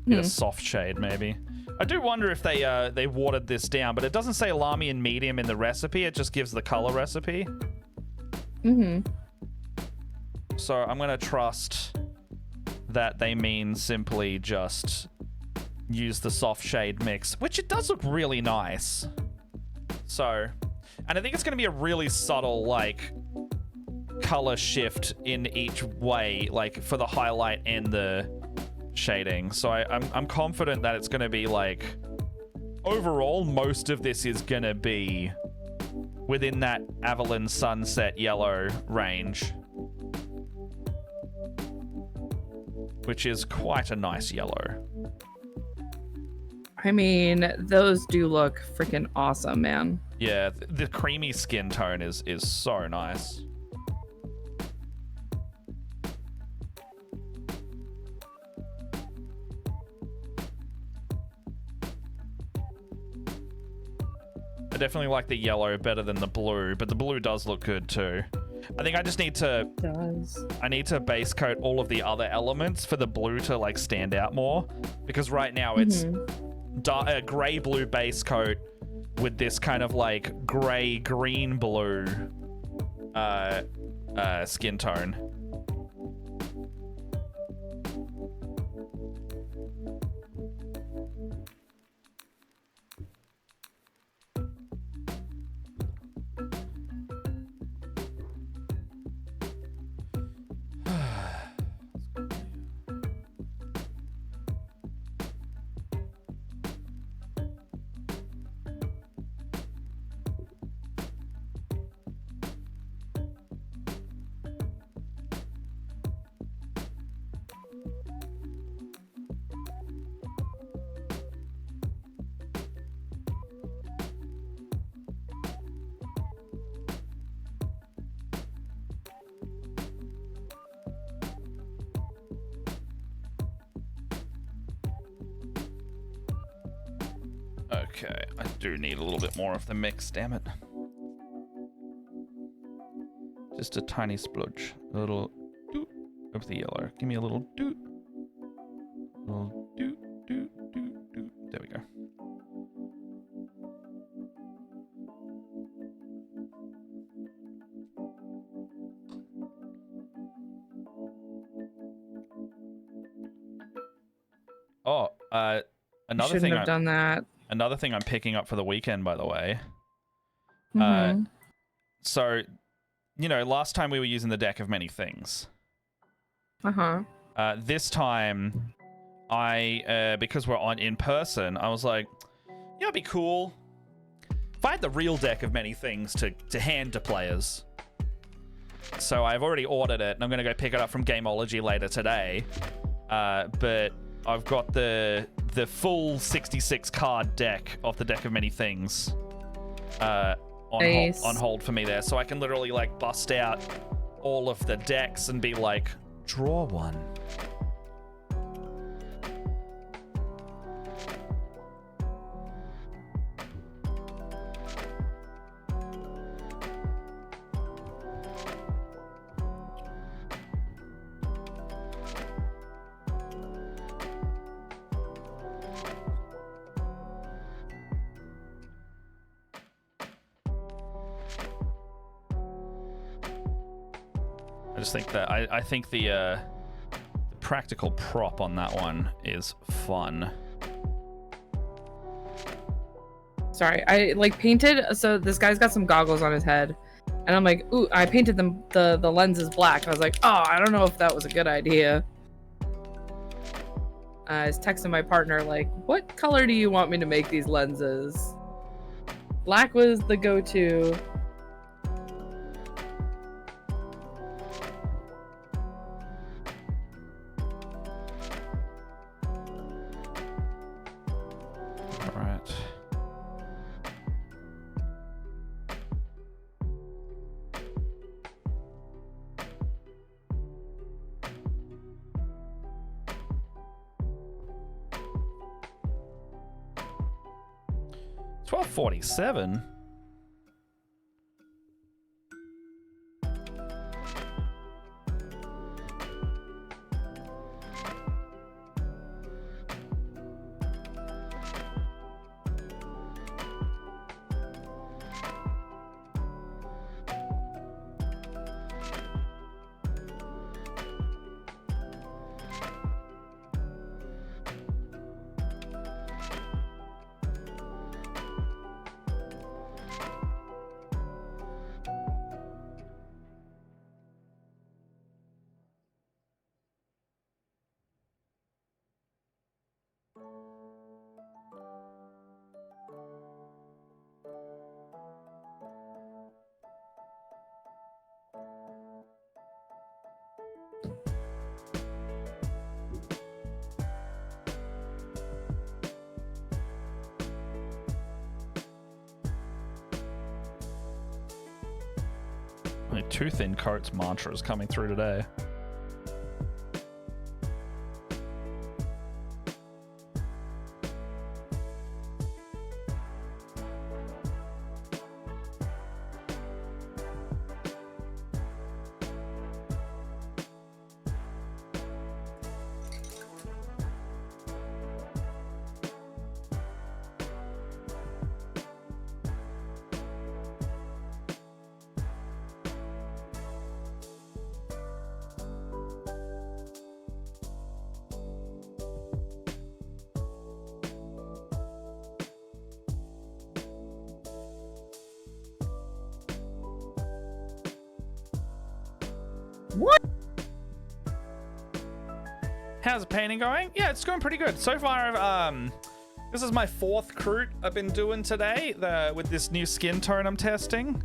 Get a soft shade, maybe. I do wonder if they watered this down, but it doesn't say Lamy and medium in the recipe. It just gives the color recipe. So I'm going to trust that they mean simply just use the soft shade mix, which it does look really nice. So, and I think it's going to be a really subtle, like, color shift in each way, like for the highlight and the shading. So I'm confident that it's going to be like overall most of this is going to be within that Avalon Sunset yellow range, which is quite a nice yellow. I mean, those do look freaking awesome, man. Yeah, the creamy skin tone is so nice. I definitely like the yellow better than the blue, but the blue does look good too. I think I just need to... I need to base coat all of the other elements for the blue to like stand out more, because right now it's a gray blue base coat with this kind of like gray green blue skin tone. Okay, I do need a little bit more of the mix, damn it. Just a tiny splodge. A little doot of the yellow. Give me a little doot. A little doot, doot, doot, doot. There we go. Oh, another thing have done that. Another thing I'm picking up for the weekend, by the way. So, you know, last time we were using the deck of many things. This time, because we're on in person, I was like, yeah, it'd be cool if I had the real deck of many things to hand to players. So I've already ordered it, and I'm going to go pick it up from Gameology later today. But I've got the full 66 card deck of the deck of many things on hold for me there, so I can literally like bust out all of the decks and be like, draw one. just think that I think the practical prop on that one is fun. Sorry, I like painted. So this guy's got some goggles on his head, and I'm like, ooh, I painted them the lenses black. I was like, oh, I don't know if that was a good idea. I was texting my partner like, what color do you want me to make these lenses? Black was the go-to. All right. $12.47. Only two thin coats mantras coming through today. What? How's the painting going? Yeah, it's going pretty good. So far, this is my fourth croot I've been doing today with this new skin tone I'm testing.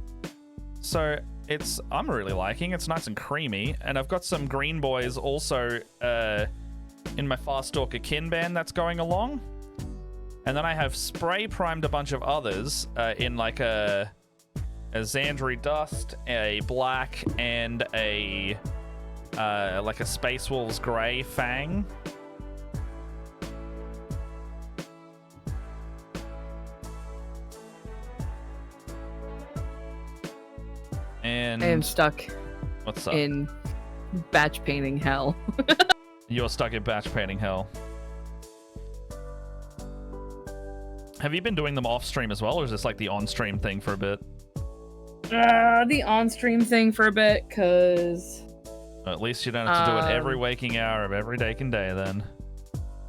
So I'm really liking it. It's nice and creamy. And I've got some green boys also in my Farstalker kin band that's going along. And then I have spray primed a bunch of others in like a Xandri Dust, a black, and a like a Space Wolves Grey Fang. And I am stuck what's up? in batch painting hell. You're stuck in batch painting hell. Have you been doing them off stream as well, or is this like the on stream thing for a bit? The on-stream thing for a bit, because... At least you don't have to do it every waking hour of every day then.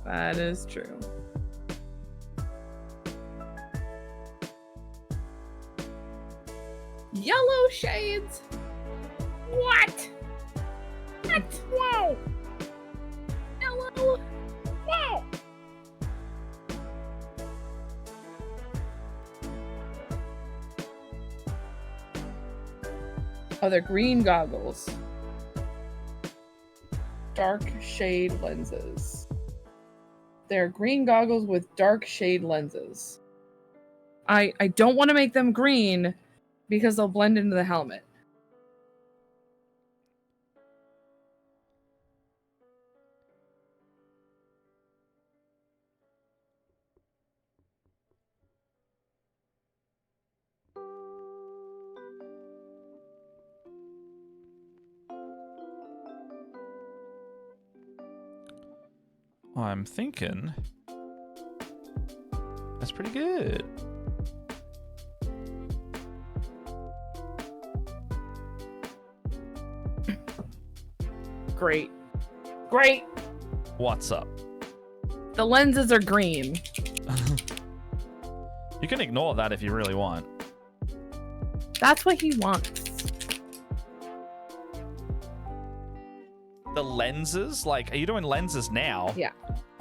That is true. Yellow shades? What? What? Whoa! Yellow? Whoa! Oh, they're green goggles. Dark shade lenses. They're green goggles with dark shade lenses. I don't want to make them green because they'll blend into the helmet. I'm thinking that's pretty good. great. Great. What's up? The lenses are green. You can ignore that if you really want. That's what he wants. The lenses? Like, are you doing lenses now? Yeah.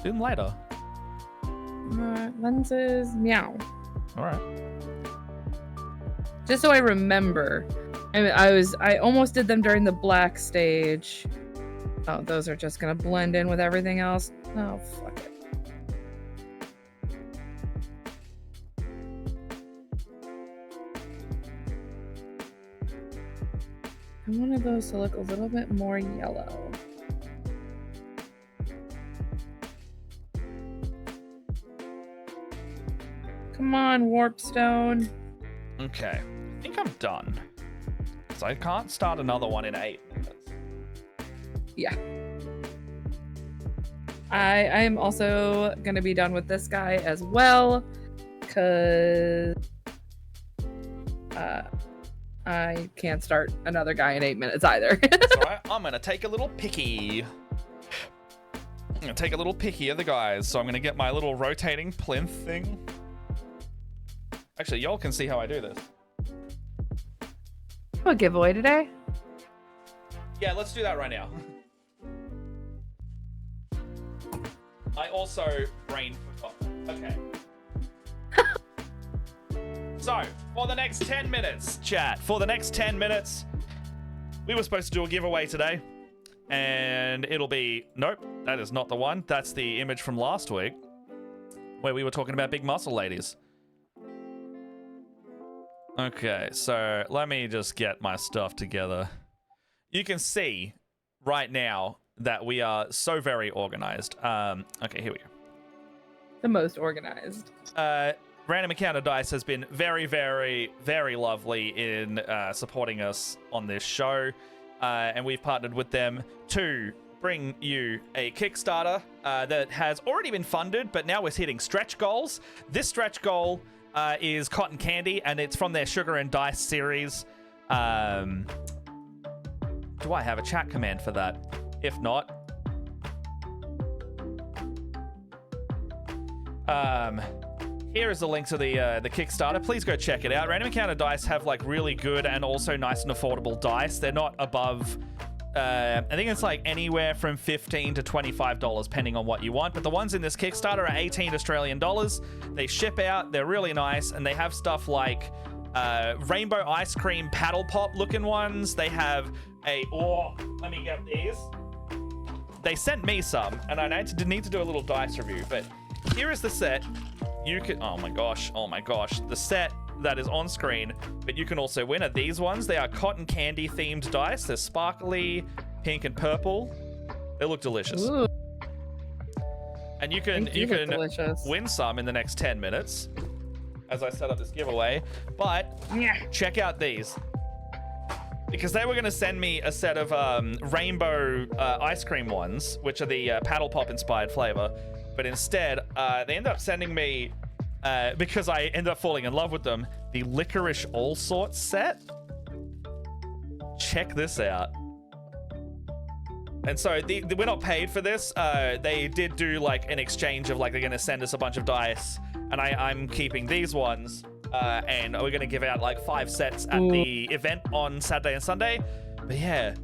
Do them later. Lenses, meow. All right. Just so I remember. I mean, I almost did them during the black stage. Oh, those are just gonna blend in with everything else. Oh, fuck it. I wanted those to look a little bit more yellow. Come on, Warpstone. Okay. I think I'm done. So I can't start another one in 8 minutes. Yeah. I am also going to be done with this guy as well, because I can't start another guy in 8 minutes either. That's all right. I'm going to take a little picky. I'm going to take a little picky of the guys. So I'm going to get my little rotating plinth thing. Actually, y'all can see how I do this. A giveaway today? Yeah, let's do that right now. I also brain forgot. Okay. So, for the next 10 minutes, chat, for the next 10 minutes, we were supposed to do a giveaway today. And it'll be... Nope, that is not the one. That's the image from last week, where we were talking about big muscle ladies. Okay, so let me just get my stuff together. You can see right now that we are so very organized. Okay, here we go. The most organized. Random Encounter Dice has been very, very, very lovely in supporting us on this show. And we've partnered with them to bring you a Kickstarter that has already been funded, but now we're hitting stretch goals. This stretch goal is Cotton Candy, and it's from their Sugar and Dice series. Do I have a chat command for that? If not, here is the link to the Kickstarter. Please go check it out. Random Encounter Dice have like really good and also nice and affordable dice. They're not above, I think it's like anywhere from $15 to $25, depending on what you want. But the ones in this Kickstarter are 18 Australian dollars. They ship out. They're really nice, and they have stuff like rainbow ice cream paddle pop looking ones. They have a let me get these. They sent me some, and I need to do a little dice review. But here is the set. You can oh my gosh, the set that is on screen, but you can also win are these ones. They are cotton candy themed dice. They're sparkly, pink and purple. They look delicious. Ooh. And you can win some in the next 10 minutes as I set up this giveaway. But check out these, because they were going to send me a set of rainbow ice cream ones, which are the paddle pop inspired flavor. But instead, they ended up sending me, because I ended up falling in love with them, the Licorice All Sorts set. Check this out. And so we're not paid for this. They did do like an exchange of like they're going to send us a bunch of dice, and I'm keeping these ones. And we're going to give out like 5 sets at the event on Saturday and Sunday. But yeah,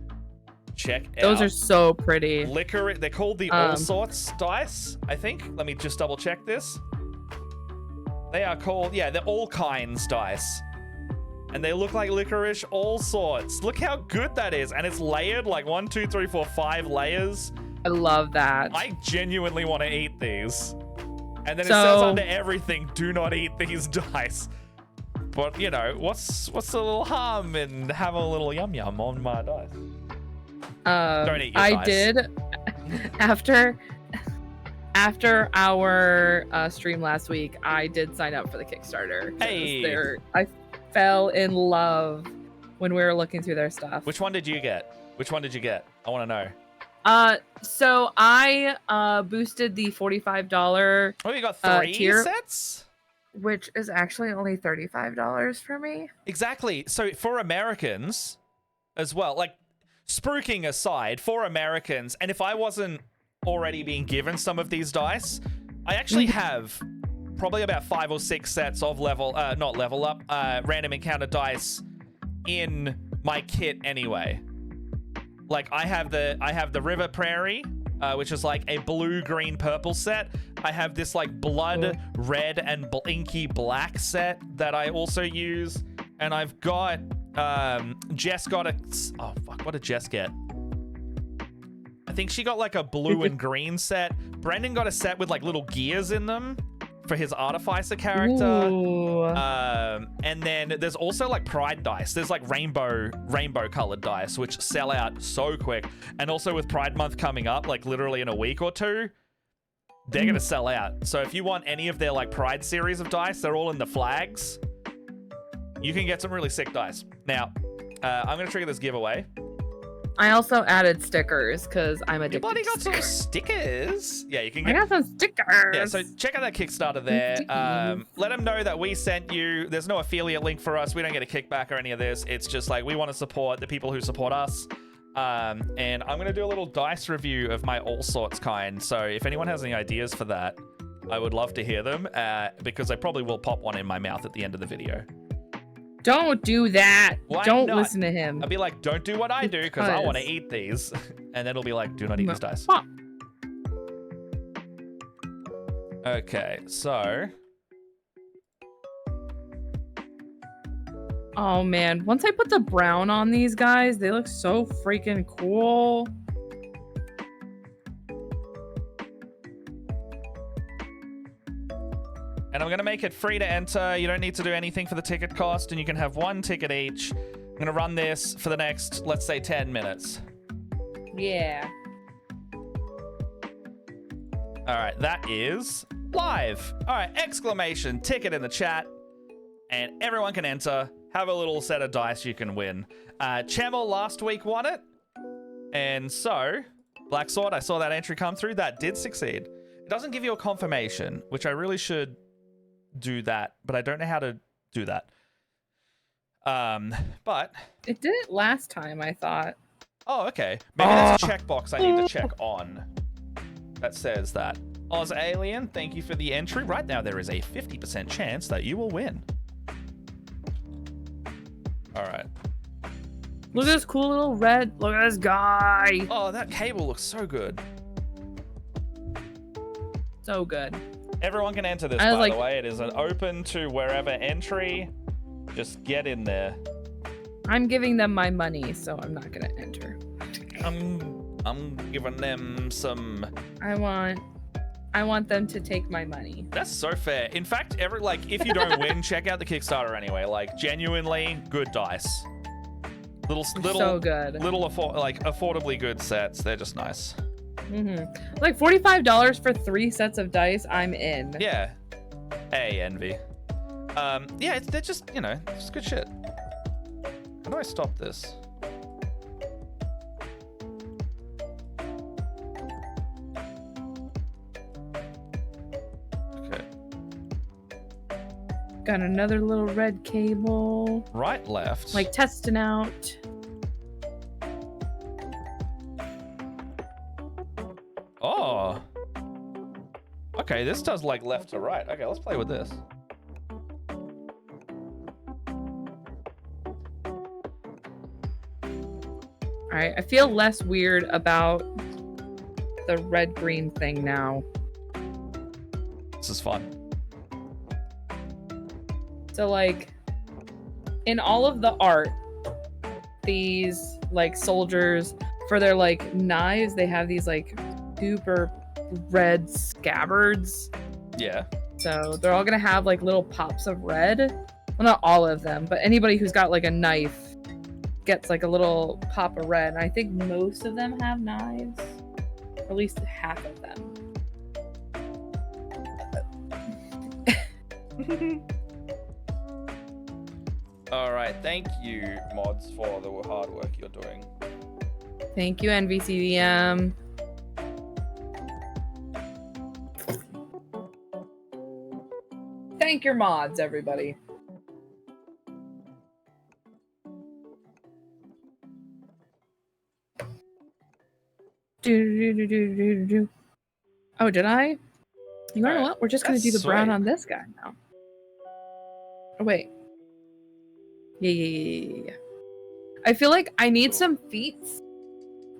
check out. Those are so pretty. Licorice. They're called the All Sorts dice, I think. Let me just double check this. They are called, yeah, they're All Kinds dice. And they look like Licorice All Sorts. Look how good that is. And it's layered like 1, 2, 3, 4, 5 layers. I love that. I genuinely want to eat these. And then it says under everything, do not eat these dice. But, you know, what's the little harm in having a little yum yum on my dice? Don't eat your dice. I did after our stream last week, I did sign up for the Kickstarter. Hey, I fell in love when we were looking through their stuff. Which one did you get? I want to know. So I boosted the $45. Oh, you got 3 tier, sets? which is actually only $35 for me. Exactly. So for Americans as well, like, spruiking aside, for Americans, and if I wasn't already being given some of these dice, I actually have probably about 5 or 6 sets of not level up, random encounter dice in my kit anyway. Like I have the River Prairie, which is like a blue, green, purple set. I have this like blood red and inky black set that I also use, and I've got Jess got what did Jess get? I think she got like a blue and green set. Brendan got a set with like little gears in them for his Artificer character. And then there's also like Pride dice. There's like rainbow colored dice, which sell out so quick. And also with Pride Month coming up, like literally in a week or two, they're gonna sell out. So if you want any of their like Pride series of dice, they're all in the flags. You can get some really sick dice. Now, I'm gonna trigger this giveaway. I also added stickers because I'm addicted. You bloody to got some stickers. Yeah, you can get. I got some stickers. Yeah, so check out that Kickstarter there. Let them know that we sent you. There's no affiliate link for us. We don't get a kickback or any of this. It's just like we want to support the people who support us. And I'm going to do a little dice review of my all sorts kind. So if anyone has any ideas for that, I would love to hear them because I probably will pop one in my mouth at the end of the video. Don't do that. Why don't not? listen to him. I'll be like, don't do what I do because I want to eat these. And then it'll be like, do not eat these dice. Okay, so. Oh man, once I put the brown on these guys, they look so freaking cool. And I'm going to make it free to enter. You don't need to do anything for the ticket cost, and you can have 1 ticket each. I'm going to run this for the next, let's say, 10 minutes. Yeah. All right, that is live. All right, exclamation ticket in the chat, and everyone can enter. Have a little set of dice you can win. Chemmel last week won it, and so Black Sword, I saw that entry come through. That did succeed. It doesn't give you a confirmation, which I really should do that, but I don't know how to do that. But it did it last time, I thought. Oh, okay. Maybe there's a checkbox I need to check on that says that. Oz Alien, thank you for the entry. Right now, there is a 50% chance that you will win. All right. Look at this cool little red. Look at this guy. Oh, that cable looks so good. So good. Everyone can enter this, by the way. It is an open to wherever entry. Just get in there. I'm giving them my money, so I'm not gonna enter. I'm giving them some. I want them to take my money. That's so fair. In fact, if you don't win, check out the Kickstarter anyway. Like genuinely good dice. Little so good. Little affordably good sets. They're just nice. Like $45 for 3 sets of dice. I'm in. Yeah. Hey, Envy. Yeah, they're just, it's good shit. How do I stop this? Okay. Got another little red cable. Right, left. Like testing out. Oh. Okay, this does like left to right. Okay, let's play with this. Alright, I feel less weird about the red-green thing now. This is fun. So, like, in all of the art, these, like, soldiers, for their, like, knives, they have these, like, super red scabbards. Yeah. So they're all gonna have, like, little pops of red. Well, not all of them, but anybody who's got, like, a knife gets, like, a little pop of red. And I think most of them have knives. Or at least half of them. All right, thank you, mods, for the hard work you're doing. Thank you, NVCDM. Thank your mods, everybody. Oh, did I? You know Alright, what? We're just gonna that's do the brown sweet. on this guy now. Oh wait. Yeah. I feel like I need some feet.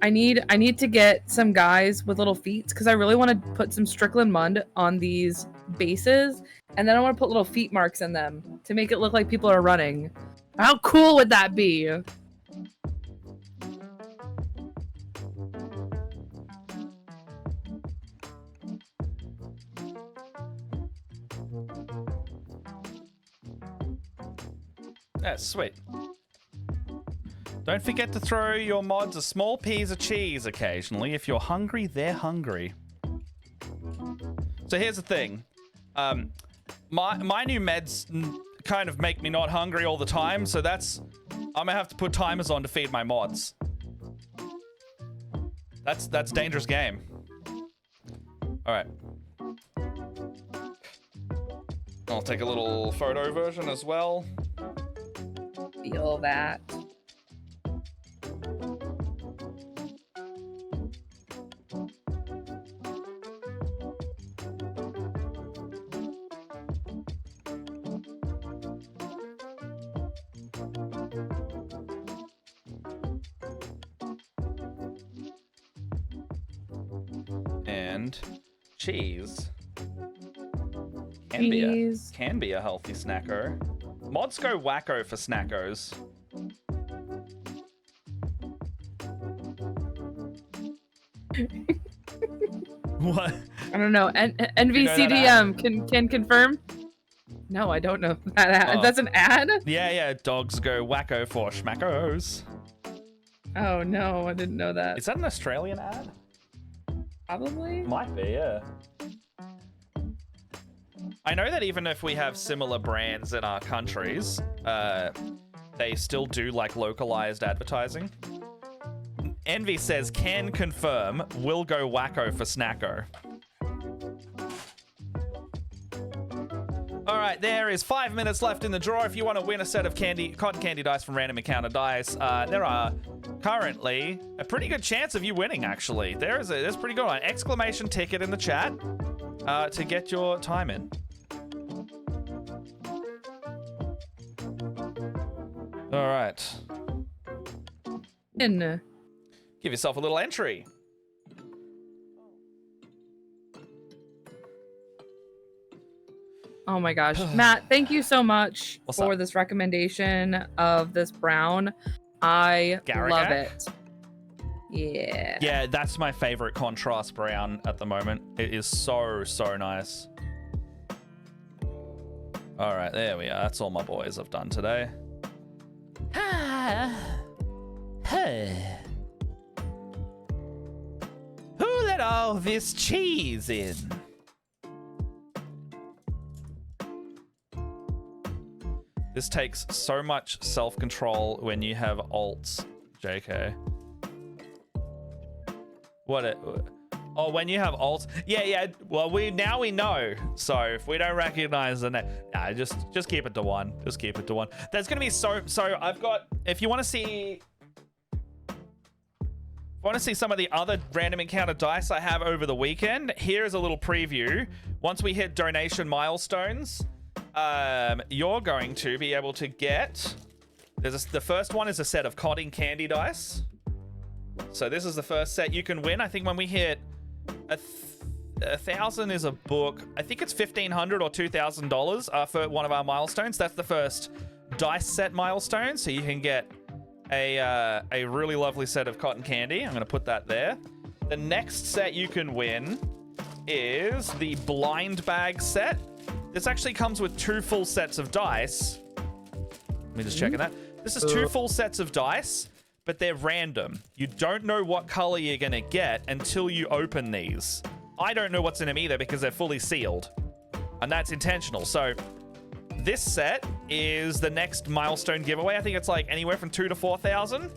I need to get some guys with little feet because I really want to put some Strickland mud on these bases, and then I want to put little feet marks in them to make it look like people are running. How cool would that be? That's sweet. Don't forget to throw your mods a small piece of cheese occasionally. If you're hungry, they're hungry. So here's the thing. My new meds kind of make me not hungry all the time, so I'm gonna have to put timers on to feed my mods. That's dangerous game. All right. I'll take a little photo version as well. Feel that. And cheese. Cheese. Can be a healthy snacker. Mods go wacko for snackos. What? I don't know. NVCDM can confirm. No, I don't know that ad. Oh. That's an ad? Yeah. Dogs go wacko for schmackos. Oh no, I didn't know that. Is that an Australian ad? Probably. Might be, yeah. I know that even if we have similar brands in our countries, they still do like localized advertising. Envy says, can confirm, will go wacko for snacko. All right, there is 5 minutes left in the draw. If you want to win a set of cotton candy dice from Random Encounter Dice, there are currently a pretty good chance of you winning, actually. There's pretty good one. Exclamation ticket in the chat to get your time in. All right. In. Give yourself a little entry. Oh my gosh. Matt, thank you so much What's for up? this recommendation of this brown. I Garagak? love it. Yeah. Yeah, that's my favorite contrast brown at the moment. It is so nice. All right, there we are. That's all my boys have done today. Who let all this cheese in? This takes so much self-control when you have alts, JK. Oh, when you have alts. Yeah. Well, we know. So if we don't recognize the name, nah, just keep it to one. Just keep it to one. There's gonna be so I've got. If you want to see some of the other random encounter dice I have over the weekend, here is a little preview. Once we hit donation milestones, you're going to be able to get. The first one is a set of cotton candy dice. So this is the first set you can win. I think when we hit 1,000 is a book. I think it's $1,500 or $2,000 for one of our milestones. That's the first dice set milestone. So you can get a really lovely set of cotton candy. I'm going to put that there. The next set you can win is the blind bag set. This actually comes with 2 full sets of dice. Let me just check that. This is 2 full sets of dice, but they're random. You don't know what color you're gonna get until you open these. I don't know what's in them either because they're fully sealed, and that's intentional. So this set is the next milestone giveaway. I think it's like anywhere from 2,000 to 4,000.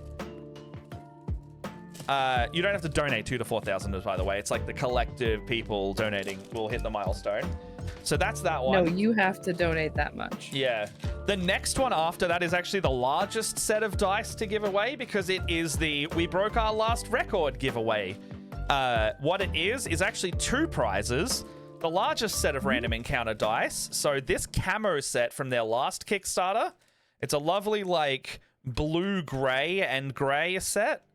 You don't have to donate 2,000 to 4,000, by the way. It's like the collective people donating will hit the milestone. So that's that one. No, you have to donate that much. Yeah. The next one after that is actually the largest set of dice to give away because it is the We Broke Our Last Record giveaway. What it is actually 2 prizes. The largest set of random encounter dice. So this camo set from their last Kickstarter, it's a lovely like blue, gray, and gray set.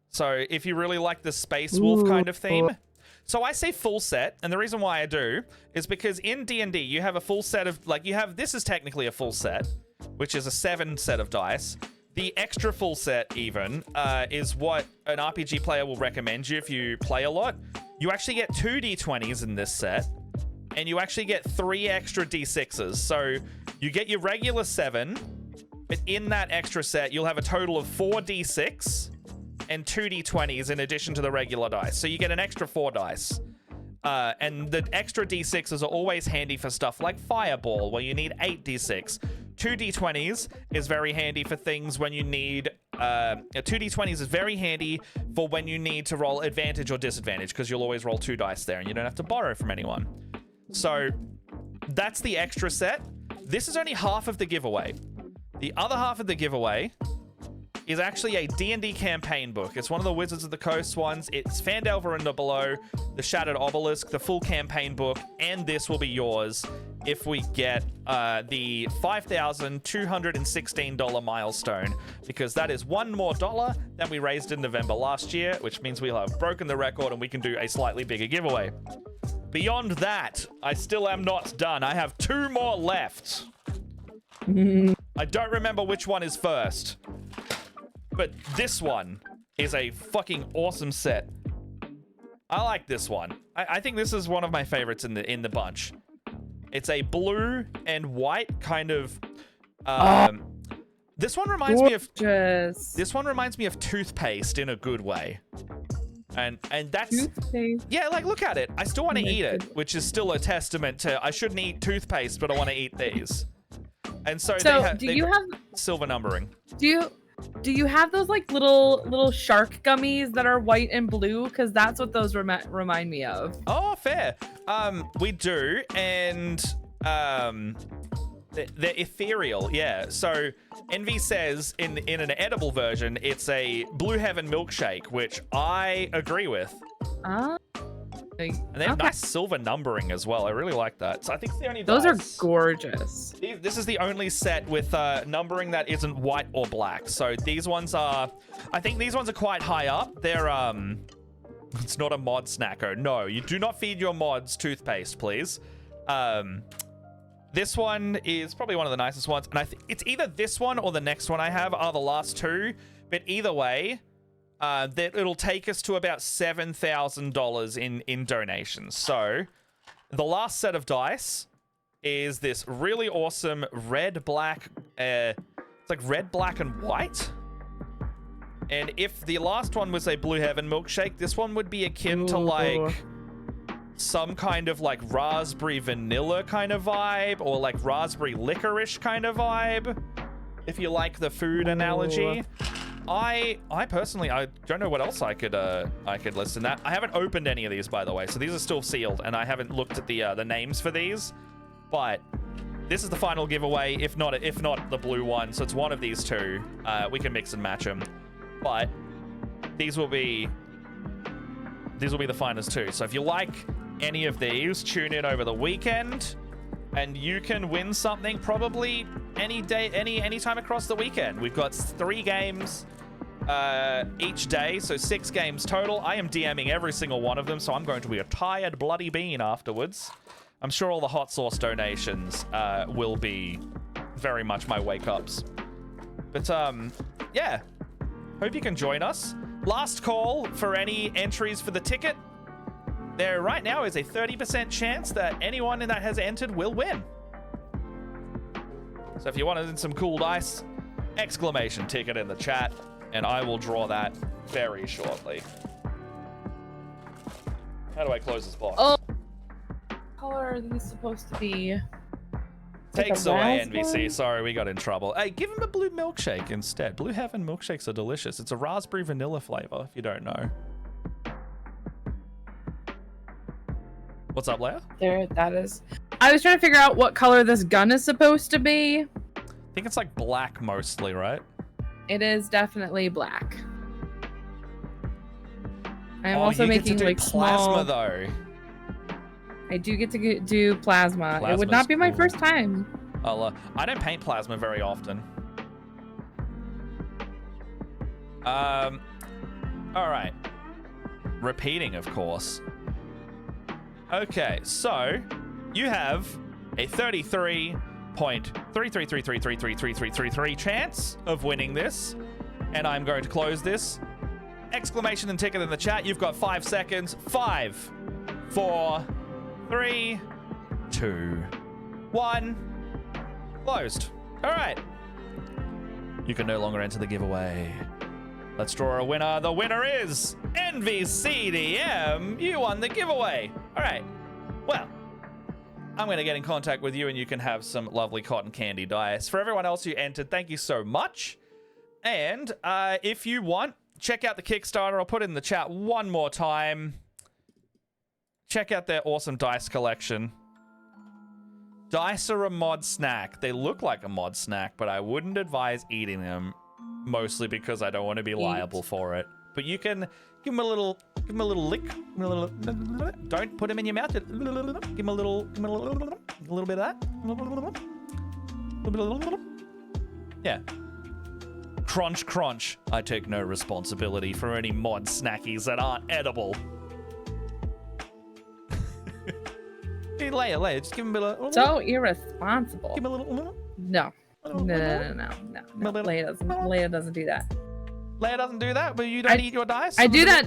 So if you really like the Space Wolf kind of theme. So I say full set, and the reason why I do is because in D&D you have a full set of, like, this is technically a full set, which is a 7 set of dice. The extra full set even is what an RPG player will recommend you if you play a lot. You actually get 2 d20s in this set, and you actually get 3 extra d6s. So you get your regular 7, but in that extra set you'll have a total of 4 d6 and 2 d20s in addition to the regular dice. So you get an extra 4 dice. And the extra d6s are always handy for stuff like Fireball, where you need 8 d6. 2 d20s is very handy for things when you need... 2 d20s is very handy for when you need to roll advantage or disadvantage, because you'll always roll 2 dice there, and you don't have to borrow from anyone. So that's the extra set. This is only half of the giveaway. The other half of the giveaway is actually a D&D campaign book. It's one of the Wizards of the Coast ones. It's Phandelver and Below, the Shattered Obelisk, the full campaign book, and this will be yours if we get the $5,216 milestone, because that is $1 more than we raised in November last year, which means we'll have broken the record and we can do a slightly bigger giveaway. Beyond that, I still am not done. I have 2 more left. I don't remember which one is first. But this one is a fucking awesome set. I like this one. I think this is one of my favorites in the bunch. It's a blue and white kind of. This one reminds me of. This one reminds me of toothpaste in a good way. And that's Toothpaste. Yeah, like look at it. I still want to eat it, which is still a testament to I shouldn't eat toothpaste, but I want to eat these. And so they have silver numbering. Do you have those like little shark gummies that are white and blue? Because that's what those remind me of. Oh, fair. We do, and they're ethereal. Yeah. So Envy says in an edible version, it's a Blue Heaven milkshake, which I agree with. And they have nice silver numbering as well. I really like that. So I think it's the only Those dice. are gorgeous. This is the only set with numbering that isn't white or black. So these ones are... I think these ones are quite high up. They're... It's not a mod snacker. No, you do not feed your mods toothpaste, please. This one is probably one of the nicest ones. And I think it's either this one or the next one I have are the last 2. But either way... that it'll take us to about $7,000 in donations. So, the last set of dice is this really awesome red, black, it's like red, black, and white. And if the last one was a Blue Heaven milkshake, this one would be akin to like some kind of like raspberry vanilla kind of vibe, or like raspberry licorice kind of vibe, if you like the food analogy. I personally, I don't know what else I could list in that. I haven't opened any of these, by the way, so these are still sealed, and I haven't looked at the names for these. But this is the final giveaway, if not the blue one. So it's one of these 2. We can mix and match them, but these will be the finest 2. So if you like any of these, tune in over the weekend, and you can win something probably any day, anytime across the weekend. We've got 3 games each day, so 6 games total. I am DMing every single one of them, so I'm going to be a tired bloody bean afterwards. I'm sure all the hot sauce donations will be very much my wake-ups. But yeah, hope you can join us. Last call for any entries for the ticket. There right now is a 30% chance that anyone that has entered will win. So if you wanted some cool dice, exclamation ticket in the chat, and I will draw that very shortly. How do I close this box? Oh, what color are these supposed to be? Takes away NVC. Sorry, we got in trouble. Hey, give him a blue milkshake instead. Blue Heaven milkshakes are delicious. It's a raspberry vanilla flavor, if you don't know. What's up, Leia? There, that is. I was trying to figure out what color this gun is supposed to be. I think it's like black mostly, right? It is definitely black. I'm also you get making to do like plasma small. though. I do get to do plasma. It would Plasma's not be my cool. first time. I don't paint plasma very often. All right. Repeating, of course. Okay, so you have a 33.333333333 chance of winning this, and I'm going to close this. Exclamation and ticket in the chat. You've got 5 seconds. 5, 4, 3, 2, 1. Closed. All right. You can no longer enter the giveaway. Let's draw a winner. The winner is NVCDM. You won the giveaway. All right. Well, I'm going to get in contact with you and you can have some lovely cotton candy dice. For everyone else who entered, thank you so much. And if you want, check out the Kickstarter. I'll put it in the chat one more time. Check out their awesome dice collection. Dice are a mod snack. They look like a mod snack, but I wouldn't advise eating them, mostly because I don't want to be liable for it. But you can give them a little lick. Don't put them in your mouth. Just give them a little bit of that. Yeah. Crunch, crunch. I take no responsibility for any mod snackies that aren't edible. Leia, just give him a little. So irresponsible. Give him a little. No. No. Leia doesn't do that. Leia doesn't do that, but you don't eat your dice? I do that.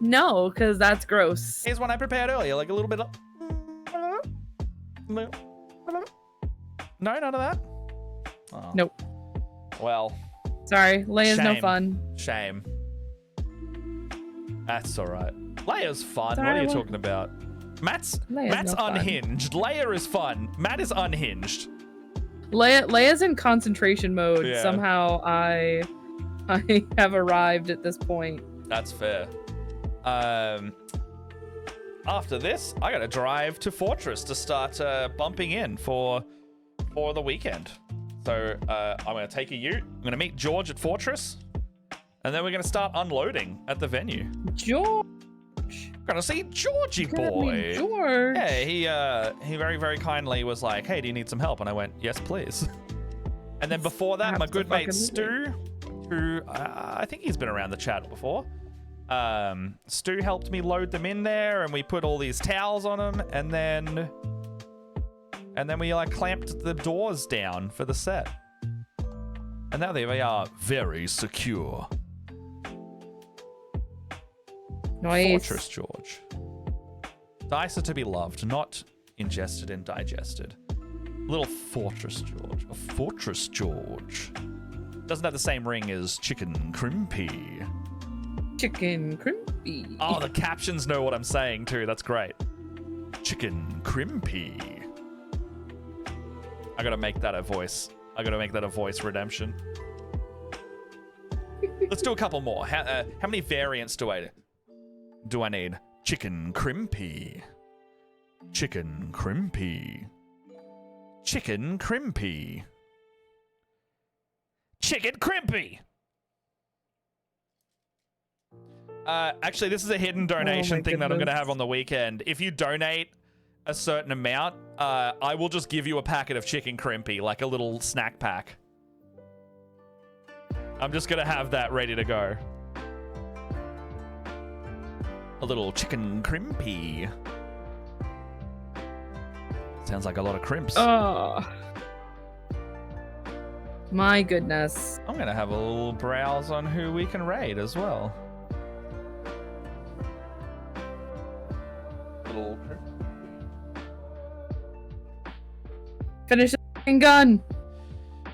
No, because that's gross. Here's one I prepared earlier, like a little bit of. No, none of that? Oh. Nope. Well. Sorry, Leia's no fun. Shame. That's alright. Leia's fun. Sorry, what are you talking about? Matt's no unhinged. Leia is fun. Matt is unhinged. Leia's in concentration mode. Yeah. Somehow I have arrived at this point. That's fair. After this, I gotta drive to Fortress to start bumping in for the weekend. So I'm gonna take a ute. I'm gonna meet George at Fortress, and then we're gonna start unloading at the venue. George. Gonna see Georgie boy. George. Yeah, he very, very kindly was like, "Hey, do you need some help?" And I went, "Yes, please." And then before that, my good mate Stu, who I think he's been around the chat before. Stu helped me load them in there, and we put all these towels on them, and then we like clamped the doors down for the set. And now they are very secure. Nice. Fortress George. Dice are to be loved, not ingested and digested. Little Fortress George. A Fortress George. Doesn't have the same ring as Chicken Crimpy. Chicken Crimpy. Oh, the captions know what I'm saying too. That's great. Chicken Crimpy. I gotta make that a voice. I gotta make that a voice redemption. Let's do a couple more. How many variants do I need? Chicken Crimpy. Chicken Crimpy. Chicken Crimpy. Chicken Crimpy. Actually, this is a hidden donation thing that I'm going to have on the weekend. If you donate a certain amount, I will just give you a packet of Chicken Crimpy, like a little snack pack. I'm just going to have that ready to go. A little Chicken Crimpy. Sounds like a lot of crimps. Oh. My goodness. I'm going to have a little browse on who we can raid as well. Little crimp. Finish the gun.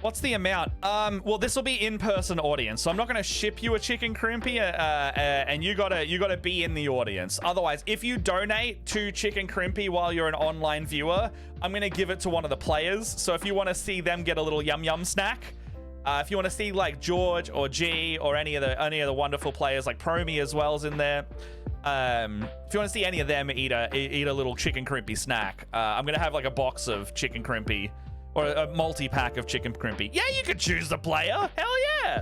What's the amount? Well, this will be in-person audience, so I'm not going to ship you a Chicken Crimpy, and you gotta be in the audience. Otherwise, if you donate to Chicken Crimpy while you're an online viewer, I'm going to give it to one of the players. So if you want to see them get a little yum-yum snack, if you want to see like George or G or any of the wonderful players like Promi as well is in there. If you want to see any of them eat a little Chicken Crimpy snack, I'm going to have like a box of Chicken Crimpy. Or a multi-pack of Chicken Crimpy. Yeah, you could choose the player. Hell yeah.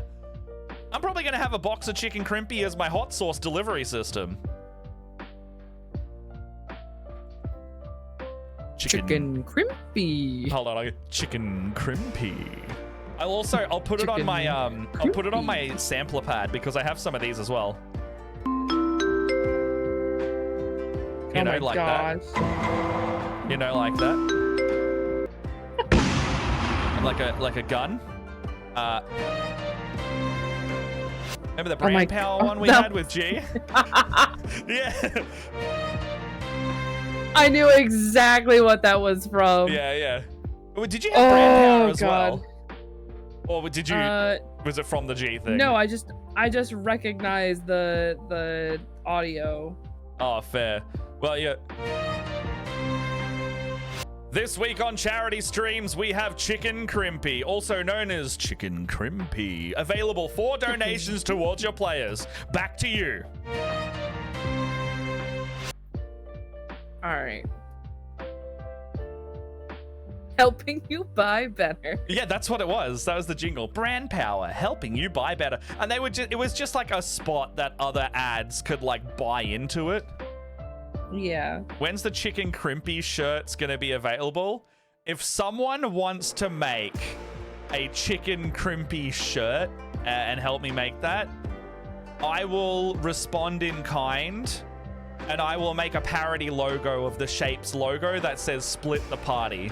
I'm probably going to have a box of chicken crimpy as my hot sauce delivery system. Chicken crimpy. Hold on, chicken crimpy. I'll put it on Chicken my I'll put it on my sampler pad because I have some of these as well. You know, like that. You know, like that. like a gun. Remember the brain power one we had with G? Yeah. I knew exactly what that was from. Yeah. Did you have brain power as God. well? Or did you? Was it from the G thing? No, I just recognized the audio. Oh, fair. Well, yeah. This week on Charity Streams, we have Chicken Crimpy, also known as Chicken Crimpy, available for donations towards your players. Back to you. All right. Helping you buy better. Yeah, that's what it was. That was the jingle. Brand power, helping you buy better. And they would it was just like a spot that other ads could like buy into it. Yeah. When's the Chicken Crimpy shirts gonna be available? If someone wants to make a Chicken Crimpy shirt and help me make that, I will respond in kind and I will make a parody logo of the Shapes logo that says split the party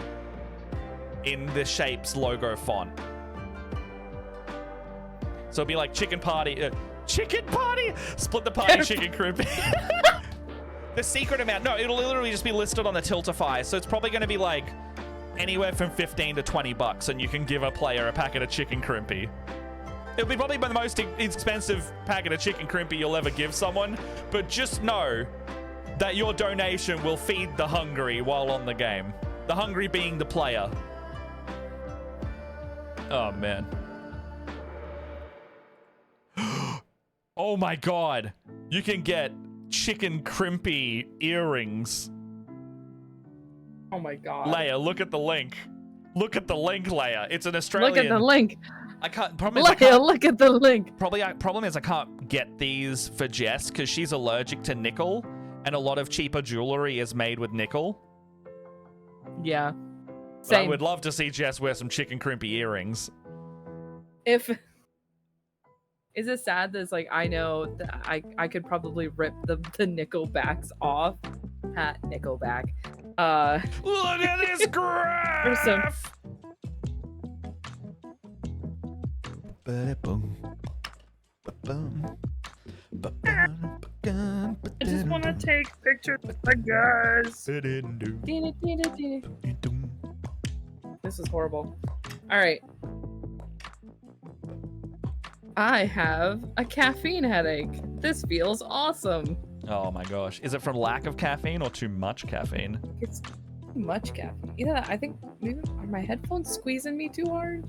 in the Shapes logo font. So it'll be like chicken party, split the party, Chicken Crimpy. The secret amount, no, it'll literally just be listed on the Tiltify. So it's probably going to be like anywhere from 15 to 20 bucks, and you can give a player a packet of Chicken Crimpy. It'll be probably the most expensive packet of Chicken Crimpy you'll ever give someone, but just know that your donation will feed the hungry while on the game. The hungry being the player. Oh, man. Oh, my God. You can get Chicken Crimpy earrings. Oh my God. Leia, look at the link. Look at the link, Leia. It's an Australian. Look at the link. I can't. Leia, look at the link. Problem is I can't get these for Jess because she's allergic to nickel, and a lot of cheaper jewelry is made with nickel. Yeah. But I Same. would love to see Jess wear some Chicken Crimpy earrings. Is it sad that it's like I know that I could probably rip the nickel backs off? Hat Nickelback. Look at this graph! I just want to take pictures with my guys. This is horrible. All right. I have a caffeine headache. This feels awesome. Oh my gosh. Is it from lack of caffeine or too much caffeine? It's too much caffeine. Either that, I think maybe are my headphones squeezing me too hard?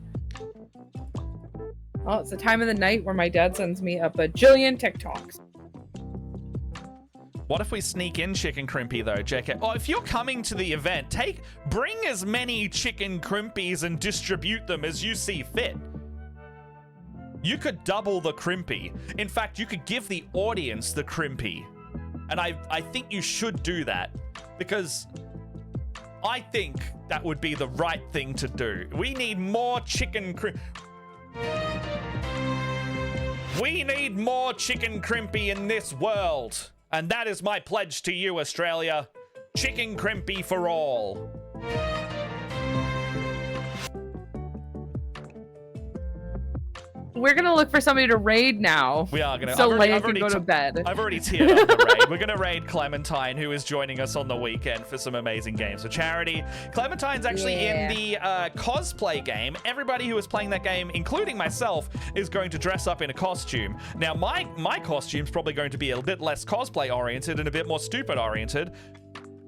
Oh, it's the time of the night where my dad sends me a bajillion TikToks. What if we sneak in Chicken Crimpy though, JK? Oh, if you're coming to the event, bring as many Chicken Crimpies and distribute them as you see fit. You could double the Crimpy. In fact, you could give the audience the Crimpy. And I think you should do that because I think that would be the right thing to do. We need more Chicken Crimpy. We need more Chicken Crimpy in this world. And that is my pledge to you, Australia. Chicken Crimpy for all. We're gonna look for somebody to raid now. We are gonna. So Leia can go to bed. I've already teared up the raid. We're gonna raid Clementine, who is joining us on the weekend for some amazing games for charity. Clementine's actually in the cosplay game. Everybody who is playing that game, including myself, is going to dress up in a costume. Now, my costume's probably going to be a bit less cosplay oriented and a bit more stupid oriented.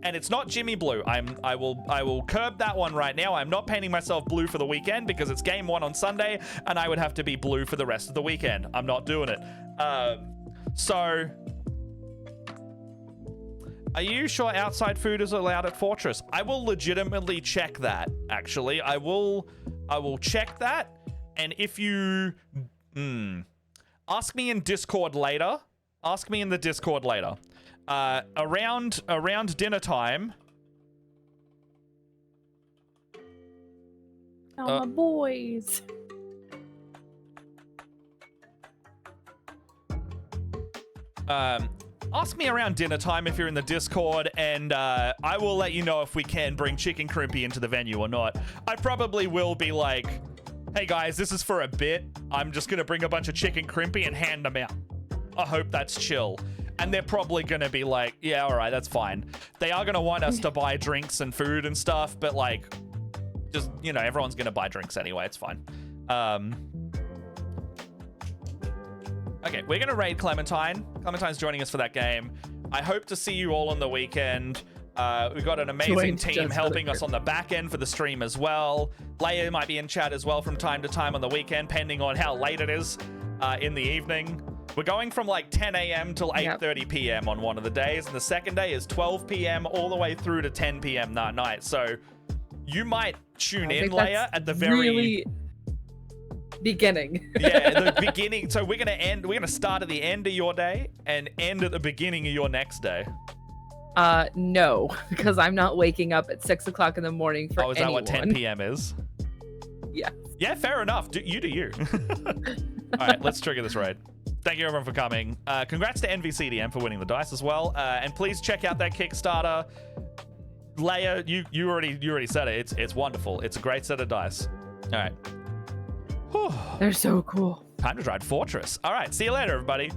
And it's not Jimmy Blue. I will curb that one right now. I'm not painting myself blue for the weekend because it's game 1 on Sunday, and I would have to be blue for the rest of the weekend. I'm not doing it. So, are you sure outside food is allowed at Fortress? I will legitimately check that. Actually, I will check that. And if you, Ask me in Discord later. Ask me in the Discord later. Around dinner time. Oh, my boys. Ask me around dinner time if you're in the Discord, and I will let you know if we can bring Chicken Crimpy into the venue or not. I probably will be like, hey guys, this is for a bit. I'm just going to bring a bunch of Chicken Crimpy and hand them out. I hope that's chill. And they're probably going to be like, yeah, all right, that's fine. They are going to want us to buy drinks and food and stuff, but like, just, you know, everyone's going to buy drinks anyway. It's fine. Okay, we're going to raid Clementine. Clementine's joining us for that game. I hope to see you all on the weekend. We've got an amazing team helping us on the back end for the stream as well. Leia might be in chat as well from time to time on the weekend, depending on how late it is in the evening. We're going from like 10 a.m. till 8:30 p.m. on one of the days, and the second day is 12 p.m. all the way through to 10 p.m. that night. So you might tune in, Leia, at the very beginning. Yeah, the beginning. So we're gonna start at the end of your day and end at the beginning of your next day. No, because I'm not waking up at 6 o'clock in the morning for is that what 10 p.m. is? Yeah. Yeah, fair enough. Do you. All right, let's trigger this raid. Thank you everyone for coming. Congrats to NVCDM for winning the dice as well. And please check out that Kickstarter. Leia, you already said it. It's wonderful. It's a great set of dice. All right. They're so cool. Time to ride Fortress. All right, see you later, everybody.